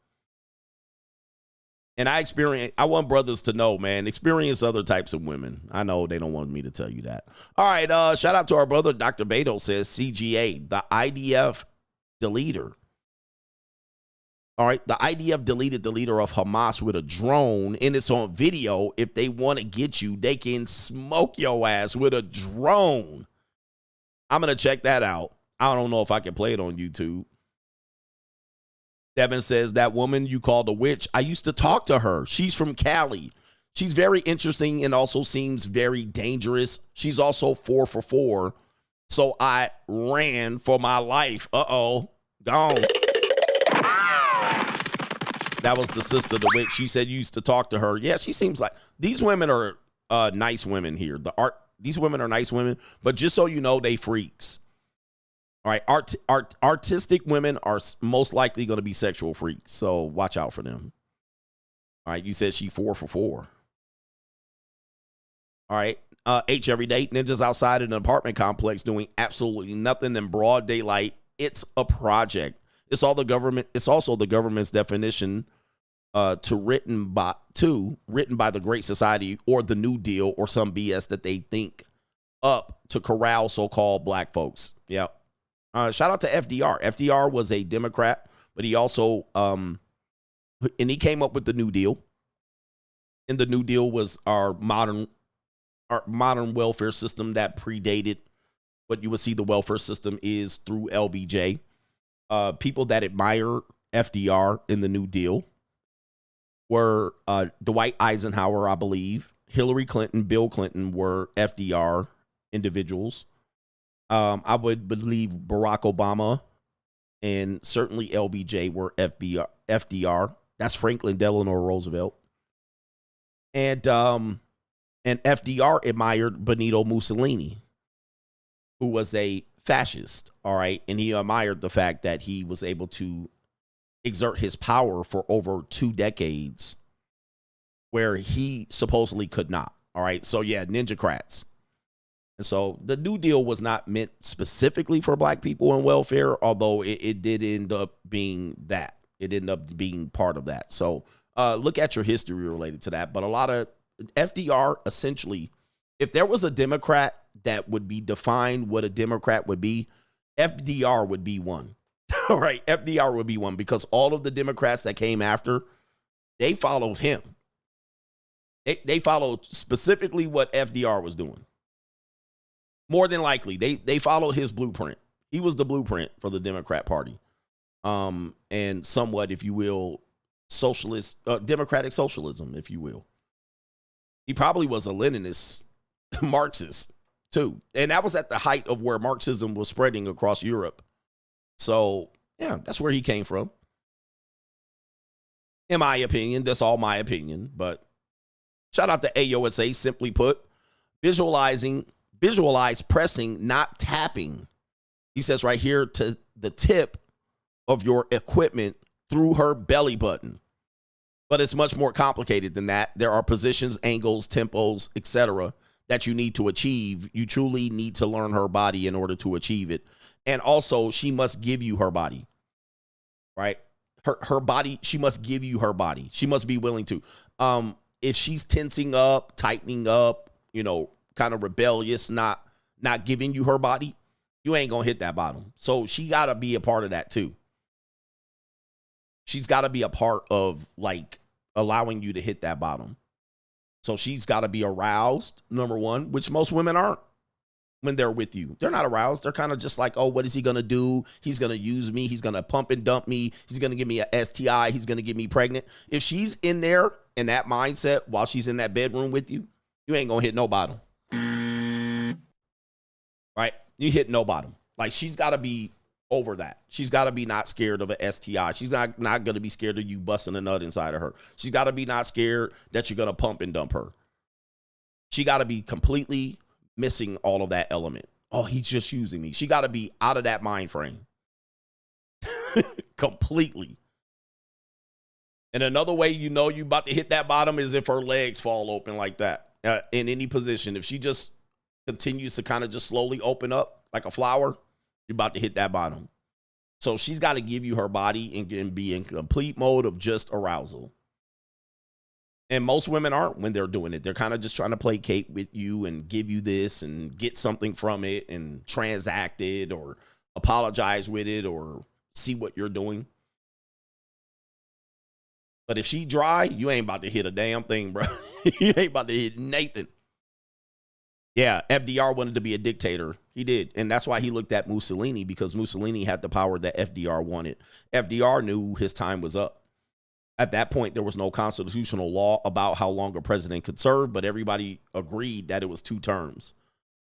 And I want brothers to know, man, experience other types of women. I know they don't want me to tell you that. All right, shout out to our brother, Dr. Beto says, CGA, the IDF deleter. All right, the IDF deleted the leader of Hamas with a drone, and it's on video. If they want to get you, they can smoke your ass with a drone. I'm going to check that out. I don't know if I can play it on YouTube. Devin says, that woman you called a witch, I used to talk to her. She's from Cali. She's very interesting and also seems very dangerous. She's also 4 for 4. So I ran for my life. Uh-oh. Gone. That was the sister, the witch. She said you used to talk to her. Yeah, she seems like, these women are nice women here. These women are nice women, but just so you know, they freaks. All right, artistic women are most likely going to be sexual freaks, so watch out for them. All right, you said she 4 for 4. All right, H every day. Ninjas outside in an apartment complex doing absolutely nothing in broad daylight. It's a project. It's also the government's definition written by the Great Society or the New Deal or some BS that they think up to corral so-called black folks. Yeah. Shout out to FDR. FDR was a Democrat, but he also, and he came up with the New Deal. And the New Deal was our modern welfare system that predated what you would see the welfare system is through LBJ. People that admire FDR in the New Deal were Dwight Eisenhower, I believe. Hillary Clinton, Bill Clinton were FDR individuals. I would believe Barack Obama and certainly LBJ were FDR. That's Franklin Delano Roosevelt. And FDR admired Benito Mussolini, who was a fascist, all right? And he admired the fact that he was able to exert his power for over 2 decades where he supposedly could not, all right? So, yeah, ninjacrats. And so the New Deal was not meant specifically for black people and welfare, although it did end up being that. It ended up being part of that. So look at your history related to that. But a lot of FDR, essentially, if there was a Democrat that would be defined what a Democrat would be, FDR would be one. All right, FDR would be one, because all of the Democrats that came after, they followed him. They followed specifically what FDR was doing. More than likely, they followed his blueprint. He was the blueprint for the Democrat Party. And somewhat, if you will, socialist, democratic socialism, if you will. He probably was a Leninist, Marxist, too. And that was at the height of where Marxism was spreading across Europe. So, yeah, that's where he came from. In my opinion, that's all my opinion. But shout out to AOSA, simply put, visualize pressing, not tapping. He says right here, to the tip of your equipment through her belly button. But it's much more complicated than that. There are positions, angles, tempos, etc. that you need to achieve. You truly need to learn her body in order to achieve it. And also, she must give you her body, right? Her body, she must give you her body. She must be willing to. If she's tensing up, tightening up, you know, kind of rebellious, not giving you her body, you ain't gonna hit that bottom. So she gotta be a part of that too. She's gotta be a part of, like, allowing you to hit that bottom. So she's gotta be aroused, number one, which most women aren't when they're with you. They're not aroused. They're kind of just like, oh, what is he gonna do? He's gonna use me. He's gonna pump and dump me. He's gonna give me a STI. He's gonna get me pregnant. If she's in there in that mindset while she's in that bedroom with you, you ain't gonna hit no bottom. Right? You hit no bottom. Like, she's got to be over that. She's got to be not scared of an STI. She's not going to be scared of you busting a nut inside of her. She's got to be not scared that you're going to pump and dump her. She got to be completely missing all of that element. Oh, he's just using me. She got to be out of that mind frame. Completely. And another way you know you about to hit that bottom is if her legs fall open like that. In any position. If she just continues to kind of just slowly open up like a flower, you're about to hit that bottom. So she's got to give you her body and be in complete mode of just arousal. And most women aren't when they're doing it. They're kind of just trying to placate with you and give you this and get something from it and transact it or apologize with it or see what you're doing. But if she dry, you ain't about to hit a damn thing, bro. You ain't about to hit Nathan. Yeah, FDR wanted to be a dictator. He did. And that's why he looked at Mussolini, because Mussolini had the power that FDR wanted. FDR knew his time was up. At that point, there was no constitutional law about how long a president could serve, but everybody agreed that it was 2 terms.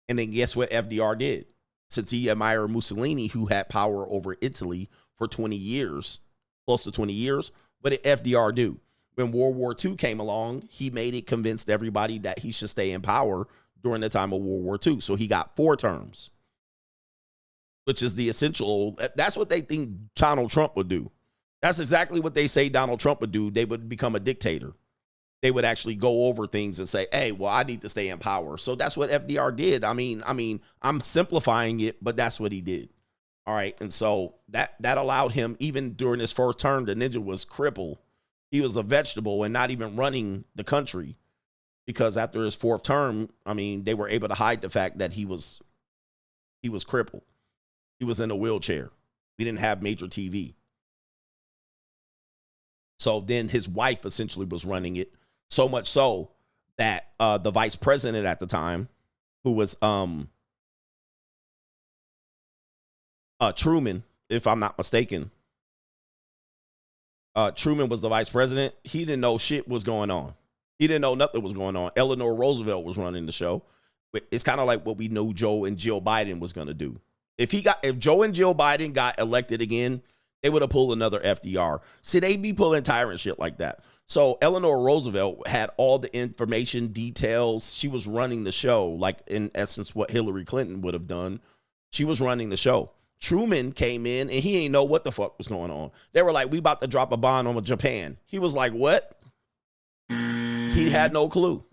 And then guess what FDR did? Since he admired Mussolini, who had power over Italy for 20 years, close to 20 years, what did FDR do? When World War II came along, he made it, convinced everybody that he should stay in power during the time of World War II. So he got 4 terms, which is the essential. That's what they think Donald Trump would do. That's exactly what they say Donald Trump would do. They would become a dictator. They would actually go over things and say, hey, well, I need to stay in power. So that's what FDR did. I mean, I'm simplifying it, but that's what he did. All right. And so that allowed him, even during his 4th term, the ninja was crippled. He was a vegetable and not even running the country. Because after his 4th term, I mean, they were able to hide the fact that he was crippled. He was in a wheelchair. We didn't have major TV. So then his wife essentially was running it. So much so that the vice president at the time, who was Truman, if I'm not mistaken, Truman was the vice president. He didn't know shit was going on. He didn't know nothing was going on. Eleanor Roosevelt was running the show. It's kind of like what we knew Joe and Jill Biden was going to do. If Joe and Jill Biden got elected again, they would have pulled another FDR. See, they'd be pulling tyrant shit like that. So Eleanor Roosevelt had all the information, details. She was running the show, like in essence what Hillary Clinton would have done. She was running the show. Truman came in and he ain't know what the fuck was going on. They were like, we about to drop a bomb on Japan. He was like, what? He had no clue.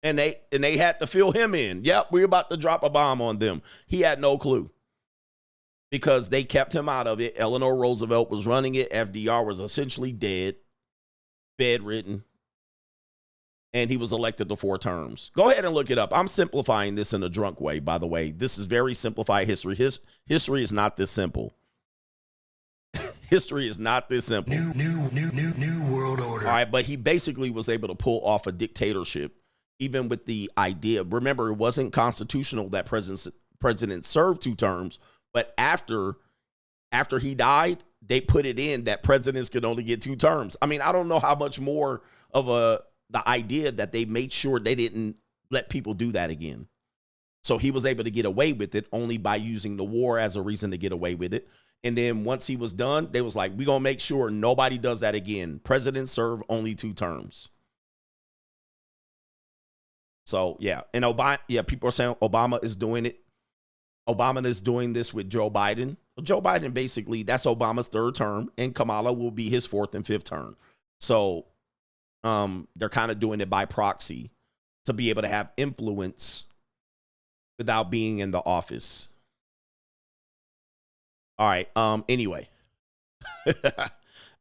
And they had to fill him in. Yep, we're about to drop a bomb on them. He had no clue. Because they kept him out of it. Eleanor Roosevelt was running it. FDR was essentially dead, bedridden, and he was elected to 4 terms. Go ahead and look it up. I'm simplifying this in a drunk way, by the way. This is very simplified history. History is not this simple. History is not this simple. New world order. All right, but he basically was able to pull off a dictatorship, even with the idea. Remember, it wasn't constitutional that presidents served 2 terms. But after he died, they put it in that presidents could only get 2 terms. I mean, I don't know how much more of the idea that they made sure they didn't let people do that again. So he was able to get away with it only by using the war as a reason to get away with it. And then once he was done, they was like, we're going to make sure nobody does that again. Presidents serve only 2 terms. So, yeah. And people are saying Obama is doing it. Obama is doing this with Joe Biden. Joe Biden, basically, that's Obama's 3rd term, and Kamala will be his 4th and 5th term. So they're kind of doing it by proxy to be able to have influence without being in the office. All right. Anyway.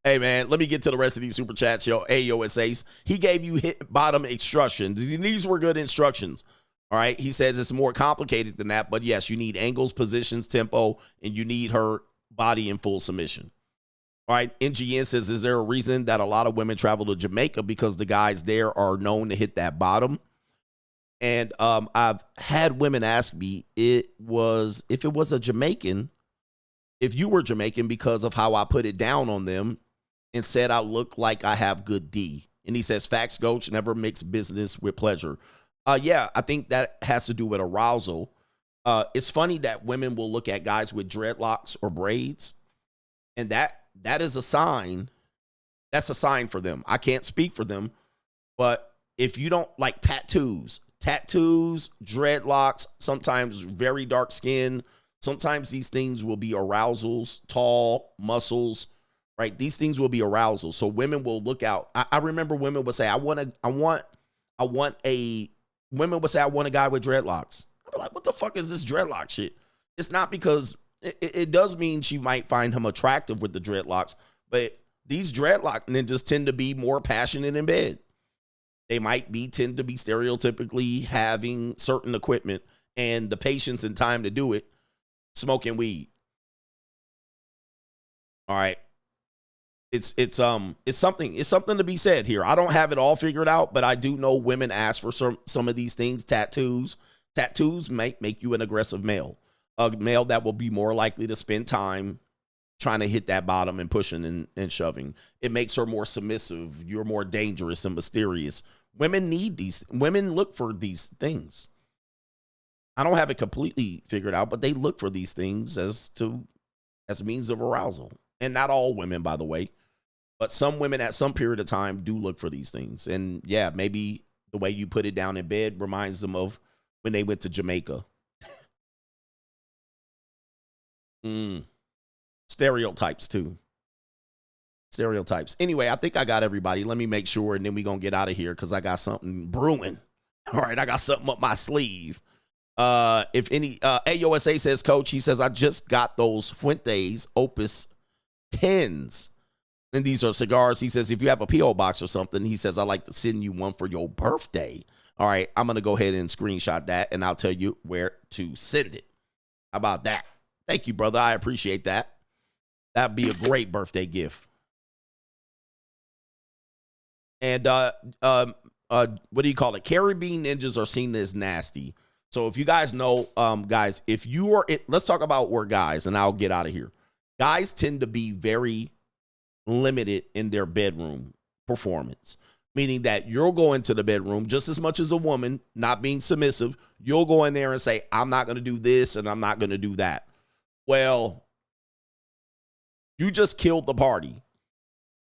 Hey, man, let me get to the rest of these super chats. Yo, it's Ace. He gave you hit bottom instructions. These were good instructions. All right. He says it's more complicated than that. But yes, you need angles, positions, tempo, and you need her body in full submission. All right. NGN says, is there a reason that a lot of women travel to Jamaica? Because the guys there are known to hit that bottom. And I've had women ask me, if it was a Jamaican, if you were Jamaican, because of how I put it down on them and said I look like I have good D. And he says, facts, coach, never mix business with pleasure. Yeah, I think that has to do with arousal. It's funny that women will look at guys with dreadlocks or braids, and that is a sign. That's a sign for them. I can't speak for them, but if you don't like tattoos, dreadlocks, sometimes very dark skin, sometimes these things will be arousals, tall, muscles, right? These things will be arousals. So women will look out. I remember women would say, women would say, I want a guy with dreadlocks. I'd be like, what the fuck is this dreadlock shit? It's not because it does mean she might find him attractive with the dreadlocks, but these dreadlock ninjas tend to be more passionate in bed. They tend to be stereotypically having certain equipment and the patience and time to do it, smoking weed. All right. It's something to be said here. I don't have it all figured out, but I do know women ask for some of these things. Tattoos make you an aggressive male, a male that will be more likely to spend time trying to hit that bottom and pushing and shoving. It makes her more submissive. You're more dangerous and mysterious. Women look for these things. I don't have it completely figured out, but they look for these things as means of arousal. And not all women, by the way. But some women at some period of time do look for these things. And yeah, maybe the way you put it down in bed reminds them of when they went to Jamaica. Stereotypes too. Stereotypes. Anyway, I think I got everybody. Let me make sure, and then we're going to get out of here because I got something brewing. All right, I got something up my sleeve. If any, AOSA says, Coach, he says, I just got those Fuentes Opus 10s. And these are cigars. He says, if you have a P.O. box or something, he says, I'd like to send you one for your birthday. All right, I'm going to go ahead and screenshot that, and I'll tell you where to send it. How about that? Thank you, brother. I appreciate that. That'd be a great birthday gift. And what do you call it? Caribbean ninjas are seen as nasty. So if you guys know, guys, if you are, let's talk about where guys, and I'll get out of here. Guys tend to be very limited in their bedroom performance, meaning that you'll go into the bedroom just as much as a woman, not being submissive. You'll go in there and say, I'm not going to do this and I'm not going to do that. Well, you just killed the party.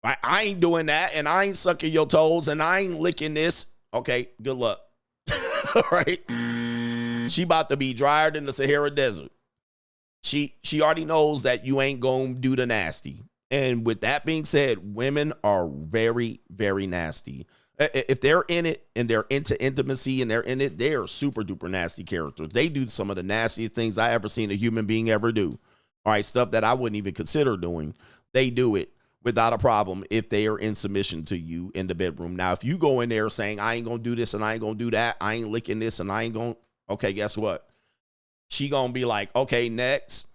Right? I ain't doing that, and I ain't sucking your toes, and I ain't licking this. Okay, good luck. All right? She about to be drier than the Sahara Desert. She already knows that you ain't going to do the nasty. And with that being said, women are very, very nasty. If they're in it and they're into intimacy and they're in it, they are super duper nasty characters. They do some of the nastiest things I ever seen a human being ever do. All right, stuff that I wouldn't even consider doing. They do it without a problem if they are in submission to you in the bedroom. Now, if you go in there saying, I ain't going to do this and I ain't going to do that, I ain't licking this and I ain't going to, okay, guess what? She going to be like, okay, next.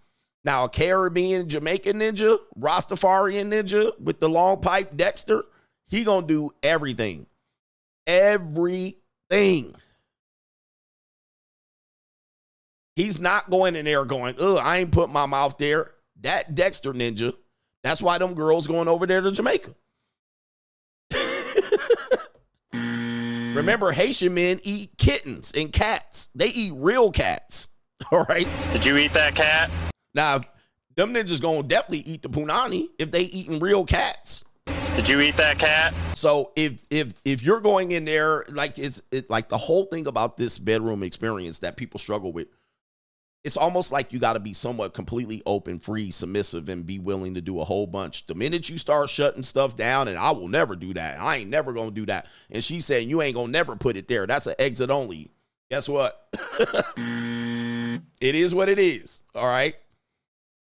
Now, a Caribbean, Jamaican ninja, Rastafarian ninja with the long pipe, Dexter, he going to do everything. Everything. He's not going in there going, ugh, I ain't put my mouth there. That Dexter ninja, that's why them girls going over there to Jamaica. Remember, Haitian men eat kittens and cats. They eat real cats. All right. Did you eat that cat? Now, them ninjas gonna definitely eat the punani if they eating real cats. Did you eat that cat? So if you're going in there, like it's like the whole thing about this bedroom experience that people struggle with, it's almost like you got to be somewhat completely open, free, submissive, and be willing to do a whole bunch. The minute you start shutting stuff down, and I will never do that. I ain't never gonna do that. And she's saying you ain't gonna never put it there. That's an exit only. Guess what? It is what it is. All right.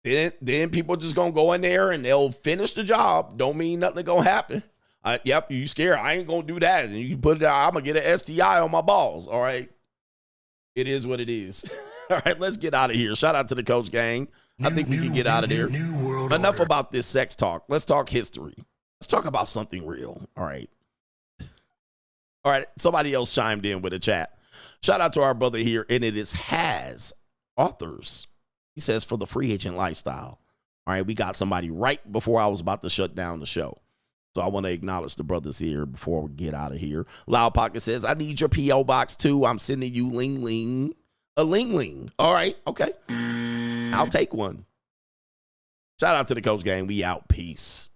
Then people just gonna go in there and they'll finish the job. Don't mean nothing gonna happen. Yep, you scared. I ain't gonna do that. And you put it out, I'm gonna get an STI on my balls. All right. It is what it is. All right, let's get out of here. Shout out to the Coach Gang. I think we can get out of there. Enough about this sex talk. Let's talk history. Let's talk about something real. All right. All right. Somebody else chimed in with a chat. Shout out to our brother here, and it is Has Authors. He says, for the free agent lifestyle. All right, we got somebody right before I was about to shut down the show. So I want to acknowledge the brothers here before we get out of here. Loud Pocket says, I need your P.O. box too. I'm sending you Ling Ling. A Ling Ling. All right, okay. I'll take one. Shout out to the Coach Gang. We out. Peace.